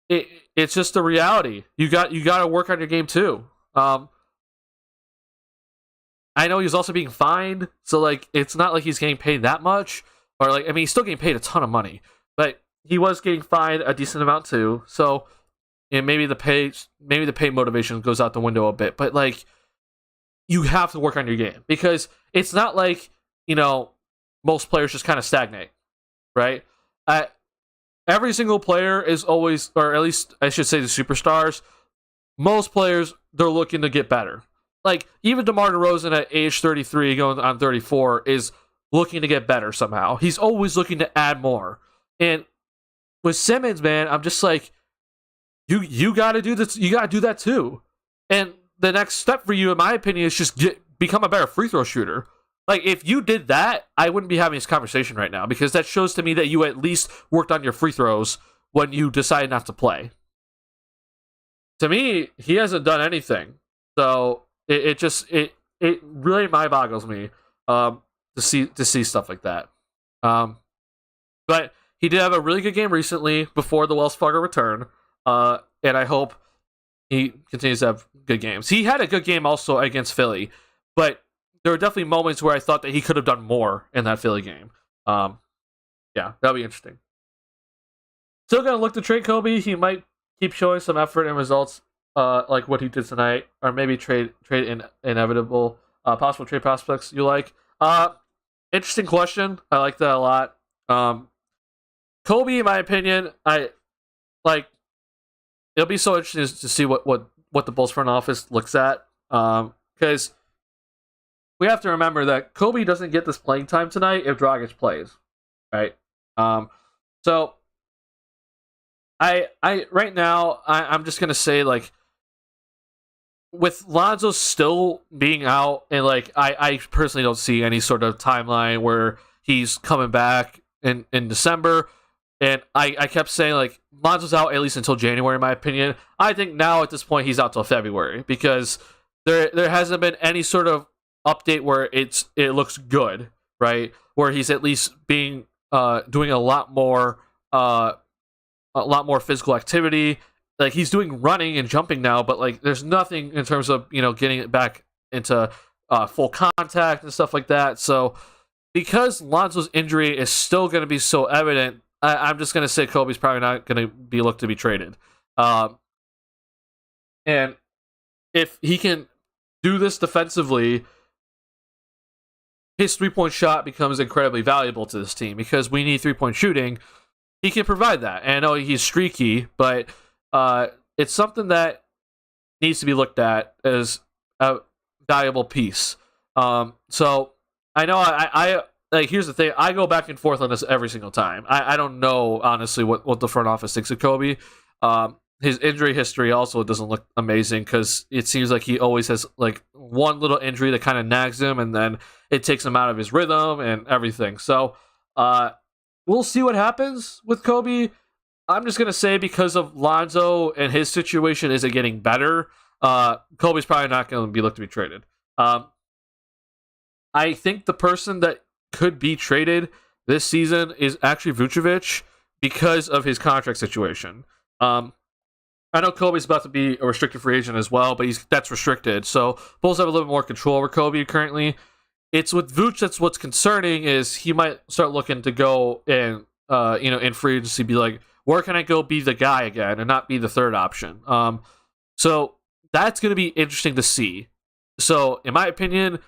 it's just the reality. You got to work on your game too. I know he's also being fined, so, like, it's not like he's getting paid that much. or like, I mean, he's still getting paid a ton of money, but he was getting fined a decent amount too. So, maybe the pay motivation goes out the window a bit. But like, you have to work on your game because it's not like most players just kind of stagnate, right? Every single player is always, or at least I should say, the superstars. Most players, they're looking to get better. Like, even DeMar DeRozan at age 33, going on 34, is looking to get better somehow. He's always looking to add more. And with Simmons, man, I'm just like, you got to do this. You got to do that too. And the next step for you, in my opinion, is just become a better free throw shooter. Like, if you did that, I wouldn't be having this conversation right now, because that shows to me that you at least worked on your free throws when you decided not to play. To me, he hasn't done anything. So it really mind boggles me to see stuff like that. But he did have a really good game recently before the Wells Fargo return, and I hope he continues to have good games. He had a good game also against Philly, but there were definitely moments where I thought that he could have done more in that Philly game. Yeah, that'll be interesting. Still gonna look to trade Kobe. He might keep showing some effort and results, like what he did tonight, or maybe trade in inevitable possible trade prospects you like. Interesting question. I like that a lot. Kobe, in my opinion, I like. It'll be so interesting to see what the Bulls front office looks at, because we have to remember that Kobe doesn't get this playing time tonight if Dragic plays, right? So I right now I'm just gonna say, like, with Lonzo still being out, and like I personally don't see any sort of timeline where he's coming back in December. And I kept saying, like, Lonzo's out at least until January, in my opinion. I think now at this point he's out till February, because there hasn't been any sort of update where it looks good, right? Where he's at least doing a lot more physical activity. Like, he's doing running and jumping now, but like there's nothing in terms of getting it back into full contact and stuff like that. So because Lonzo's injury is still going to be so evident, I'm just going to say Kobe's probably not going to be looked to be traded. And if he can do this defensively, his three-point shot becomes incredibly valuable to this team, because we need three-point shooting. He can provide that. And I know he's streaky, but it's something that needs to be looked at as a valuable piece. So I know I like, here's the thing. I go back and forth on this every single time. I don't know, honestly, what the front office thinks of Kobe. His injury history also doesn't look amazing, because it seems like he always has like one little injury that kind of nags him, and then it takes him out of his rhythm and everything. So we'll see what happens with Kobe. I'm just going to say, because of Lonzo and his situation isn't getting better, Kobe's probably not going to be looked to be traded. I think the person that could be traded this season is actually Vucevic, because of his contract situation. I know Kobe's about to be a restricted free agent as well, but that's restricted. So Bulls have a little bit more control over Kobe currently. It's with Vuce that's what's concerning, is he might start looking to go and in free agency, be like, where can I go be the guy again and not be the third option? So that's going to be interesting to see. So in my opinion,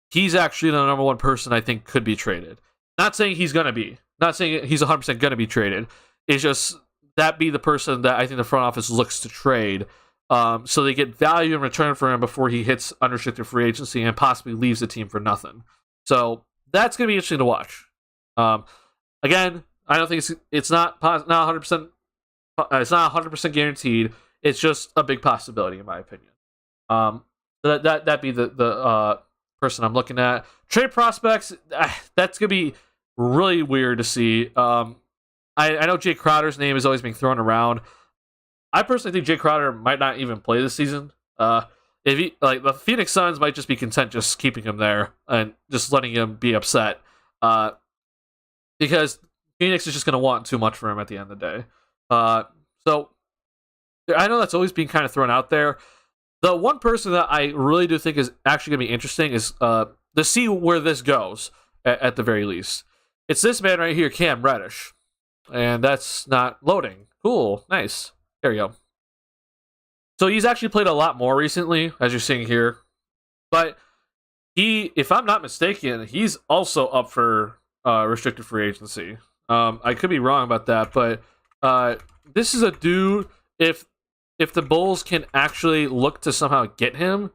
he's actually the number one person I think could be traded. Not saying he's going to be. Not saying he's 100% going to be traded. It's just that be the person that I think the front office looks to trade, so they get value in return for him before he hits unrestricted free agency and possibly leaves the team for nothing. So that's going to be interesting to watch. Again, I don't think it's not 100%. It's not 100% guaranteed. It's just a big possibility, in my opinion. That be the person I'm looking at. Trade prospects, that's going to be really weird to see. I know Jay Crowder's name is always being thrown around. I personally think Jay Crowder might not even play this season. If he, like, the Phoenix Suns might just be content just keeping him there and just letting him be upset, because Phoenix is just going to want too much for him at the end of the day. So I know that's always being kind of thrown out there. The one person that I really do think is actually going to be interesting is to see where this goes, at the very least, It's this man right here, Cam Reddish. And that's not loading. Cool. Nice. There you go. So he's actually played a lot more recently, as you're seeing here. But he, if I'm not mistaken, he's also up for restricted free agency. I could be wrong about that, but this is a dude, if the Bulls can actually look to somehow get him,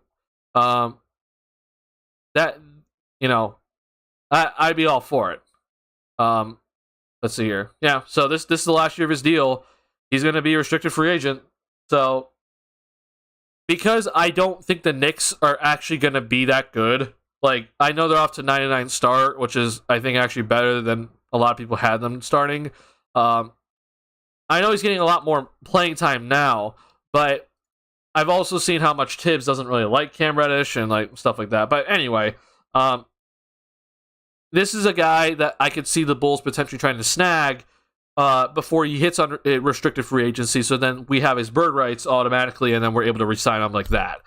that, I'd be all for it. Let's see here. Yeah, so this is the last year of his deal. He's going to be a restricted free agent. So, because I don't think the Knicks are actually going to be that good, like, I know they're off to 99 start, which is, I think, actually better than a lot of people had them starting. I know he's getting a lot more playing time now, but I've also seen how much Tibbs doesn't really like Cam Reddish and like stuff like that. But anyway, this is a guy that I could see the Bulls potentially trying to snag before he hits on restricted free agency. So then we have his bird rights automatically, and then we're able to re-sign him like that.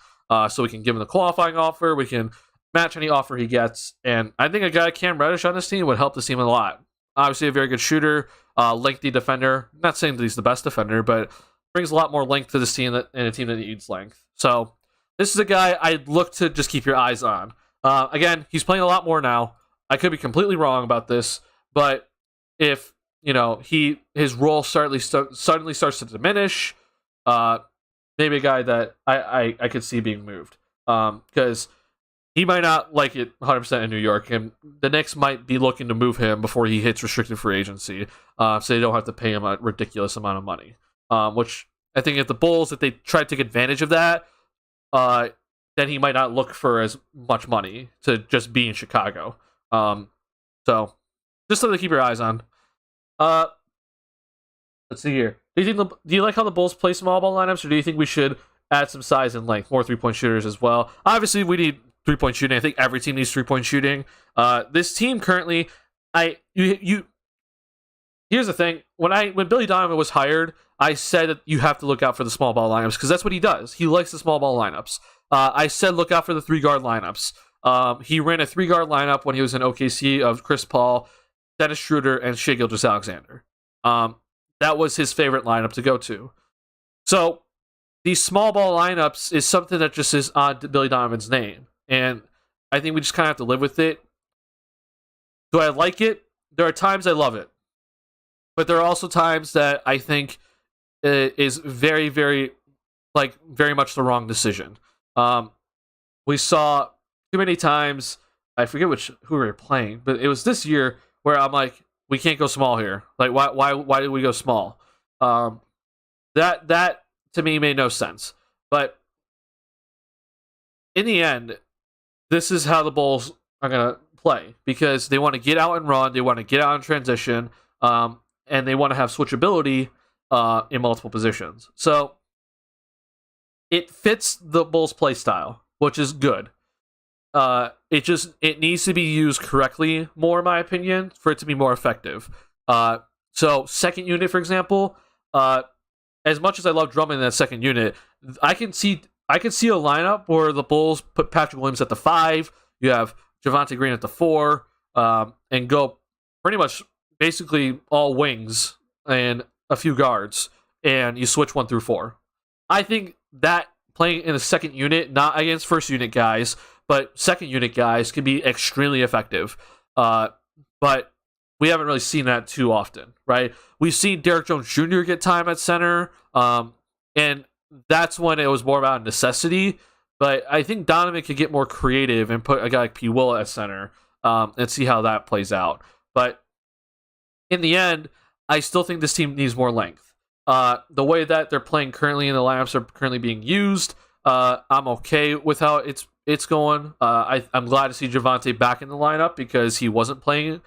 So we can give him the qualifying offer. We can match any offer he gets. And I think a guy like Cam Reddish on this team would help this team a lot. Obviously a very good shooter, lengthy defender. Not saying that he's the best defender, but brings a lot more length to this team and a team that needs length. So this is a guy I'd look to just keep your eyes on. Again, he's playing a lot more now. I could be completely wrong about this, but if his role suddenly starts to diminish, maybe a guy that I could see being moved, because he might not like it 100% in New York, and the Knicks might be looking to move him before he hits restricted free agency, so they don't have to pay him a ridiculous amount of money. Which I think if the Bulls, if they try to take advantage of that, then he might not look for as much money to just be in Chicago. So just something to keep your eyes on. Let's see here. Do you like how the Bulls play small ball lineups, or do you think we should add some size and length, more 3-point shooters as well? Obviously, we need 3-point shooting. I think every team needs 3-point shooting. This team currently, here's the thing. When Billy Donovan was hired, I said that you have to look out for the small ball lineups because that's what he does. He likes the small ball lineups. I said look out for the 3-guard lineups. He ran a 3-guard lineup when he was in OKC of Chris Paul, Dennis Schroeder, and Shai Gilgeous-Alexander. That was his favorite lineup to go to. So these small ball lineups is something that just is on Billy Donovan's name, and I think we just kind of have to live with it. Do I like it? There are times I love it, but there are also times that I think is very, very, very much the wrong decision. We saw too many times. I forget who we were playing, but it was this year where I'm like, we can't go small here. Like, why did we go small? That to me made no sense. But in the end, this is how the Bulls are gonna play because they want to get out and run, they want to get out in transition, and they want to have switchability in multiple positions. So it fits the Bulls' play style, which is good. It needs to be used correctly more, in my opinion, for it to be more effective. So second unit, for example, as much as I love Drummond in that second unit, I can see a lineup where the Bulls put Patrick Williams at the 5, you have Javonte Green at the 4, and go pretty much basically all wings and a few guards, and you switch 1 through 4. I think that playing in the second unit, not against first unit guys, but second unit guys can be extremely effective. But we haven't really seen that too often, right? We've seen Derrick Jones Jr. get time at center, and that's when it was more about necessity. But I think Donovan could get more creative and put a guy like P. Will at center and see how that plays out. But in the end, I still think this team needs more length. The way that they're playing currently and the lineups are currently being used, I'm okay with how it's going. I'm glad to see Javonte back in the lineup because he wasn't playing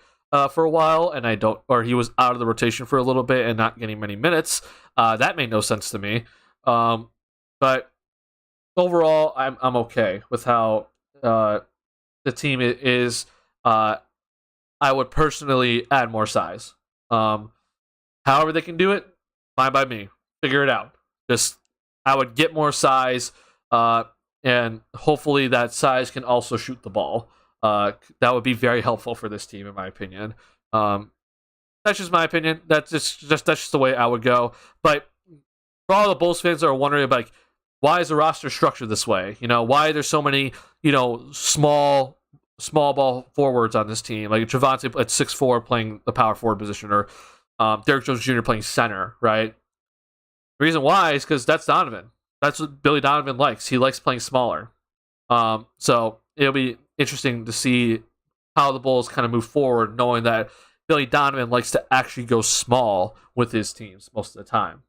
for a while, and he was out of the rotation for a little bit and not getting many minutes. That made no sense to me. But overall, I'm okay with how the team is. I would personally add more size. However they can do it, fine by me. Figure it out. I would get more size, and hopefully that size can also shoot the ball. That would be very helpful for this team, in my opinion. That's just my opinion. That's just the way I would go. But for all the Bulls fans that are wondering about, like, why is the roster structured this way? Why are there so many, small ball forwards on this team? Like Javante at 6'4" playing the power forward position, or Derrick Jones Jr. playing center, right? The reason why is because that's Donovan. That's what Billy Donovan likes. He likes playing smaller. So it'll be interesting to see how the Bulls kind of move forward, knowing that Billy Donovan likes to actually go small with his teams most of the time.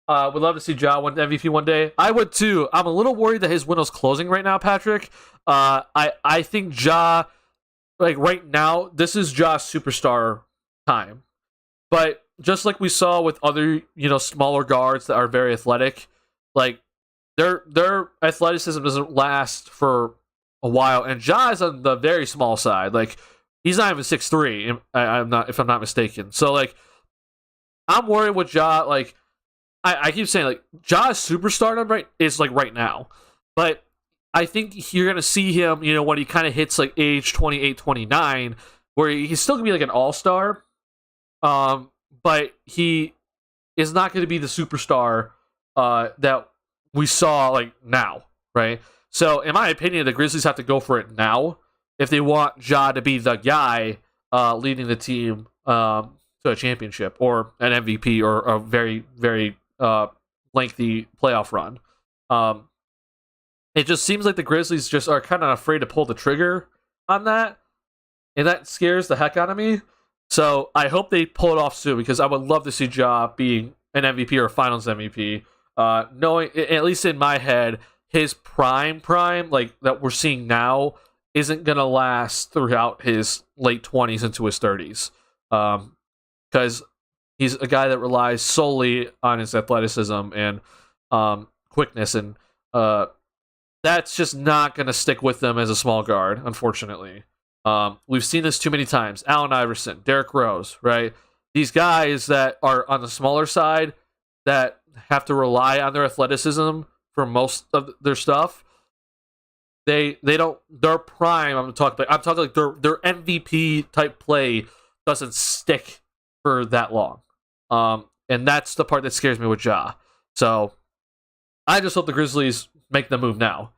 Would love to see Ja win MVP one day. I would too. I'm a little worried that his window's closing right now, Patrick. I think Ja, like right now, this is Ja's superstar time. But just like we saw with other, smaller guards that are very athletic, like their athleticism doesn't last for a while. And Ja is on the very small side. Like he's not even 6'3", if I'm not mistaken. So like I'm worried with Ja, like I keep saying, like, Ja's superstardom is like right now. But I think you're going to see him, when he kind of hits like age 28, 29, where he's still going to be like an all-star. But he is not going to be the superstar that we saw like now, right? So in my opinion, the Grizzlies have to go for it now if they want Ja to be the guy leading the team to a championship or an MVP or a very, very lengthy playoff run. It just seems like the Grizzlies just are kind of afraid to pull the trigger on that, and that scares the heck out of me. So I hope they pull it off soon, because I would love to see Ja being an MVP or a Finals MVP. Knowing, at least in my head, his prime, like that we're seeing now, isn't gonna last throughout his late 20s into his 30s, because he's a guy that relies solely on his athleticism and quickness, and that's just not going to stick with him as a small guard, unfortunately. We've seen this too many times. Allen Iverson, Derrick Rose, right? These guys that are on the smaller side that have to rely on their athleticism for most of their stuff. They don't, their prime, I'm talking like their MVP type play doesn't stick for that long. And that's the part that scares me with Ja. So I just hope the Grizzlies make the move now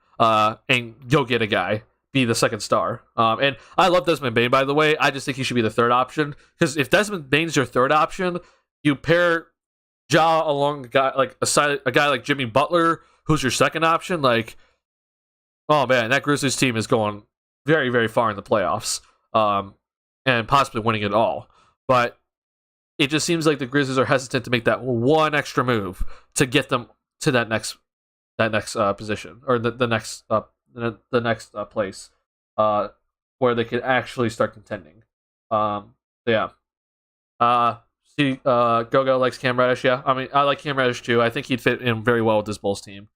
and go get a guy, be the second star. And I love Desmond Bane, by the way. I just think he should be the third option, because if Desmond Bane's your third option, you pair Ja along a guy like Jimmy Butler, who's your second option. Like, oh man, that Grizzlies team is going very, very far in the playoffs, and possibly winning it all. But it just seems like the Grizzlies are hesitant to make that one extra move to get them to that next position, or the next place where they could actually start contending. Yeah. Gogo likes Cam Reddish. Yeah, I mean, I like Cam Reddish too. I think he'd fit in very well with this Bulls team.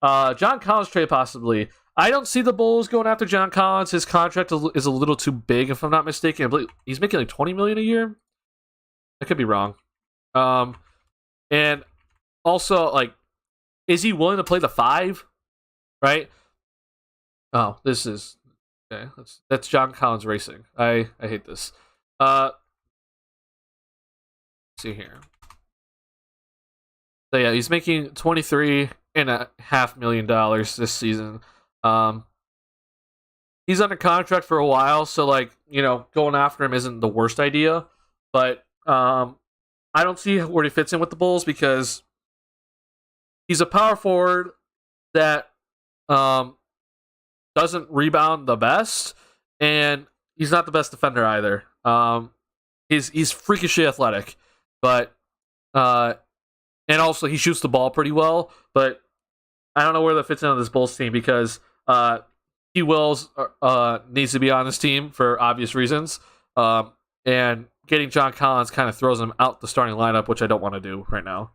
John Collins trade possibly. I don't see the Bulls going after John Collins. His contract is a little too big, if I'm not mistaken. I believe he's making like $20 million a year. I could be wrong. And also, like, is he willing to play the 5? Right? Oh, this is okay. That's John Collins Racing. I hate this. Let's see here. So yeah, he's making $23.5 million this season. He's under contract for a while, so like, going after him isn't the worst idea. But I don't see where he fits in with the Bulls, because he's a power forward that doesn't rebound the best, and he's not the best defender either. He's freakishly athletic, but and also he shoots the ball pretty well. But I don't know where that fits into this Bulls team, because T. Wills needs to be on this team for obvious reasons, and getting John Collins kind of throws him out the starting lineup, which I don't want to do right now.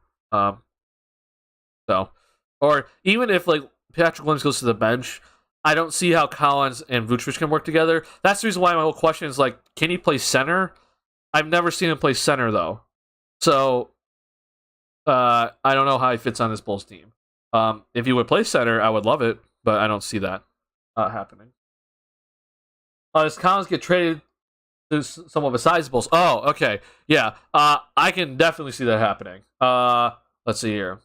Or even if like Patrick Williams goes to the bench, I don't see how Collins and Vucevic can work together. That's the reason why my whole question is like, can he play center? I've never seen him play center though, so I don't know how he fits on this Bulls team. If he would play center, I would love it, but I don't see that happening. Does Collins get traded Someone besides the Bulls. Oh, okay. Yeah. I can definitely see that happening. Let's see here.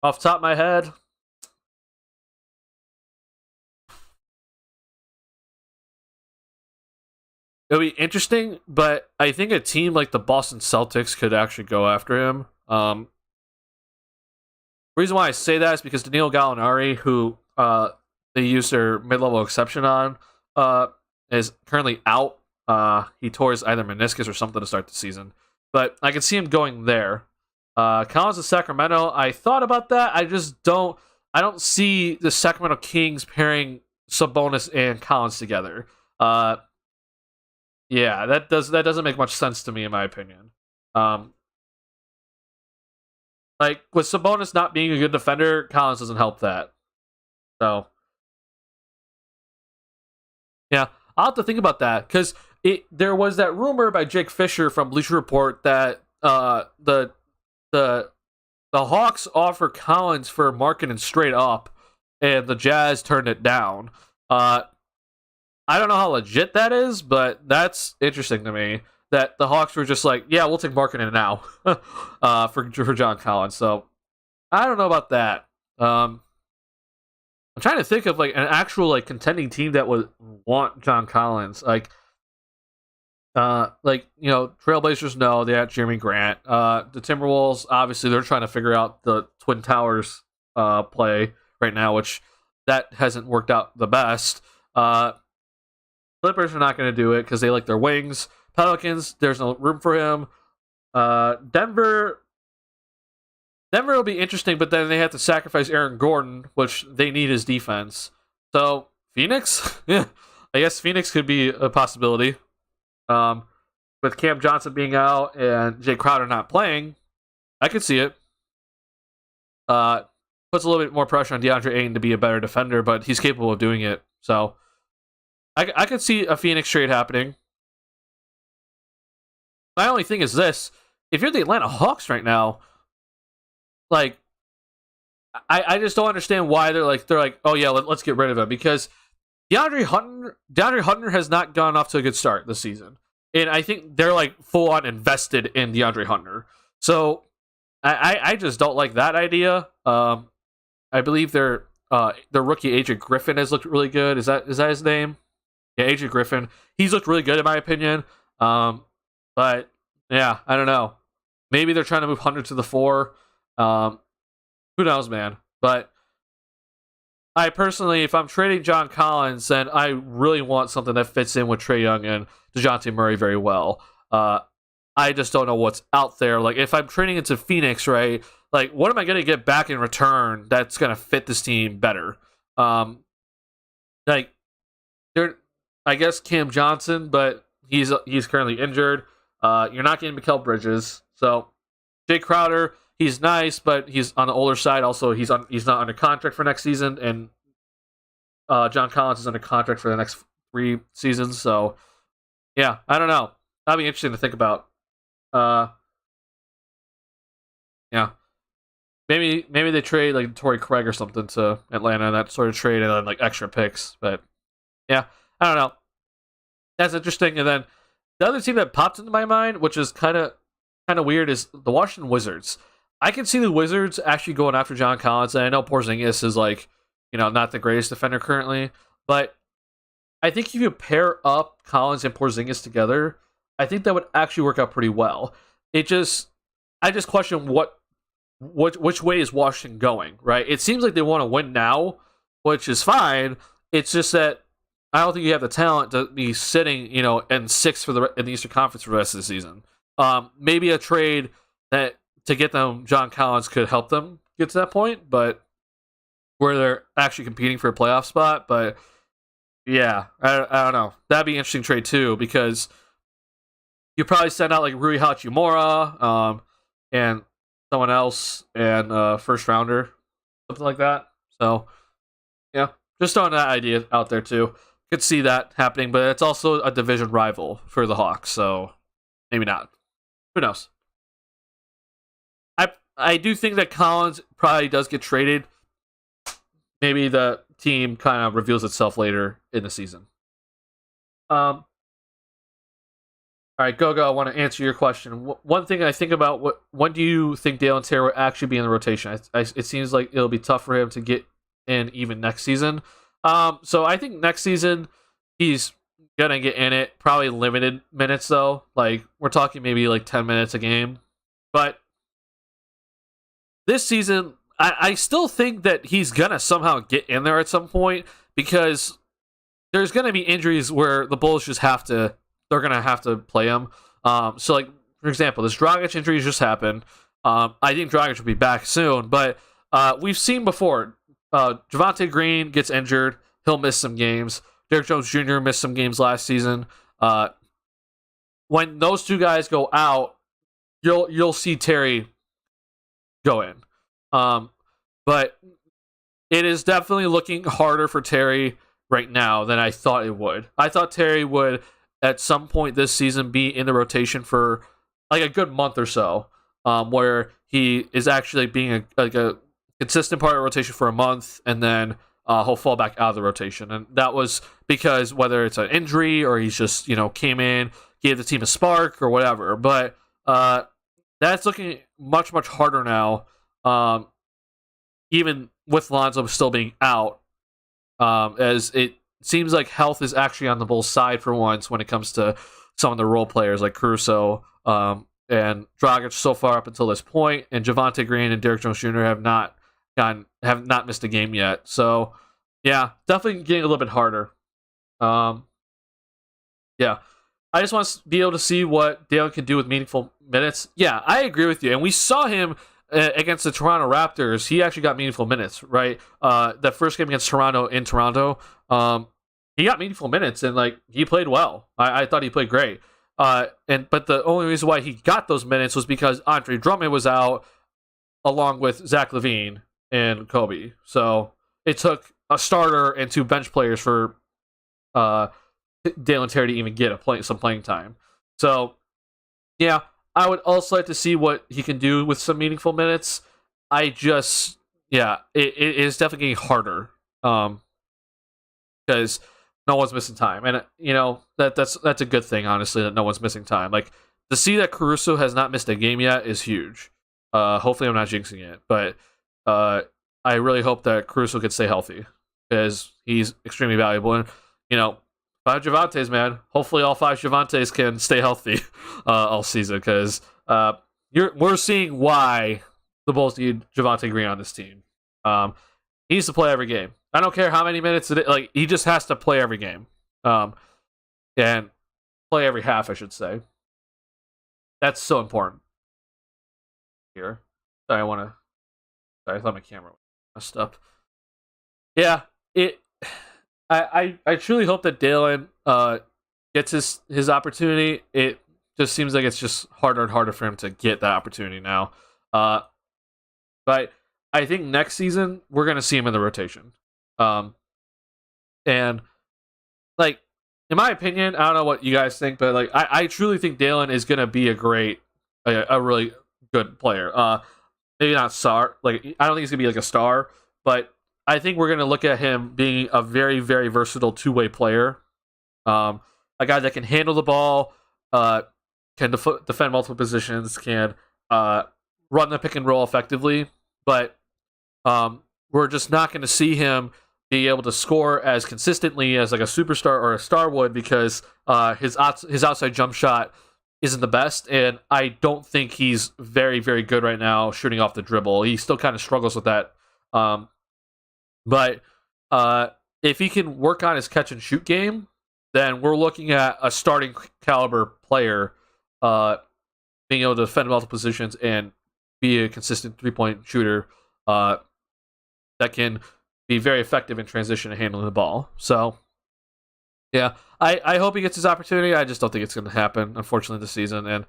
Off the top of my head, it'll be interesting, but I think a team like the Boston Celtics could actually go after him. Reason why I say that is because Danilo Gallinari, who they used their mid-level exception on, is currently out. He tore his either meniscus or something to start the season, but I can see him going there. Collins to Sacramento. I thought about that. I just don't. I don't see the Sacramento Kings pairing Sabonis and Collins together. Yeah, that doesn't make much sense to me, in my opinion. Like with Sabonis not being a good defender, Collins doesn't help that. So yeah, I'll have to think about that because there was that rumor by Jake Fisher from Bleacher Report that the Hawks offer Collins for marketing straight up, and the Jazz turned it down. I don't know how legit that is, but that's interesting to me. That the Hawks were just like, yeah, we'll take marketing now for John Collins. So I don't know about that. I'm trying to think of like an actual like contending team that would want John Collins. Like Trailblazers, no, they had Jeremy Grant. The Timberwolves, obviously, they're trying to figure out the Twin Towers play right now, which that hasn't worked out the best. Clippers are not going to do it because they like their wings. Pelicans, there's no room for him. Denver will be interesting, but then they have to sacrifice Aaron Gordon, which they need his defense. So Phoenix, yeah, I guess Phoenix could be a possibility. With Cam Johnson being out and Jay Crowder not playing, I could see it. Puts a little bit more pressure on DeAndre Ayton to be a better defender, but he's capable of doing it. So I could see a Phoenix trade happening. My only thing is this: if you're the Atlanta Hawks right now, like I just don't understand why they're like, oh yeah, let's get rid of him, because DeAndre Hunter has not gone off to a good start this season, and I think they're like full on invested in DeAndre Hunter. So I just don't like that idea. I believe their rookie AJ Griffin has looked really good. Is that his name? Yeah, AJ Griffin. He's looked really good in my opinion. But yeah, I don't know. Maybe they're trying to move Hunter to the 4. Who knows, man? But I personally, if I'm trading John Collins, then I really want something that fits in with Trae Young and DeJounte Murray very well. I just don't know what's out there. Like, if I'm trading into Phoenix, right? Like, what am I going to get back in return that's going to fit this team better? Like, I guess Cam Johnson, but he's currently injured. You're not getting Mikal Bridges, so Jay Crowder, he's nice, but he's on the older side. Also, he's not under contract for next season, and John Collins is under contract for the next 3 seasons. So, yeah, I don't know. That'd be interesting to think about. Yeah, maybe they trade like Torrey Craig or something to Atlanta, that sort of trade, and then like extra picks. But yeah, I don't know. That's interesting. And then the other team that popped into my mind, which is kind of weird, is the Washington Wizards. I can see the Wizards actually going after John Collins, and I know Porzingis is like, not the greatest defender currently, but I think if you pair up Collins and Porzingis together, I think that would actually work out pretty well. I just question which way is Washington going, right? It seems like they want to win now, which is fine. It's just that I don't think you have the talent to be sitting, in 6th in the Eastern Conference for the rest of the season. Maybe a trade that to get them John Collins could help them get to that point, but where they're actually competing for a playoff spot. But yeah, I don't know. That'd be an interesting trade too, because you probably send out like Rui Hachimura, and someone else, and first rounder, something like that. So yeah, just throwing that idea out there too. Could see that happening, but it's also a division rival for the Hawks, so maybe not. Who knows? I do think that Collins probably does get traded. Maybe the team kind of reveals itself later in the season. All right, Gogo, I want to answer your question. One thing I think about, when do you think Dalen Terry will actually be in the rotation? It seems like it'll be tough for him to get in even next season. So I think next season he's going to get in it, probably limited minutes though. Like, we're talking maybe like 10 minutes a game. But this season, I still think that he's going to somehow get in there at some point, because there's going to be injuries where the Bulls just they're going to have to play him. So, like, for example, this Dragic injury just happened. I think Dragic will be back soon, but we've seen before, Javonte Green gets injured. He'll miss some games. Derrick Jones Jr. missed some games last season. When those two guys go out, you'll see Terry go in. But it is definitely looking harder for Terry right now than I thought it would. I thought Terry would, at some point this season, be in the rotation for like a good month or so, where he is actually being a consistent part of the rotation for a month, and then he'll fall back out of the rotation. And that was because whether it's an injury or he's just, came in, gave the team a spark or whatever. But that's looking much, much harder now, even with Lonzo still being out, as it seems like health is actually on the Bulls' side for once when it comes to some of the role players like Caruso and Dragic so far up until this point, and Javonte Green and Derrick Jones Jr. have not missed a game yet. So yeah, definitely getting a little bit harder. Yeah, I just want to be able to see what Dalen can do with meaningful minutes. Yeah, I agree with you, and we saw him against the Toronto Raptors. He actually got meaningful minutes, right? The first game against Toronto in Toronto, he got meaningful minutes, and like, he played well. I thought he played great. But the only reason why he got those minutes was because Andre Drummond was out, along with Zach LaVine and Kobe. So it took a starter and two bench players for Dalen Terry to even get some playing time. So yeah, I would also like to see what he can do with some meaningful minutes. It is definitely getting harder, because no one's missing time, and that's a good thing, honestly, that no one's missing time. Like, to see that Caruso has not missed a game yet is huge. Hopefully, I'm not jinxing it, but I really hope that Caruso can stay healthy, because he's extremely valuable. And 5 Javontes, man. Hopefully, all 5 Javontes can stay healthy all season, because we're seeing why the Bulls need Javonte Green on this team. He needs to play every game. I don't care how many minutes he just has to play every game, and play every half, I should say. That's so important. Here, I thought my camera was messed up. Yeah, I truly hope that Dalen gets his opportunity. It just seems like it's just harder and harder for him to get that opportunity now. But I think next season we're gonna see him in the rotation. And like, in my opinion, I don't know what you guys think, but like, I truly think Dalen is gonna be a really good player. Maybe not star. Like, I don't think he's gonna be like a star, but I think we're gonna look at him being a very, very versatile two-way player. A guy that can handle the ball, can defend multiple positions, can run the pick and roll effectively, but we're just not going to see him be able to score as consistently as like a superstar or a star would, because his outside jump shot isn't the best, and I don't think he's very, very good right now shooting off the dribble. He still kind of struggles with that. But if he can work on his catch and shoot game, then we're looking at a starting caliber player being able to defend multiple positions and be a consistent 3-point shooter that can be very effective in transition and handling the ball. So yeah, I hope he gets his opportunity. I just don't think it's going to happen, unfortunately, this season. And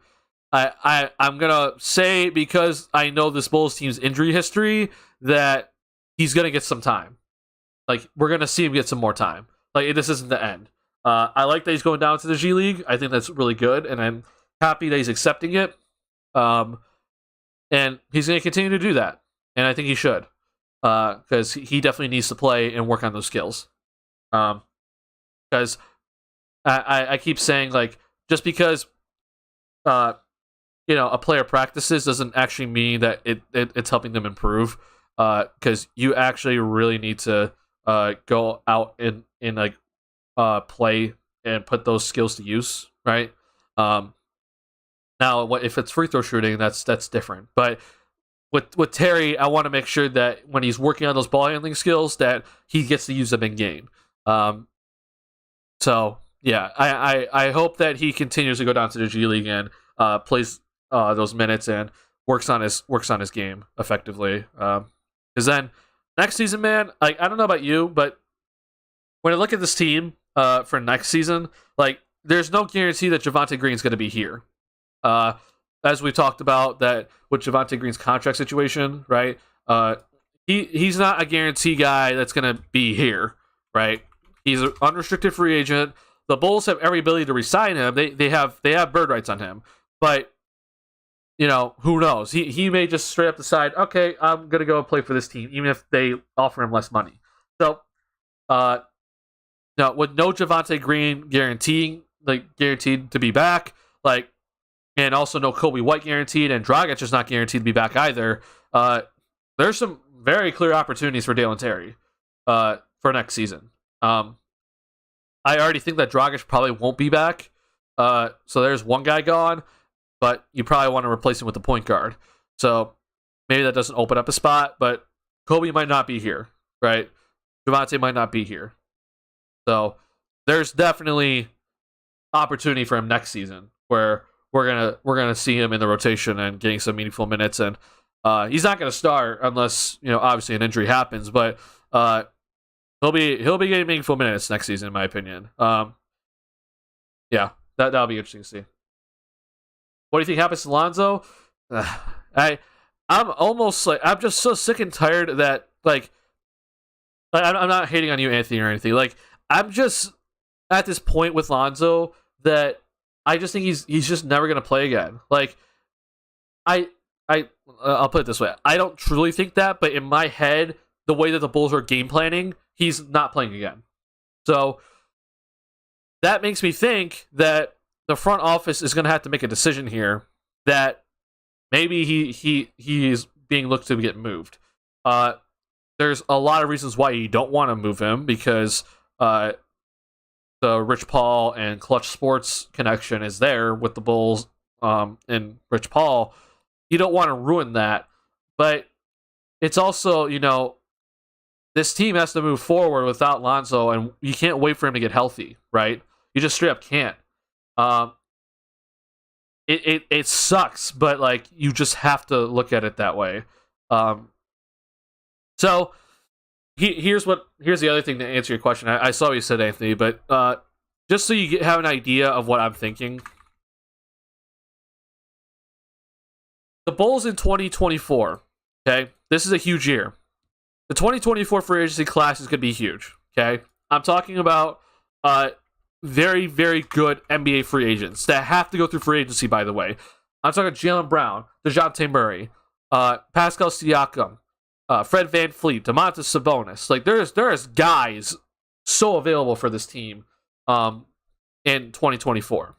I'm going to say, because I know this Bulls team's injury history, that he's going to get some time. Like, we're going to see him get some more time. Like, this isn't the end. I like that he's going down to the G League. I think that's really good, and I'm happy that he's accepting it. And he's going to continue to do that, and I think he should, because he definitely needs to play and work on those skills. Because I keep saying, like, just because a player practices doesn't actually mean that it's helping them improve. Because you actually really need to go out and like play and put those skills to use, right? Now, if it's free throw shooting, that's different. But with Terry, I want to make sure that when he's working on those ball handling skills, that he gets to use them in game. So yeah, I hope that he continues to go down to the G League and plays those minutes and works on his game effectively. Because then next season, man, like I don't know about you, but when I look at this team for next season, like there's no guarantee that Javonte Green's going to be here. As we talked about that with Javonte Green's contract situation, right? He's not a guarantee guy that's going to be here, right? He's an unrestricted free agent. The Bulls have every ability to re-sign him. They have bird rights on him, but who knows? He may just straight up decide, okay, I'm gonna go play for this team, even if they offer him less money. So, now with no Javonte Green guaranteed to be back, and also no Kobe White guaranteed, and Dragic is not guaranteed to be back either. There's some very clear opportunities for Dalen Terry for next season. I already think that Dragic probably won't be back. So there's one guy gone, but you probably want to replace him with a point guard. So maybe that doesn't open up a spot, but Kobe might not be here, right? Javonte might not be here. So there's definitely opportunity for him next season where we're gonna see him in the rotation and getting some meaningful minutes. And he's not gonna start unless obviously an injury happens, but he'll be getting meaningful minutes next season, in my opinion. Yeah, that'll be interesting to see. What do you think happens to Lonzo? I'm almost I'm just so sick and tired that I'm not hating on you, Anthony, or anything. I'm just at this point with Lonzo that I just think he's just never gonna play again. I'll put it this way: I don't truly think that, but in my head, the way that the Bulls are game planning, he's not playing again. So that makes me think that the front office is going to have to make a decision here that maybe he is being looked to get moved. There's a lot of reasons why you don't want to move him because the Rich Paul and Clutch Sports connection is there with the Bulls and Rich Paul. You don't want to ruin that, but it's also this team has to move forward without Lonzo, and you can't wait for him to get healthy, right? You just straight up can't. It sucks, but you just have to look at it that way. So here's the other thing to answer your question. I saw what you said, Anthony, but just so you have an idea of what I'm thinking, the Bulls in 2024. Okay, this is a huge year. The 2024 free agency class is going to be huge. Okay, I'm talking about very, very good NBA free agents that have to go through free agency, by the way. I'm talking Jaylen Brown, DeJounte Murray, Pascal Siakam, Fred VanVleet, Domantas Sabonis. There's guys so available for this team in 2024.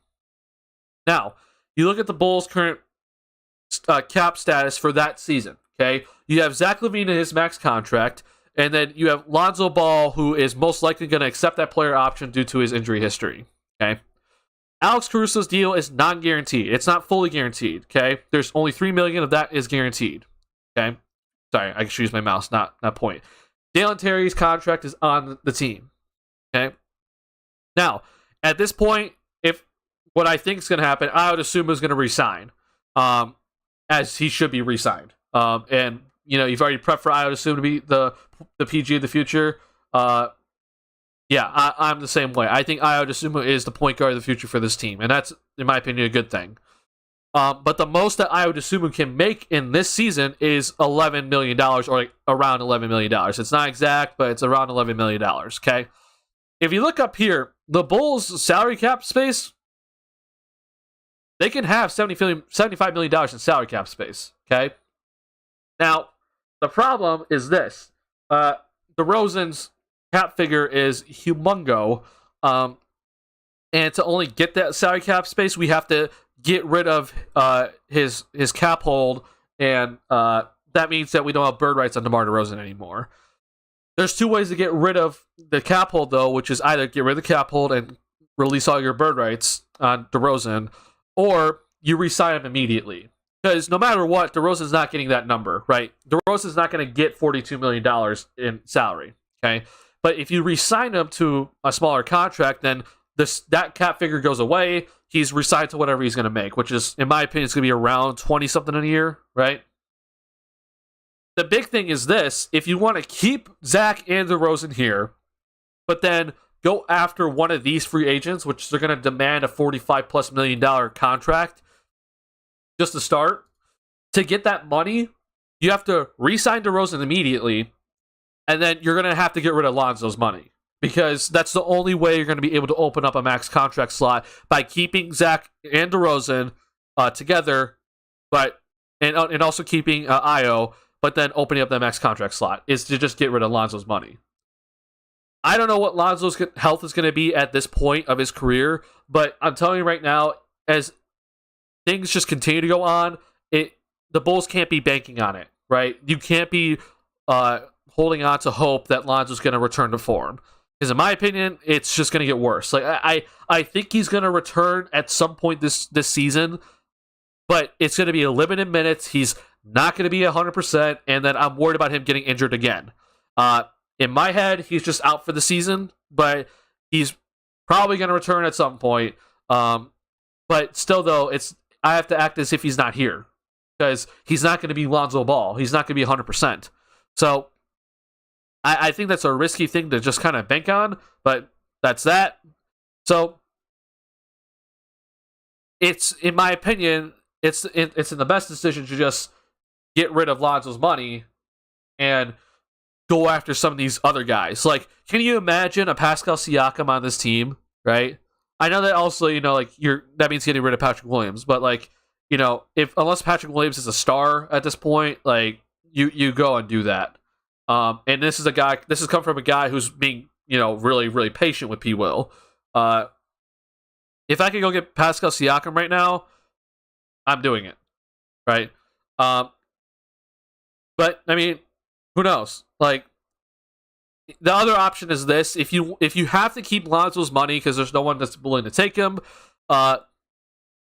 Now, you look at the Bulls' current cap status for that season, okay? You have Zach LaVine in his max contract, and then you have Lonzo Ball, who is most likely going to accept that player option due to his injury history. Okay, Alex Caruso's deal is non-guaranteed. It's not fully guaranteed. Okay, there's only $3 million of that is guaranteed. Okay, sorry, I should use my mouse, not point. Dalen Terry's contract is on the team. Okay, now at this point, if what I think is going to happen, I would assume is going to resign, as he should be re-signed. And you've already prepped for I would assume to be the PG of the future. I'm the same way. I think Ayo Dosunmu is the point guard of the future for this team, and that's, in my opinion, a good thing. But the most that Ayo Dosunmu can make in this season is $11 million, or around $11 million. It's not exact, but it's around $11 million, okay? If you look up here, the Bulls' salary cap space, they can have $75 million in salary cap space, okay? Now, the problem is this. DeRozan's cap figure is humongo. And to only get that salary cap space, we have to get rid of his cap hold, and that means that we don't have bird rights on DeMar DeRozan anymore. There's two ways to get rid of the cap hold, though, which is either get rid of the cap hold and release all your bird rights on DeRozan, or you re-sign him immediately. Because no matter what, DeRozan's not getting that number, right? DeRozan's not going to get $42 million in salary, okay? But if you re-sign him to a smaller contract, then that cap figure goes away. He's re-signed to whatever he's going to make, which is, in my opinion, it's going to be around 20-something a year, right? The big thing is this. If you want to keep Zach and DeRozan here, but then go after one of these free agents, which they're going to demand a $45+ million contract just to start, to get that money, you have to re-sign DeRozan immediately, and then you're going to have to get rid of Lonzo's money. Because that's the only way you're going to be able to open up a max contract slot, by keeping Zach and DeRozan together, and also keeping Io, but then opening up that max contract slot is to just get rid of Lonzo's money. I don't know what Lonzo's health is going to be at this point of his career, but I'm telling you right now, as things just continue to go on, the Bulls can't be banking on it, right? You can't be holding on to hope that Lonzo's going to return to form. Because in my opinion, it's just going to get worse. Like I think he's going to return at some point this season, but it's going to be a limited minutes. He's not going to be 100%, and then I'm worried about him getting injured again. In my head, he's just out for the season, but he's probably going to return at some point. But still, though, I have to act as if he's not here, because he's not going to be Lonzo Ball. He's not going to be 100%. So I think that's a risky thing to just kind of bank on, but that's that. So it's, in my opinion, it's in the best decision to just get rid of Lonzo's money and go after some of these other guys. Like, can you imagine a Pascal Siakam on this team, right? I know that also, that means getting rid of Patrick Williams, but unless Patrick Williams is a star at this point, you go and do that. And this has come from a guy who's being, really, really patient with P. Will. If I could go get Pascal Siakam right now, I'm doing it, right? But I mean, who knows? Like, the other option is this: if you have to keep Lonzo's money because there's no one that's willing to take him, and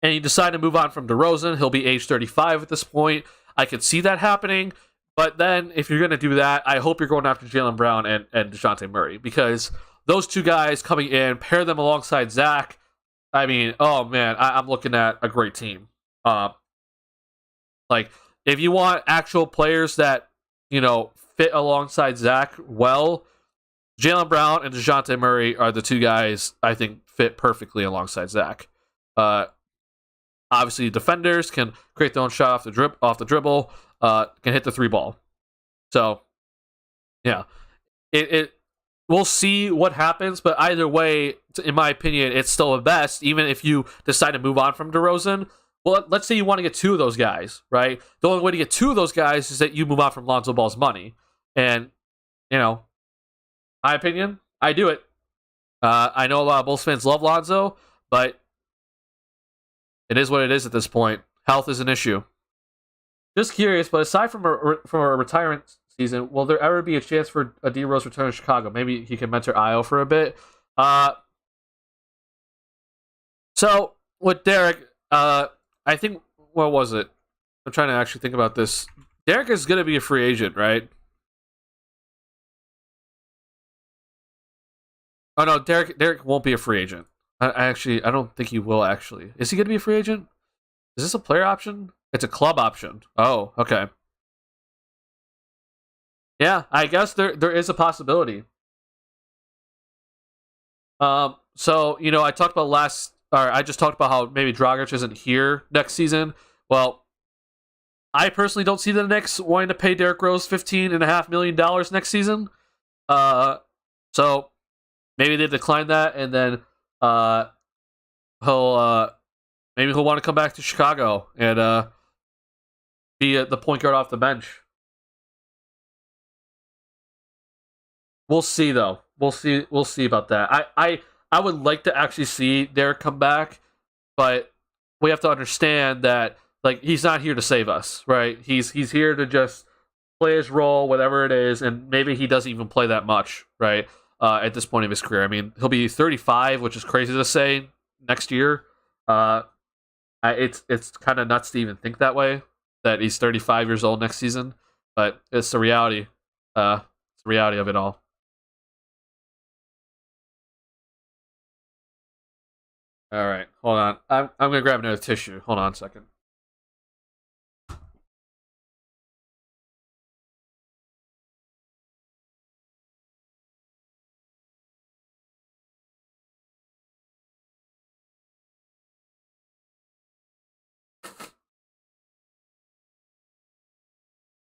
you decide to move on from DeRozan, he'll be age 35 at this point. I could see that happening. But then, if you're going to do that, I hope you're going after Jaylen Brown and DeJounte Murray, because those two guys coming in, pair them alongside Zach. I mean, oh man, I'm looking at a great team. If you want actual players that fit alongside Zach well, Jaylen Brown and DeJounte Murray are the two guys I think fit perfectly alongside Zach. Obviously, defenders can create their own shot off the dribble. Can hit the three ball. So, yeah, we'll see what happens. But either way, in my opinion, it's still the best. Even if you decide to move on from DeRozan, well, let's say you want to get two of those guys, right? The only way to get two of those guys is that you move on from Lonzo Ball's money. And my opinion, I do it. I know a lot of Bulls fans love Lonzo, but it is what it is at this point. Health is an issue. Just curious, but aside from a retirement season, will there ever be a chance for a D Rose return to Chicago? Maybe he can mentor Io for a bit. So with Derek, I think, what was it? I'm trying to actually think about this. Derek is going to be a free agent, right? Oh no, Derek won't be a free agent. I don't think he will actually. Is he going to be a free agent? Is this a player option? It's a club option. Oh, okay. Yeah, I guess there is a possibility. So I talked about I just talked about how maybe Dragic isn't here next season. Well, I personally don't see the Knicks wanting to pay Derrick Rose $15.5 million next season. So maybe they decline that, and then maybe he'll want to come back to Chicago and be the point guard off the bench. We'll see, though. We'll see about that. I would like to actually see Derek come back, but we have to understand that like he's not here to save us, right? He's here to just play his role, whatever it is, and maybe he doesn't even play that much, right? At this point of his career, I mean, he'll be 35, which is crazy to say next year. It's kind of nuts to even think that way, that he's 35 years old next season, but it's the reality. It's the reality of it all. All right, hold on. I'm gonna grab another tissue. Hold on a second.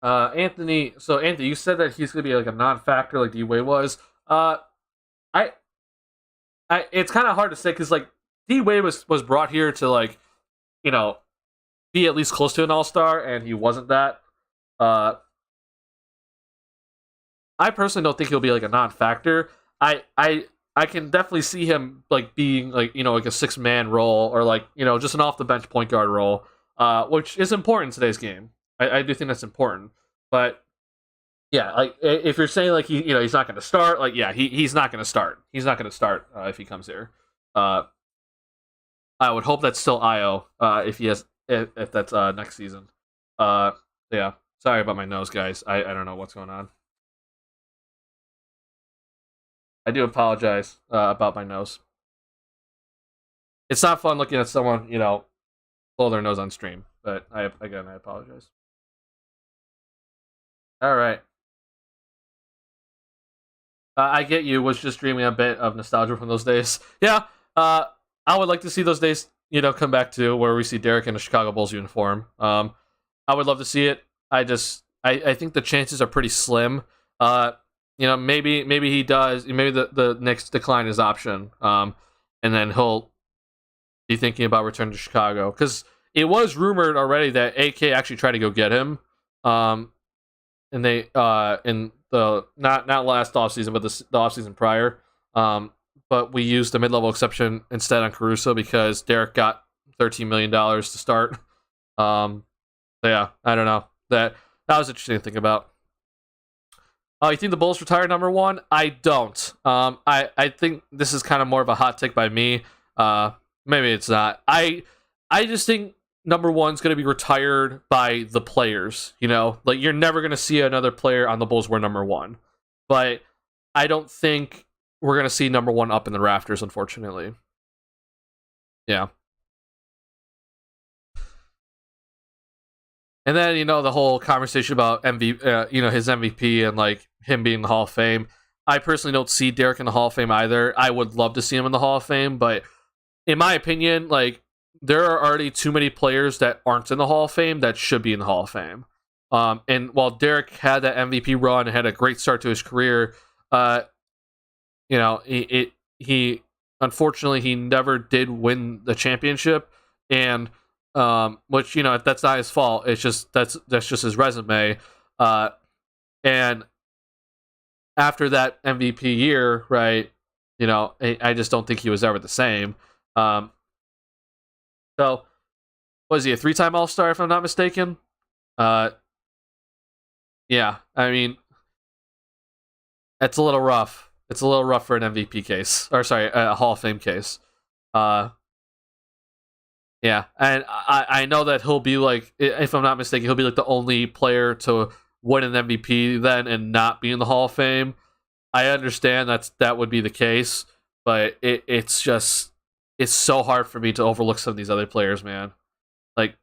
Anthony. So Anthony, you said that he's gonna be like a non-factor, like D-Wade was. I, it's kind of hard to say because like D-Wade was brought here to like, you know, be at least close to an all-star, and he wasn't that. Uh, I personally don't think he'll be like a non-factor. I can definitely see him like being like, you know, like a 6-man role, or like, you know, just an off the bench point guard role, which is important in today's game. I do think that's important, but yeah, like if you're saying like he's not going to start, like yeah, he's not going to start. He's not going to start if he comes here. I would hope that's still Io if he has if that's next season. Yeah, sorry about my nose, guys. I don't know what's going on. I do apologize about my nose. It's not fun looking at someone, you know, blow their nose on stream, but I apologize. All right. I get you. Was just dreaming a bit of nostalgia from those days. Yeah. I would like to see those days, you know, come back to where we see Derek in a Chicago Bulls uniform. I would love to see it. I think the chances are pretty slim. You know, maybe he does. Maybe the Knicks decline his option, and then he'll be thinking about returning to Chicago, because it was rumored already that AK actually tried to go get him, and they in the not last offseason, but the offseason prior. But we used the mid-level exception instead on Caruso because Derek got $13 million to start. So yeah, I don't know. That was interesting to think about. Oh, you think the Bulls retire number one? I don't. I think this is kind of more of a hot take by me. Maybe it's not. I just think number one's going to be retired by the players. You know, like you're never going to see another player on the Bulls wear number one. But I don't think we're going to see number one up in the rafters, unfortunately. Yeah. And then, you know, the whole conversation about you know, his MVP and like him being in the Hall of Fame. I personally don't see Derek in the Hall of Fame either. I would love to see him in the Hall of Fame, but in my opinion, like there are already too many players that aren't in the Hall of Fame that should be in the Hall of Fame. And while Derek had that MVP run and had a great start to his career, you know, he unfortunately he never did win the championship, and which, you know, that's not his fault. It's just that's just his resume. And after that MVP year, right, you know, I just don't think he was ever the same. So was he a 3-time All-Star if I'm not mistaken? Yeah, I mean, it's a little rough. It's a little rough for an MVP case, or sorry, a Hall of Fame case. Yeah, and I know that he'll be like, if I'm not mistaken, he'll be like the only player to win an MVP then and not be in the Hall of Fame. I understand that would be the case, but it's so hard for me to overlook some of these other players, man. Like, if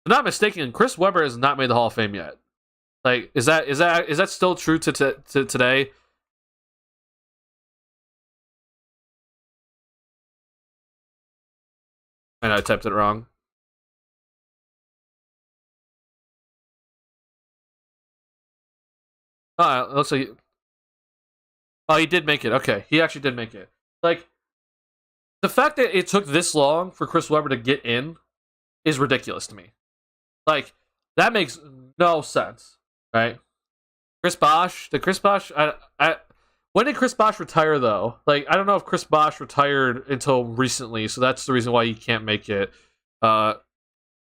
I'm not mistaken, Chris Webber has not made the Hall of Fame yet. Like, is that still true to today? I know I typed it wrong. Oh, it looks like he did make it. Okay, he actually did make it. Like, the fact that it took this long for Chris Webber to get in is ridiculous to me. Like, that makes no sense, right? Chris Bosh, when did Chris Bosh retire though? Like, I don't know if Chris Bosh retired until recently, so that's the reason why he can't make it.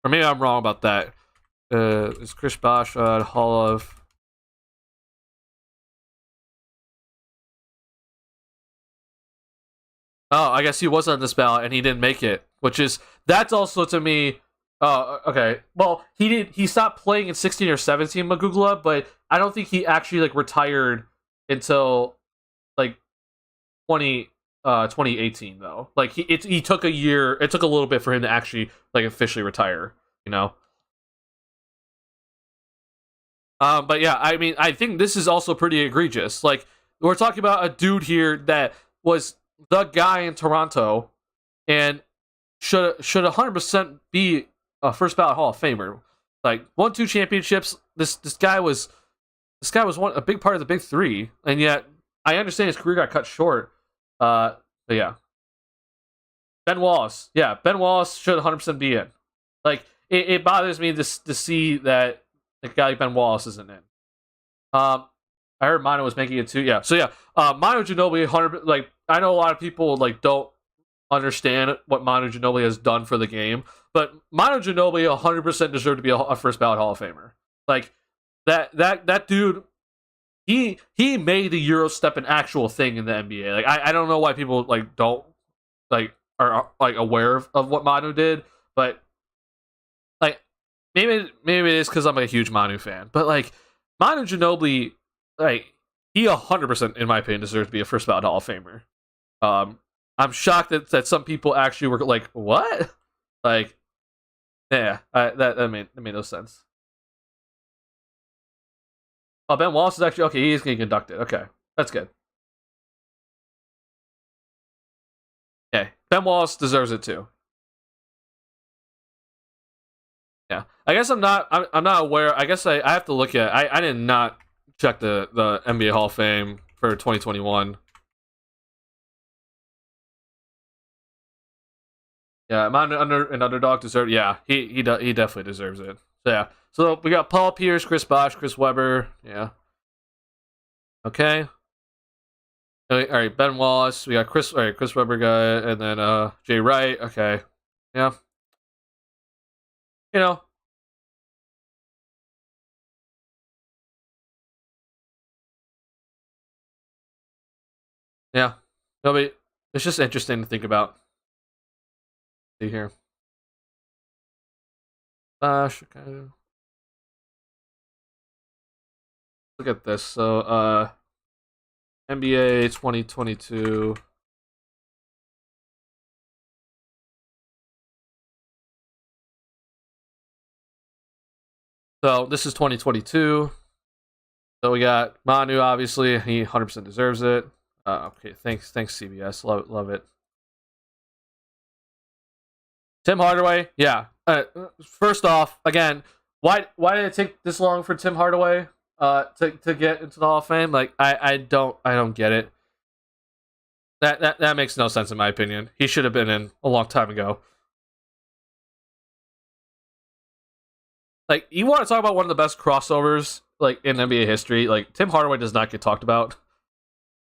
Or maybe I'm wrong about that. Is Chris Bosh Hall of... Oh, I guess he was on this ballot and he didn't make it, that's also to me. Oh, okay. Well, he stopped playing in 16 or 17, Magugla, but I don't think he actually like retired until like 2018 though. Like he took a year. It took a little bit for him to actually like officially retire. You know. But yeah, I mean, I think this is also pretty egregious. Like we're talking about a dude here that was the guy in Toronto and should 100% be a first ballot Hall of Famer. Like won 2 championships. This guy was a big part of the big 3, and yet I understand his career got cut short. But yeah, Ben Wallace. Yeah, Ben Wallace should 100% be in. Like it bothers me to see that a guy like Ben Wallace isn't in. I heard Manu was making it too. Yeah, so yeah, Manu Ginobili 100. Like I know a lot of people like don't understand what Manu Ginobili has done for the game, but Manu Ginobili 100% deserved to be a first ballot Hall of Famer. Like that dude, he made the Euro step an actual thing in the NBA. Like I don't know why people like don't like are like aware of what Manu did, but like maybe it is because I'm a huge Manu fan, but like Manu Ginobili, like he 100% in my opinion deserves to be a first ballot Hall of Famer. I'm shocked that some people actually were like, what? Like, yeah, that made no sense. Oh, Ben Wallace is actually okay. He is getting inducted. Okay, that's good. Okay, Ben Wallace deserves it too. Yeah, I guess I'm not aware. I guess I have to look at. I did not check the NBA Hall of Fame for 2021. Yeah, am I an underdog deserve? Yeah, he definitely deserves it. So yeah, so we got Paul Pierce, Chris Bosh, Chris Webber. Yeah. Okay. All right, Ben Wallace. We got Chris. All right, Chris Webber guy, and then Jay Wright. Okay. Yeah. You know. Yeah. It's just interesting to think about. See here. Bosh. Okay. Look at this. So NBA 2022. So this is 2022. So we got Manu, obviously. He 100% deserves it. Okay, thanks CBS. Love it. Tim Hardaway, yeah. First off, again, why did it take this long for Tim Hardaway to get into the Hall of Fame? Like I don't get it. That makes no sense in my opinion. He should have been in a long time ago. Like you want to talk about one of the best crossovers like in NBA history? Like Tim Hardaway does not get talked about.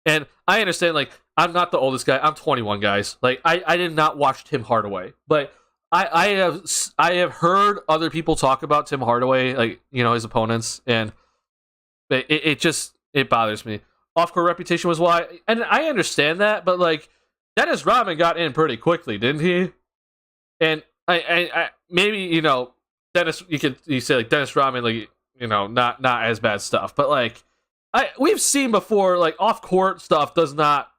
And I understand, like, I'm not the oldest guy. I'm 21, guys. Like, I did not watch Tim Hardaway, but I have heard other people talk about Tim Hardaway, like his opponents, and it just bothers me. Off-court reputation was why, and I understand that, but like Dennis Rodman got in pretty quickly, didn't he? And I maybe Dennis, you say like Dennis Rodman, like not as bad stuff, but like. We've seen before, like off-court stuff does not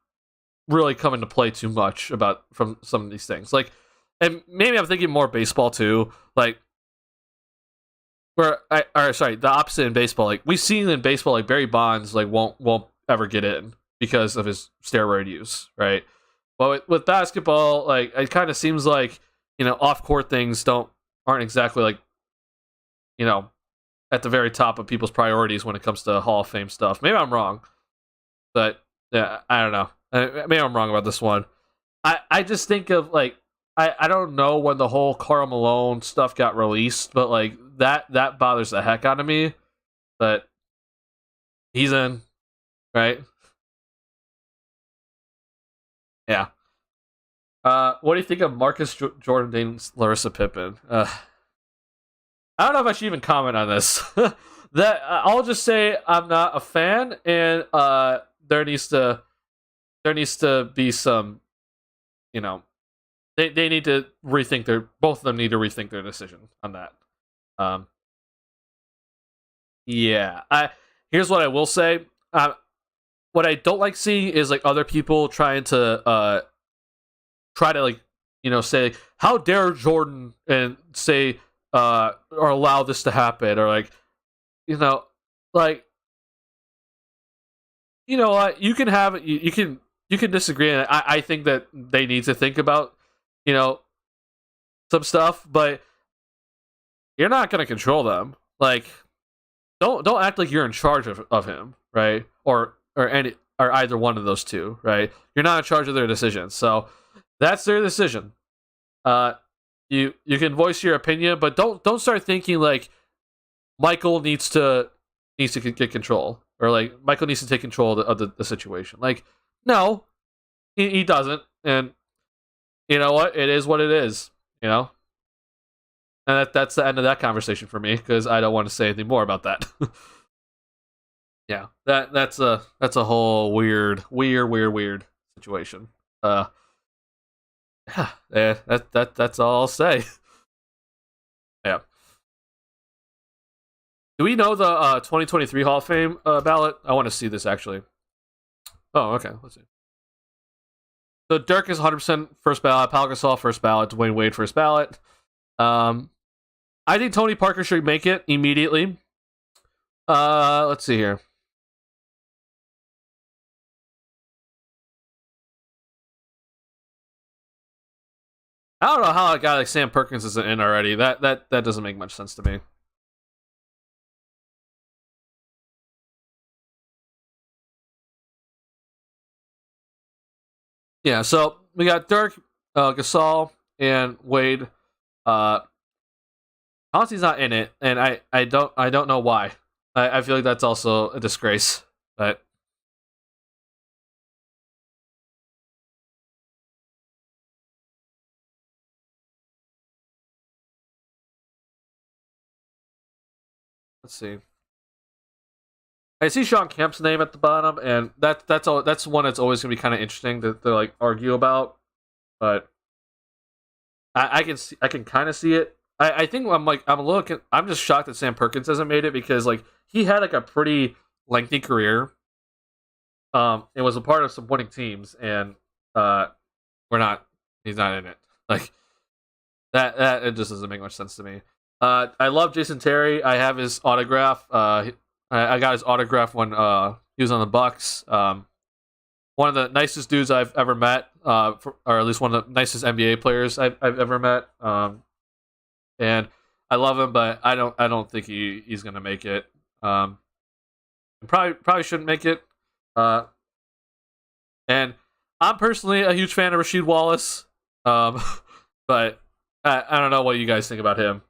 really come into play too much from some of these things. Like, and maybe I'm thinking more baseball too. Like, the opposite in baseball. Like we've seen in baseball, like Barry Bonds, like won't ever get in because of his steroid use, right? But with basketball, like it kind of seems like off-court things aren't exactly like at the very top of people's priorities when it comes to Hall of Fame stuff. Maybe I'm wrong, but yeah, I don't know. Maybe I'm wrong about this one. I just think of like I don't know when the whole Karl Malone stuff got released, but like that bothers the heck out of me. But he's in, right? Yeah. What do you think of Marcus Jordan dating Larissa Pippen? I don't know if I should even comment on this. That I'll just say I'm not a fan, and there needs to be some, you know, they need to rethink both of them need to rethink their decision on that. Yeah. Here's what I will say. What I don't like seeing is like other people trying to like, say how dare Jordan and say or allow this to happen, or like, like, what, you can have you can disagree, and I think that they need to think about some stuff, but you're not going to control them. Like, don't act like you're in charge of him, right? Or either one of those two, right? You're not in charge of their decisions, so that's their decision. You can voice your opinion, but don't start thinking like Michael needs to get control, or like Michael needs to take control of the situation. Like, no, he doesn't, and you know what? It is what it is, and that's the end of that conversation for me, because I don't want to say anything more about that. Yeah, that's a whole weird situation. Yeah, that's all I'll say. Yeah. Do we know the 2023 Hall of Fame ballot? I want to see this actually. Oh, okay. Let's see. So Dirk is 100% first ballot. Pau Gasol first ballot. Dwayne Wade first ballot. I think Tony Parker should make it immediately. Let's see here. I don't know how a guy like Sam Perkins isn't in already. That doesn't make much sense to me. Yeah, so we got Dirk, Gasol, and Wade. Honestly, he's not in it, and I don't know why. I feel like that's also a disgrace. But let's see. I see Sean Kemp's name at the bottom, and that's one that's always gonna be kind of interesting to like argue about. But I can kind of see it. I think I'm just shocked that Sam Perkins hasn't made it, because like he had like a pretty lengthy career. It was a part of some winning teams, and he's not in it. Like that it just doesn't make much sense to me. I love Jason Terry. I have his autograph. I got his autograph when he was on the Bucks. One of the nicest dudes I've ever met, or at least one of the nicest NBA players I've ever met. And I love him, but I don't think he's gonna make it. Probably shouldn't make it. And I'm personally a huge fan of Rasheed Wallace. But I don't know what you guys think about him.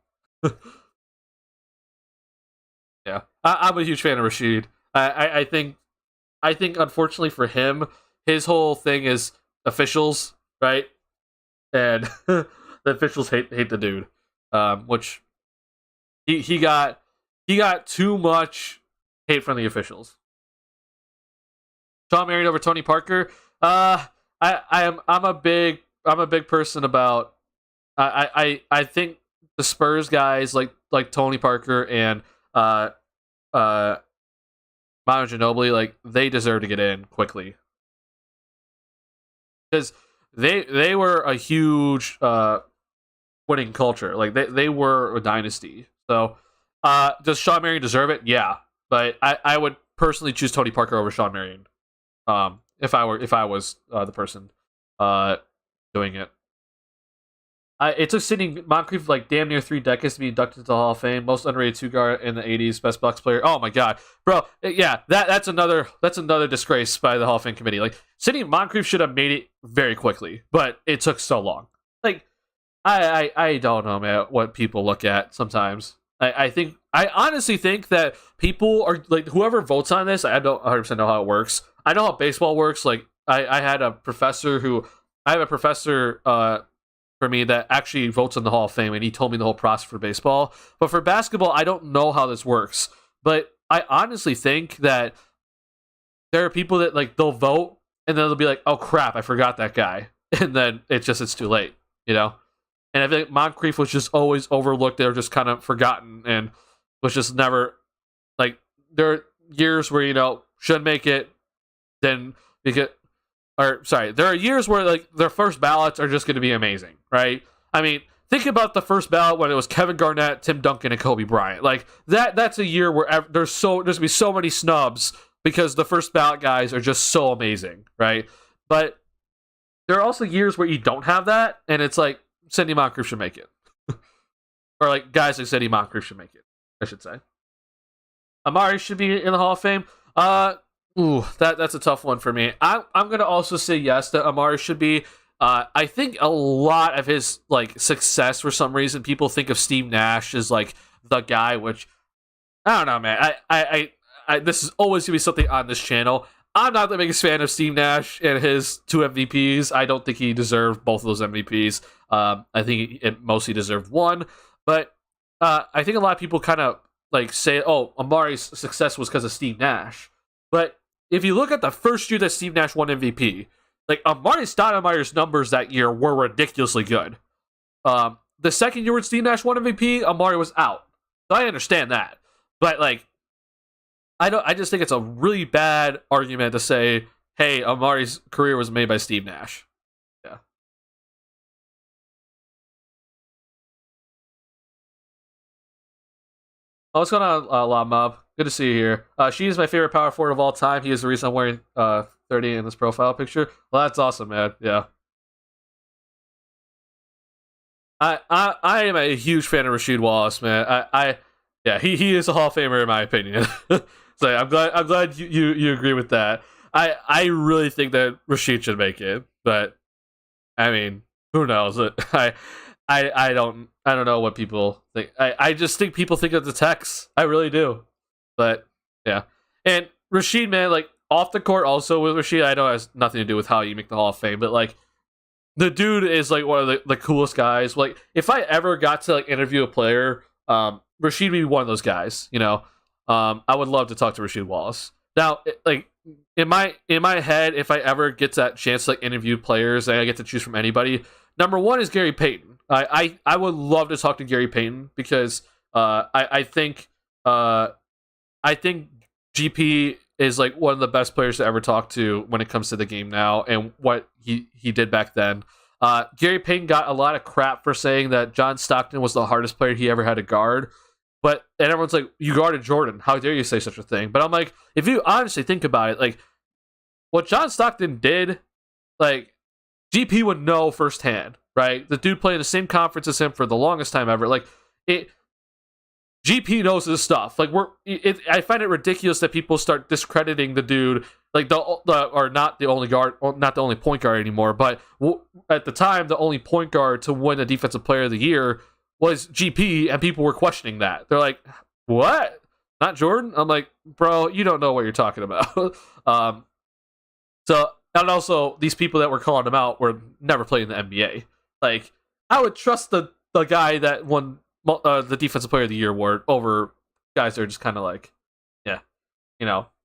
Yeah, I'm a huge fan of Rasheed. I think unfortunately for him, his whole thing is officials, right? And the officials hate the dude. Which he got too much hate from the officials. Shawn Marion over Tony Parker. I'm a big person about. I think the Spurs guys like Tony Parker and Manu Ginobili, like, they deserve to get in quickly, because they were a huge winning culture. Like they were a dynasty. So does Shawn Marion deserve it? Yeah, but I would personally choose Tony Parker over Shawn Marion. If I was the person doing it. It took Sidney Moncrief like damn near 3 decades to be inducted to the Hall of Fame. Most underrated 2-guard in the 80s, best Bucks player. Oh my god, bro! Yeah, that's another disgrace by the Hall of Fame committee. Like, Sidney Moncrief should have made it very quickly, but it took so long. Like, I don't know, man, what people look at sometimes. I honestly think that people are like, whoever votes on this, I don't 100% know how it works. I know how baseball works. Like, I have a professor for me that actually votes in the Hall of Fame, and he told me the whole process for baseball. But for basketball, I don't know how this works. But I honestly think that there are people that like they'll vote and then they'll be like, "Oh crap, I forgot that guy," and then it's too late, you know. And I think Moncrief was just always overlooked. They were just kind of forgotten and was just never like. There are years where should make it, then there are years where like their first ballots are just going to be amazing, right? I mean, think about the first ballot when it was Kevin Garnett, Tim Duncan, and Kobe Bryant. Like that's a year where there's going to be so many snubs because the first ballot guys are just so amazing, right? But there are also years where you don't have that, and it's like Sidney Moncrief should make it, or like guys like Sidney Moncrief should make it, I should say. Amari should be in the Hall of Fame. That's a tough one for me. I'm gonna also say yes that Amari should be. I think a lot of his like success, for some reason, people think of Steve Nash as like the guy, which I don't know, man. I this is always gonna be something on this channel. I'm not the biggest fan of Steve Nash and his 2 MVPs. I don't think he deserved both of those MVPs. I think it mostly deserved one, but I think a lot of people kind of like say, "Oh, Amari's success was because of Steve Nash." But if you look at the first year that Steve Nash won MVP, like Amari Stoudemire's numbers that year were ridiculously good. The second year when Steve Nash won MVP, Amari was out. So I understand that, but like, I just think it's a really bad argument to say, "Hey, Amari's career was made by Steve Nash." Yeah. Oh, what's going on, La Mob? Good to see you here. She is my favorite power forward of all time. He is the reason I'm wearing 30 in this profile picture. Well, that's awesome, man. Yeah. I am a huge fan of Rasheed Wallace, man. Yeah, he is a Hall of Famer in my opinion. So I'm glad you agree with that. I really think that Rasheed should make it, but I mean, who knows? I don't know what people think. I just think people think of the text. I really do. But yeah. And Rasheed, man, like off the court also with Rasheed, I know it has nothing to do with how you make the Hall of Fame, but like the dude is like one of the coolest guys. Like if I ever got to like interview a player, Rasheed would be one of those guys, I would love to talk to Rasheed Wallace. Now, like in my head, if I ever get that chance to like interview players and I get to choose from anybody, number one is Gary Payton. I would love to talk to Gary Payton because I think GP is like one of the best players to ever talk to when it comes to the game now and what he did back then. Gary Payton got a lot of crap for saying that John Stockton was the hardest player he ever had to guard. And everyone's like, "You guarded Jordan. How dare you say such a thing?" But I'm like, if you honestly think about it, like what John Stockton did, like GP would know firsthand, right? The dude played in the same conference as him for the longest time ever. Like GP knows this stuff. Like I find it ridiculous that people start discrediting the dude, like or not the only guard, not the only point guard anymore. But at the time, the only point guard to win a Defensive Player of the Year was GP, and people were questioning that. They're like, "What? Not Jordan?" I'm like, "Bro, you don't know what you're talking about." So, and also these people that were calling him out were never played in the NBA. Like, I would trust the guy that won the Defensive Player of the Year award over guys that are just kind of like, yeah,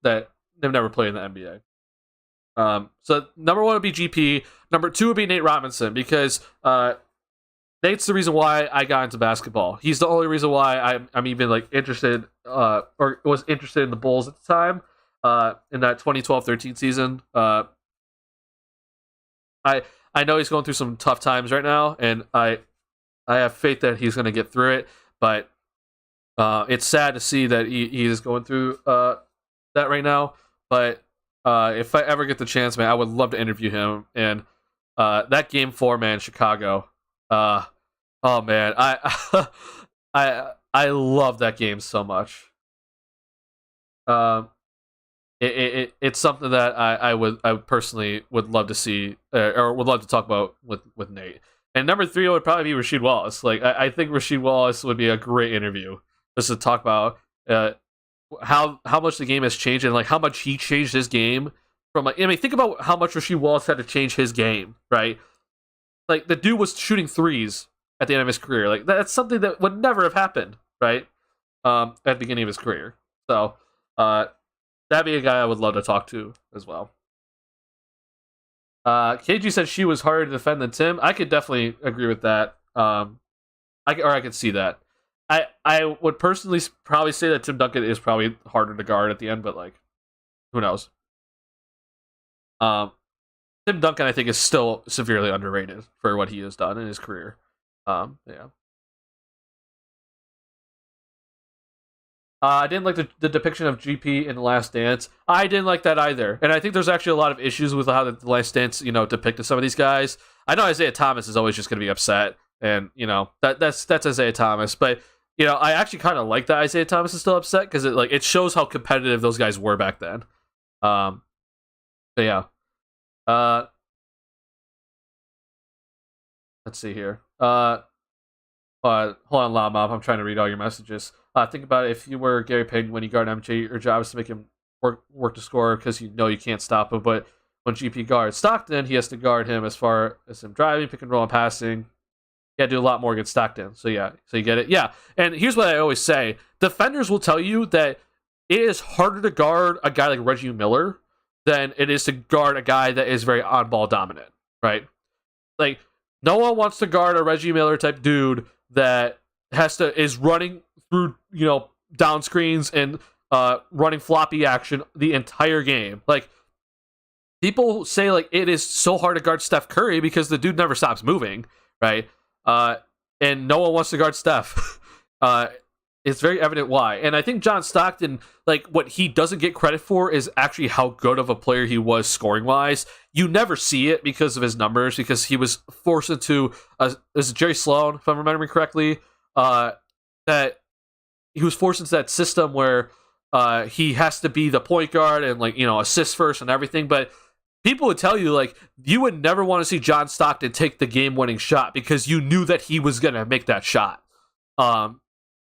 that they've never played in the NBA. So number one would be GP. Number two would be Nate Robinson because Nate's the reason why I got into basketball. He's the only reason why I'm even like interested or was interested in the Bulls at the time in that 2012-13 season. I know he's going through some tough times right now, and I have faith that he's going to get through it. But it's sad to see that he is going through that right now. But if I ever get the chance, man, I would love to interview him. And that Game 4, man, Chicago. Oh man, I love that game so much. It's something that I personally would love to see or would love to talk about with Nate. And number three would probably be Rasheed Wallace. Like I think Rasheed Wallace would be a great interview just to talk about how much the game has changed and like how much he changed his game from like, I mean, think about how much Rasheed Wallace had to change his game, right? Like, the dude was shooting threes at the end of his career. Like, that's something that would never have happened, right? At the beginning of his career. So, that'd be a guy I would love to talk to as well. KG said she was harder to defend than Tim. I could definitely agree with that. I could see that. I would personally probably say that Tim Duncan is probably harder to guard at the end, but like, who knows? Tim Duncan, I think, is still severely underrated for what he has done in his career. Yeah. I didn't like the depiction of GP in The Last Dance. I didn't like that either. And I think there's actually a lot of issues with how The Last Dance, depicted some of these guys. I know Isaiah Thomas is always just going to be upset. And, that's Isaiah Thomas. But, I actually kind of like that Isaiah Thomas is still upset because it shows how competitive those guys were back then. But yeah. Let's see here. Hold on, Loud Mob. I'm trying to read all your messages. Think about it. If you were Gary Payton when you guard MJ, your job is to make him work to score because you can't stop him. But when GP guards Stockton, he has to guard him as far as him driving, pick and roll, and passing. Yeah, do a lot more against Stockton. So yeah, so you get it. Yeah, and here's what I always say: defenders will tell you that it is harder to guard a guy like Reggie Miller than it is to guard a guy that is very on-ball dominant, right? Like, no one wants to guard a Reggie Miller type dude that is running through, down screens and running floppy action the entire game. Like, people say like it is so hard to guard Steph Curry because the dude never stops moving, right? And no one wants to guard Steph. It's very evident why. And I think John Stockton, like, what he doesn't get credit for is actually how good of a player he was scoring-wise. You never see it because of his numbers, because he was forced into, is it Jerry Sloan, if I'm remembering correctly, that he was forced into that system where he has to be the point guard and, like, assist first and everything. But people would tell you, like, you would never want to see John Stockton take the game-winning shot because you knew that he was going to make that shot.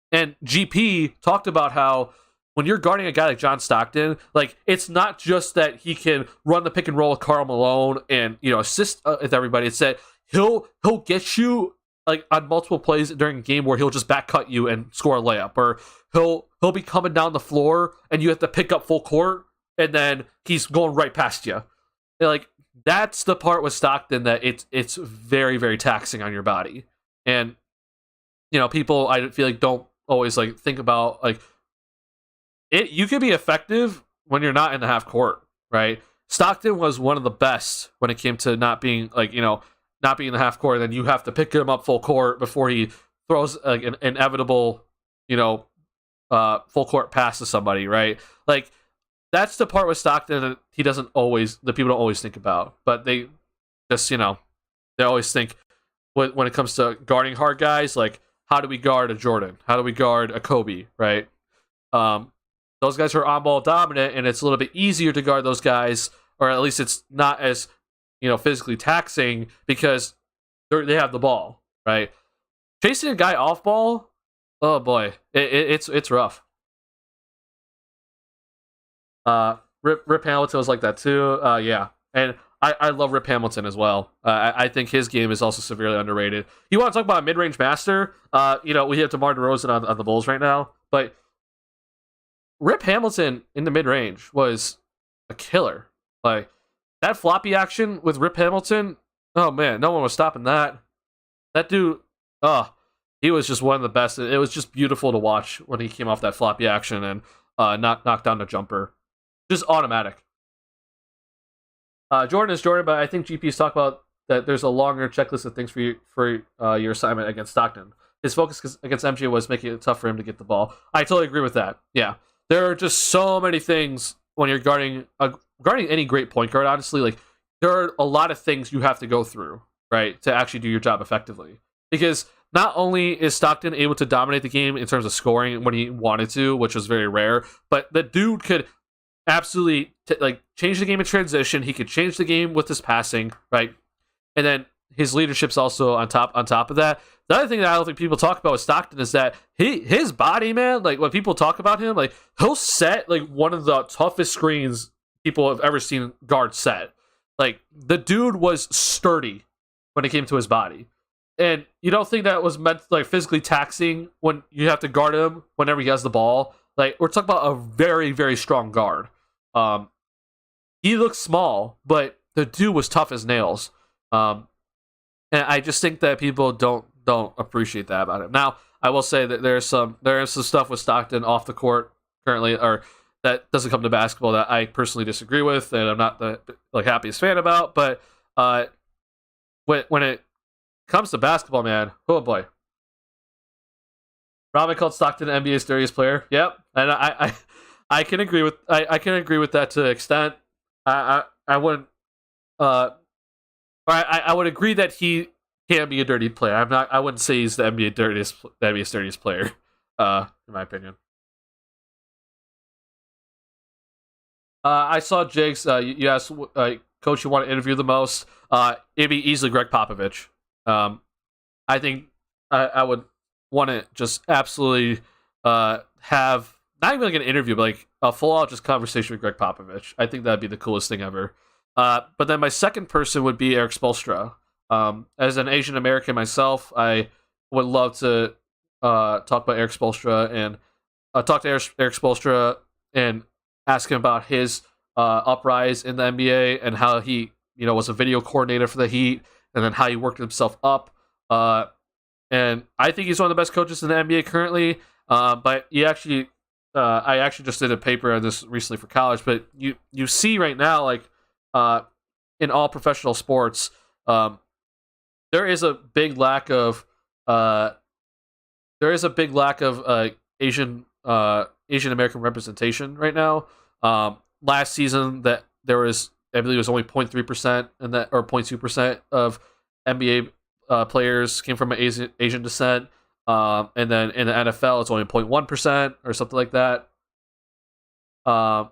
And GP talked about how when you're guarding a guy like John Stockton, like, it's not just that he can run the pick and roll with Karl Malone and, assist with everybody. It's that he'll get you, like, on multiple plays during a game where he'll just back cut you and score a layup, or he'll be coming down the floor and you have to pick up full court and then he's going right past you. And, like, that's the part with Stockton that it's very, very taxing on your body. And, people, I feel like, don't always, like, think about, like, it. You can be effective when you're not in the half court, right? Stockton was one of the best when it came to not being, like, not being in the half court. Then you have to pick him up full court before he throws, like, an inevitable, full court pass to somebody, right? Like, that's the part with Stockton that the people don't always think about. But they just, they always think when it comes to guarding hard guys, like, how do we guard a Jordan? How do we guard a Kobe, right? Those guys are on-ball dominant, and it's a little bit easier to guard those guys, or at least it's not as, physically taxing because they have the ball, right? Chasing a guy off-ball, oh boy, it's rough. Rip Hamilton was like that too. Yeah, and I love Rip Hamilton as well. I think his game is also severely underrated. You want to talk about a mid-range master? We have DeMar DeRozan on the Bulls right now, but Rip Hamilton in the mid-range was a killer. Like, that floppy action with Rip Hamilton, oh man, no one was stopping that. That dude, he was just one of the best. It was just beautiful to watch when he came off that floppy action and knocked down the jumper. Just automatic. Jordan is Jordan, but I think GP's talked about that there's a longer checklist of things for your assignment against Stockton. His focus against MJ was making it tough for him to get the ball. I totally agree with that. Yeah, there are just so many things when you're guarding any great point guard. Honestly, like, there are a lot of things you have to go through, right, to actually do your job effectively. Because not only is Stockton able to dominate the game in terms of scoring when he wanted to, which was very rare, but the dude could absolutely change the game in transition. He could change the game with his passing, right? And then his leadership's also on top of that. The other thing that I don't think people talk about with Stockton is that his body, man, like, when people talk about him, like, he'll set, like, one of the toughest screens people have ever seen guards set. Like, the dude was sturdy when it came to his body. And you don't think that was meant like physically taxing when you have to guard him whenever he has the ball? Like, we're talking about a very, very strong guard. He looks small, but the dude was tough as nails. And I just think that people don't appreciate that about him. Now, I will say that there is some stuff with Stockton off the court currently, or that doesn't come to basketball, that I personally disagree with, and I'm not the happiest fan about. But when it comes to basketball, man, oh boy. Robin called Stockton NBA's dirtiest player. Yep, and I can agree with I can agree with that to an extent. I wouldn't. I would agree that he can be a dirty player. I wouldn't say he's the NBA's dirtiest player. In my opinion. I saw Jigs. You asked, Coach, you want to interview the most? It'd be easily Greg Popovich. I think I would want to just absolutely have not even like an interview, but like a full out just conversation with Greg Popovich. I think that'd be the coolest thing ever. But then my second person would be Eric Spoelstra. As an Asian American myself, I would love to talk about Eric Spoelstra and talk to Eric Spoelstra and ask him about his uprise in the NBA and how he, was a video coordinator for the Heat, and then how he worked himself up. And I think he's one of the best coaches in the NBA currently. But I actually just did a paper on this recently for college. But you see right now, like in all professional sports, there is a big lack of Asian American representation right now. Last season, that there was, I believe it was only 0.3% and that, or 0.2% of NBA players came from an Asian descent. And then in the NFL, it's only 0.1% or something like that. So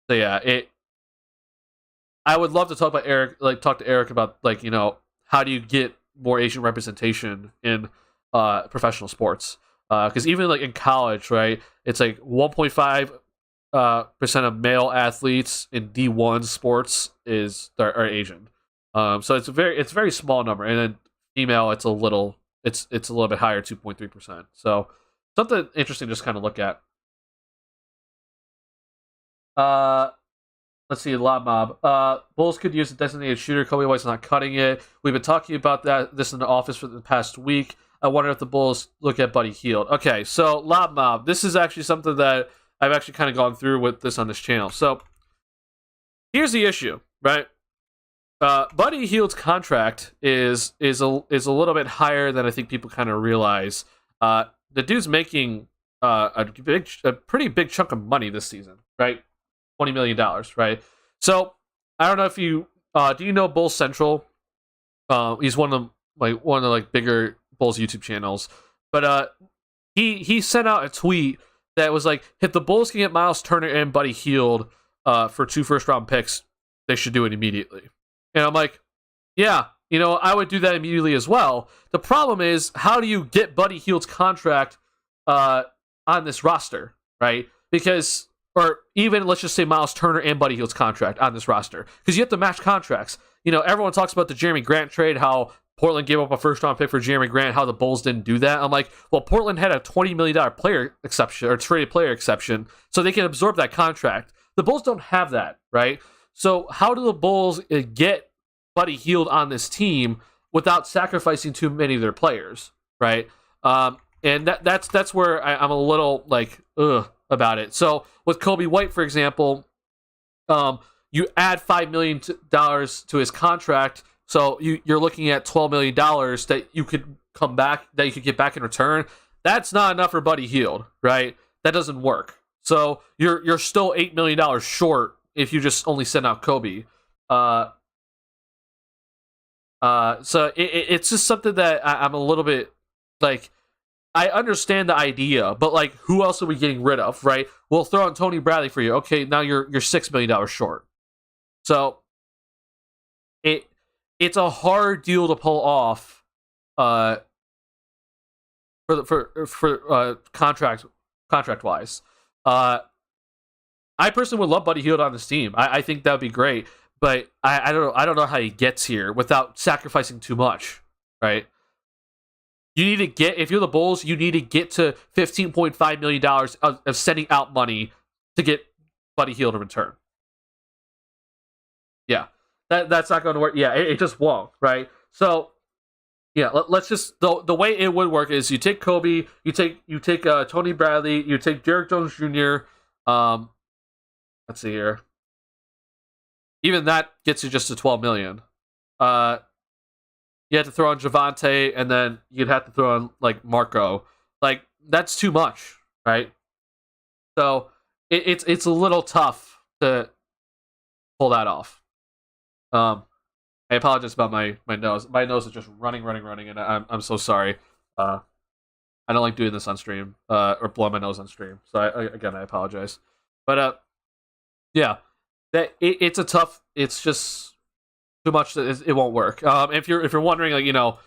yeah, I would love to talk about Eric, talk to Eric about how do you get more Asian representation in professional sports? Because even in college, right, it's 1.5% of male athletes in D1 sports are Asian. So it's a very small number, and then female, it's a little bit higher, 2.3%. So something interesting to just kind of look at. Let's see, Lob Mob. Bulls could use a designated shooter. Kobe White's not cutting it. We've been talking about this in the office for the past week. I wonder if the Bulls look at Buddy Hield. Okay, so Lob Mob. This is actually something that I've actually kind of gone through with this on this channel. So here's the issue, right? Buddy Hield's contract is a little bit higher than I think people kind of realize. The dude's making a pretty big chunk of money this season, right? $20 million, right? So I don't know if you do you know Bulls Central? He's one of the bigger Bulls YouTube channels, but he sent out a tweet that was like, if the Bulls can get Miles Turner and Buddy Hield for 2 first-round picks, they should do it immediately. And I'm like, yeah, I would do that immediately as well. The problem is, how do you get Buddy Hield's contract on this roster, right? Because, or even let's just say Miles Turner and Buddy Hield's contract on this roster, because you have to match contracts. Everyone talks about the Jeremy Grant trade, how Portland gave up a first-round pick for Jeremy Grant, how the Bulls didn't do that. I'm like, well, Portland had a $20 million player exception, or traded player exception, so they can absorb that contract. The Bulls don't have that, right? So how do the Bulls get Buddy Hield on this team without sacrificing too many of their players, right? And that's where I'm a little about it. So with Kobe White, for example, you add $5 million to his contract, so you're looking at $12 million that you could get back in return. That's not enough for Buddy Hield, right? That doesn't work. So you're still $8 million short if you just only send out Kobe. So it's just something that I'm a little bit I understand the idea, but who else are we getting rid of, right? We'll throw in Tony Bradley for you. Okay, now you're $6 million short. So it's a hard deal to pull off for contract wise. I personally would love Buddy Hield on this team. I think that would be great. but I don't know how he gets here without sacrificing too much, right? You need to get, if you're the Bulls, you need to get to $15.5 million of sending out money to get Buddy Hield to return. Yeah, that's not going to work. Yeah, it just won't, right? So, yeah, let's just, the way it would work is you take Kobe, you take Tony Bradley, you take Derrick Jones Jr. Let's see here. Even that gets you just to $12 million. You had to throw on Javante, and then you'd have to throw on like Marco. Like, that's too much, right? So it's a little tough to pull that off. I apologize about my nose. My nose is just running, and I'm so sorry. I don't like doing this on stream, or blowing my nose on stream. So I apologize. But yeah, that it's a tough. It's just too much that it won't work. If you're wondering, like, you know,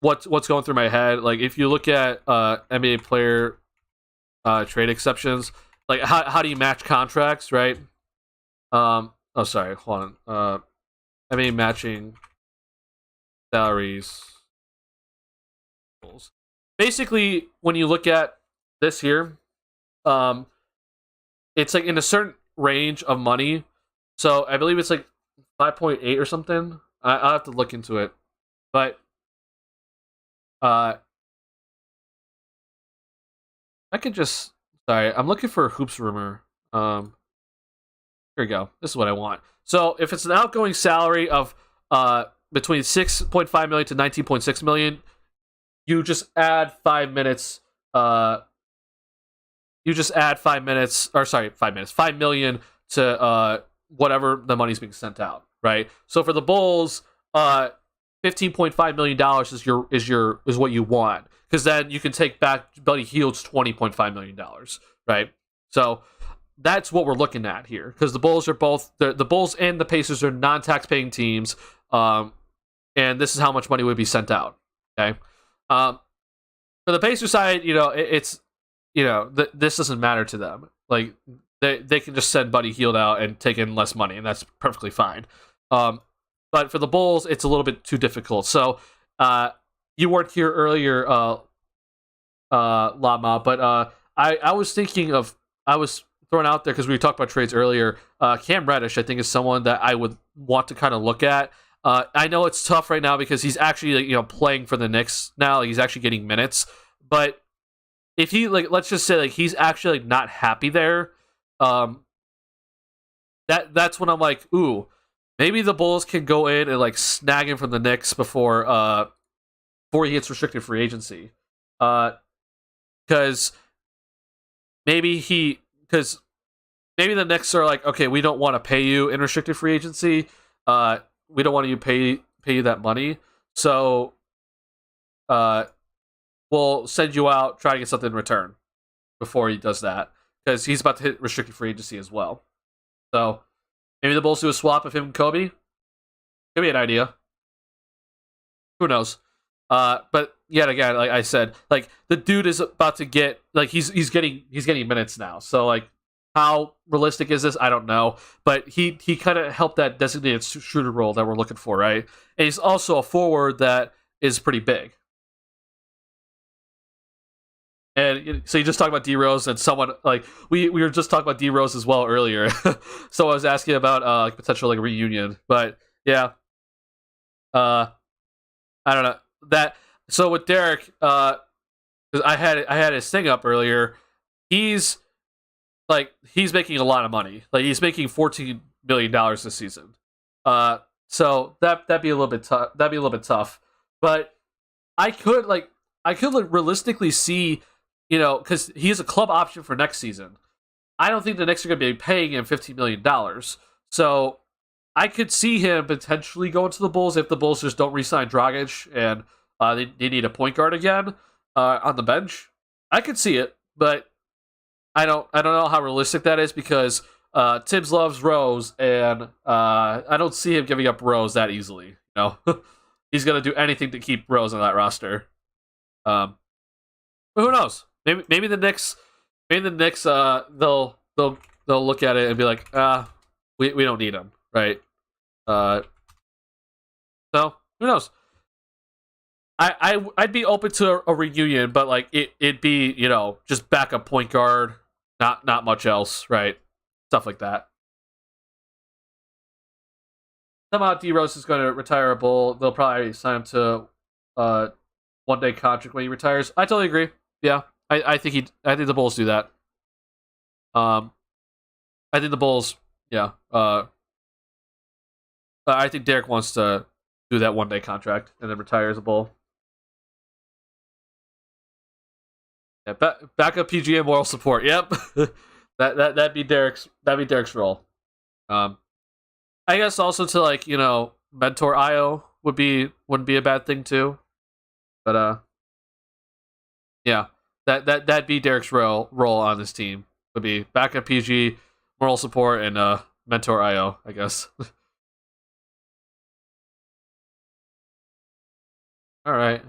what's going through my head, like if you look at NBA player trade exceptions, like how do you match contracts, right? Oh, sorry, hold on. NBA matching salaries. Basically, when you look at this here, it's like in a certain range of money. So I believe it's like 5.8 or something. I'll have to look into it. But I could just, sorry, I'm looking for Hoops Rumor. Here we go. This is what I want. So if it's an outgoing salary of between 6.5 million to 19.6 million, you just add 5 minutes. You just add 5 minutes, or sorry, 5 minutes, 5 million to whatever the money's being sent out, right? So for the Bulls, $15.5 million is what you want, because then you can take back Buddy Hield's $20.5 million, right? So that's what we're looking at here, because the Bulls are both the Bulls and the Pacers are non-tax-paying teams, and this is how much money would be sent out. Okay, for the Pacers side, you know, it's, you know, this doesn't matter to them. Like they can just send Buddy Hield out and take in less money, and that's perfectly fine. But for the Bulls, it's a little bit too difficult. So you weren't here earlier, Lama, but I was thinking of, I was throwing out there because we talked about trades earlier. Cam Reddish, I think, is someone that I would want to kind of look at. I know it's tough right now because he's actually, you know, playing for the Knicks now. He's actually getting minutes, but if he, like, let's just say, like, he's actually, like, not happy there, that's when I'm like, ooh, maybe the Bulls can go in and, like, snag him from the Knicks before he hits restricted free agency, because maybe the Knicks are like, okay, we don't want to pay you in restricted free agency. We don't want you to pay you that money, so we'll send you out, try to get something in return before he does that, because he's about to hit restricted free agency as well. So maybe the Bulls do a swap of him and Kobe. Could be an idea. Who knows? But yet again, like I said, like the dude is about to get, like, he's getting minutes now. So, like, how realistic is this? I don't know. But he kind of helped that designated shooter role that we're looking for, right? And he's also a forward that is pretty big. And so you just talked about D Rose, and someone, like, we were just talking about D Rose as well earlier. So I was asking about like potential, like, reunion, but yeah, I don't know that. So with Derrick, because I had his thing up earlier, he's making a lot of money. Like, he's making $14 million this season. So that'd be a little bit tough. That'd be a little bit tough. But I could realistically see, you know, because he has a club option for next season. I don't think the Knicks are going to be paying him $15 million. So I could see him potentially going to the Bulls if the Bulls just don't re-sign Dragic and they need a point guard again on the bench. I could see it, but I don't know how realistic that is, because Tibbs loves Rose, and I don't see him giving up Rose that easily. You know, he's going to do anything to keep Rose on that roster. But who knows? Maybe the Knicks they'll look at it and be like, we don't need him, right? So who knows? I'd be open to a reunion, but like it'd be, you know, just backup point guard, not much else, right? Stuff like that. Somehow D Rose is going to retire a Bull. They'll probably sign him to a 1-day contract when he retires. I totally agree. Yeah, I think the Bulls do that. I think the Bulls, yeah. I think Derek wants to do that 1-day contract and then retire as a Bull. Yeah, backup PGA moral support. Yep, that'd be Derek's role. I guess also to, like, you know, mentor Io wouldn't be a bad thing too. But yeah, that'd be Derek's role on this team. Would be backup PG, moral support, and mentor Io, I guess. All right,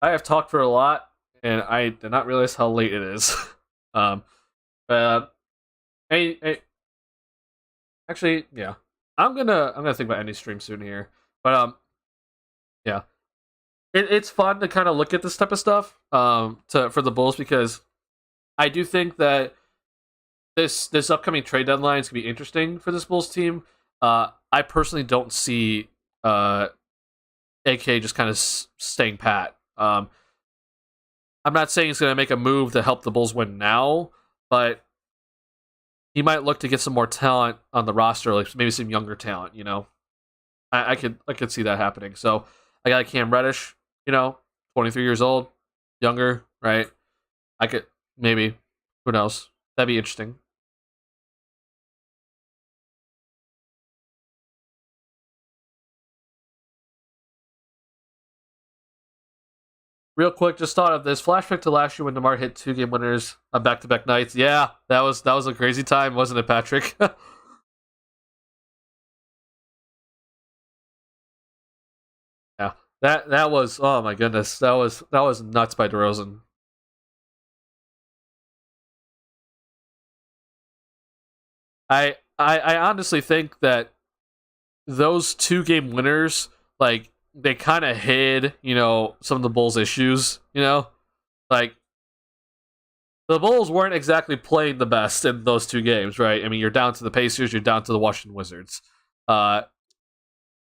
I have talked for a lot, and I did not realize how late it is. um, hey, actually, yeah, I'm gonna think about ending stream soon here. But yeah, it's fun to kind of look at this type of stuff for the Bulls, because I do think that this upcoming trade deadline is gonna be interesting for this Bulls team. I personally don't see AK just kind of staying pat. I'm not saying he's gonna make a move to help the Bulls win now, but he might look to get some more talent on the roster, like maybe some younger talent. You know, I could see that happening. So I got Cam Reddish, you know, 23 years old, younger, right? I could maybe, who knows? That'd be interesting. Real quick, just thought of this flashback to last year when DeMar hit 2-game winners on back-to-back nights. Yeah, that was a crazy time, wasn't it, Patrick? Yeah, that was, oh my goodness, that was nuts by DeRozan. I honestly think that those 2-game winners, like, they kind of hid, you know, some of the Bulls' issues. You know, like, the Bulls weren't exactly playing the best in those 2 games, right? I mean, you're down to the Pacers, you're down to the Washington Wizards, and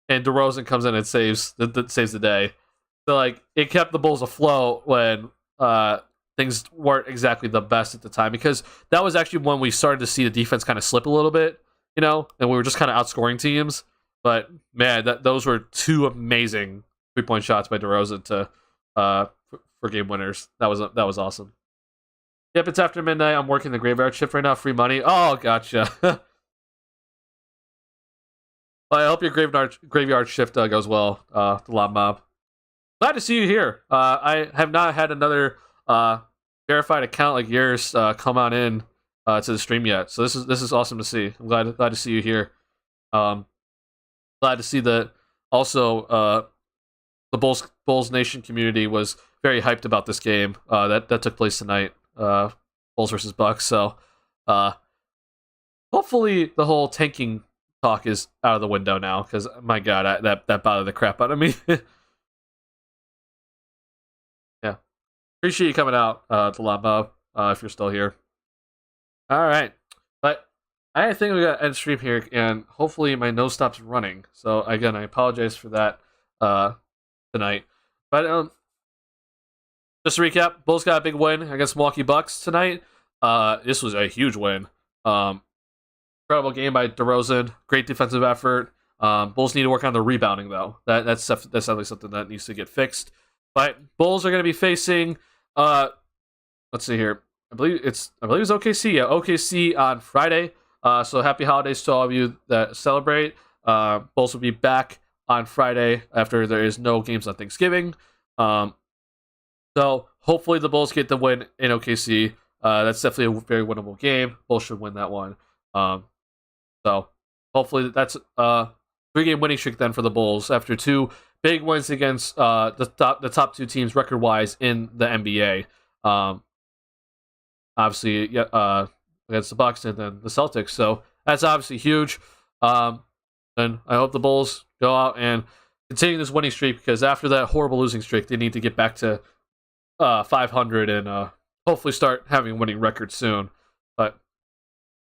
DeRozan comes in and saves the day. So, like, it kept the Bulls afloat when things weren't exactly the best at the time, because that was actually when we started to see the defense kind of slip a little bit, you know, and we were just kind of outscoring teams. But man, those were 2 amazing 3-point shots by DeRozan to for game winners. That was awesome. Yep, it's after midnight. I'm working the graveyard shift right now. Free money. Oh, gotcha. Well, I hope your graveyard shift goes well, the Lob Mob. Glad to see you here. I have not had another verified account like yours come on in to the stream yet, so this is awesome to see. I'm glad to see you here. Glad to see that also the Bulls Nation community was very hyped about this game that took place tonight, Bulls versus Bucks. So hopefully the whole tanking talk is out of the window now, because my God, that bothered the crap out of me. Yeah, appreciate you coming out, to Lamba, if you're still here. All right, but I think we got to end stream here, and hopefully my nose stops running. So again, I apologize for that tonight. But just to recap, Bulls got a big win against Milwaukee Bucks tonight. This was a huge win. Incredible game by DeRozan. Great defensive effort. Bulls need to work on the rebounding, though. That's definitely something that needs to get fixed. But Bulls are going to be facing. Let's see here. I believe it's OKC. Yeah, OKC on Friday. So happy holidays to all of you that celebrate. Bulls will be back on Friday after there is no games on Thanksgiving. So hopefully the Bulls get the win in OKC. That's definitely a very winnable game. Bulls should win that one. So hopefully that's a 3-game winning streak then for the Bulls after 2 big wins against the top 2 teams record-wise in the NBA. Obviously, against the Bucks and then the Celtics. So that's obviously huge. And I hope the Bulls go out and continue this winning streak, because after that horrible losing streak, they need to get back to 500 and hopefully start having a winning record soon. But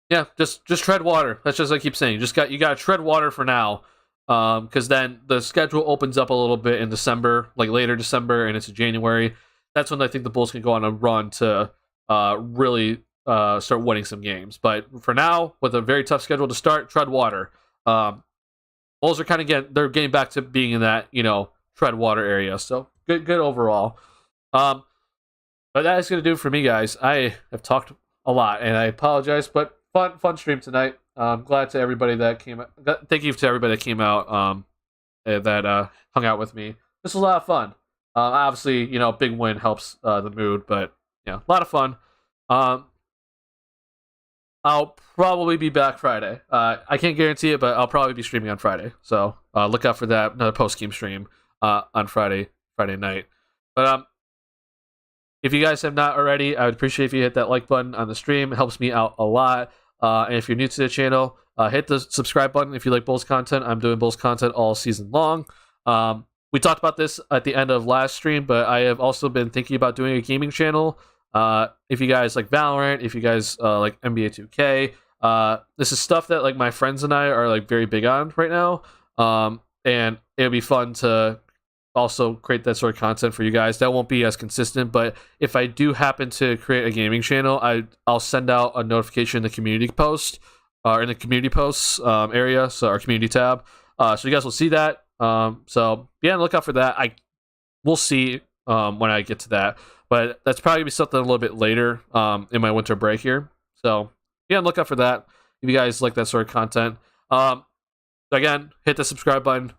yeah, just tread water. That's just, I keep saying, you got to tread water for now, because then the schedule opens up a little bit in December, like later December and into January. That's when I think the Bulls can go on a run to really start winning some games. But for now, with a very tough schedule to start, tread water. Bulls are kind of getting back to being in that, tread water area. So good overall. But that is going to do it for me, guys. I have talked a lot, and I apologize, but fun stream tonight. Glad to everybody that came out. Thank you to everybody that came out, that hung out with me. This was a lot of fun. Obviously, big win helps the mood, but yeah, a lot of fun. I'll probably be back Friday. I can't guarantee it, but I'll probably be streaming on Friday. So look out for that, another post-game stream on Friday night. But if you guys have not already, I would appreciate if you hit that like button on the stream. It helps me out a lot. And if you're new to the channel, hit the subscribe button if you like Bulls content. I'm doing Bulls content all season long. We talked about this at the end of last stream, but I have also been thinking about doing a gaming channel. If you guys like Valorant, if you guys like NBA 2K, this is stuff that like my friends and I are like very big on right now. And it would be fun to also create that sort of content for you guys. That won't be as consistent, but if I do happen to create a gaming channel, I'll send out a notification in the community post, or in the community posts area, so our community tab. So you guys will see that. So yeah, look out for that. We'll see when I get to that, but that's probably gonna be something a little bit later in my winter break here. So yeah, look out for that if you guys like that sort of content. Again, hit the subscribe button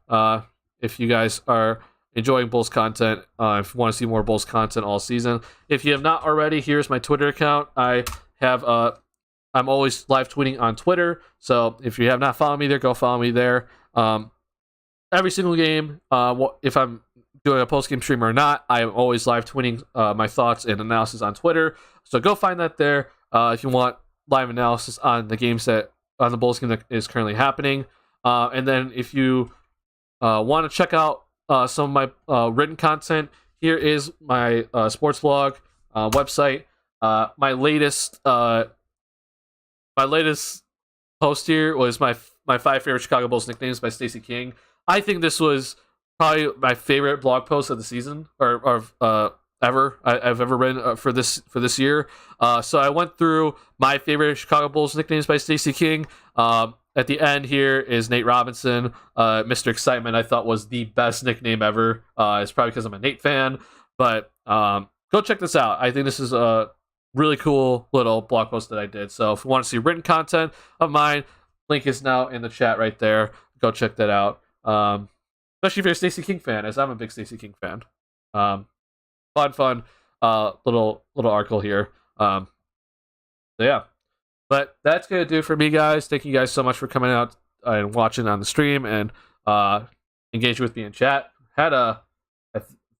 if you guys are enjoying Bulls content. If you want to see more Bulls content all season, if you have not already, here's my Twitter account. I'm always live tweeting on Twitter, so if you have not followed me there, go follow me there. Every single game, if I'm doing a post-game stream or not, I am always live tweeting my thoughts and analysis on Twitter. So go find that there if you want live analysis on the games that on the Bulls game that is currently happening. And then if you want to check out some of my written content, here is my sports blog website. My latest post here was my 5 favorite Chicago Bulls nicknames by Stacey King. I think this was probably my favorite blog post of the season, or ever I've ever written for this year. So I went through my favorite Chicago Bulls nicknames by Stacey King. At the end here is Nate Robinson, Mr. Excitement. I thought was the best nickname ever. It's probably because I'm a Nate fan, but go check this out. I think this is a really cool little blog post that I did. So if you want to see written content of mine, link is now in the chat right there. Go check that out. Especially if you're a Stacey King fan, as I'm a big Stacey King fan. Fun little article here. So yeah. But that's going to do it for me, guys. Thank you guys so much for coming out and watching on the stream and engaging with me in chat. I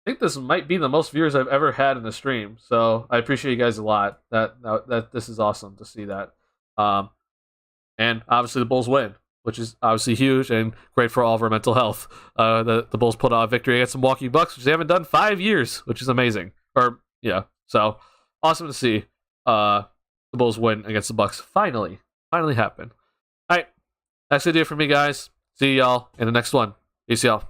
think this might be the most viewers I've ever had in the stream. So I appreciate you guys a lot. That this is awesome to see that. And obviously the Bulls win, which is obviously huge and great for all of our mental health. The Bulls pulled out a victory against the Milwaukee Bucks, which they haven't done 5 years, which is amazing. So awesome to see the Bulls win against the Bucks. Finally happened. All right, that's gonna do it for me, guys. See y'all in the next one. Peace, y'all.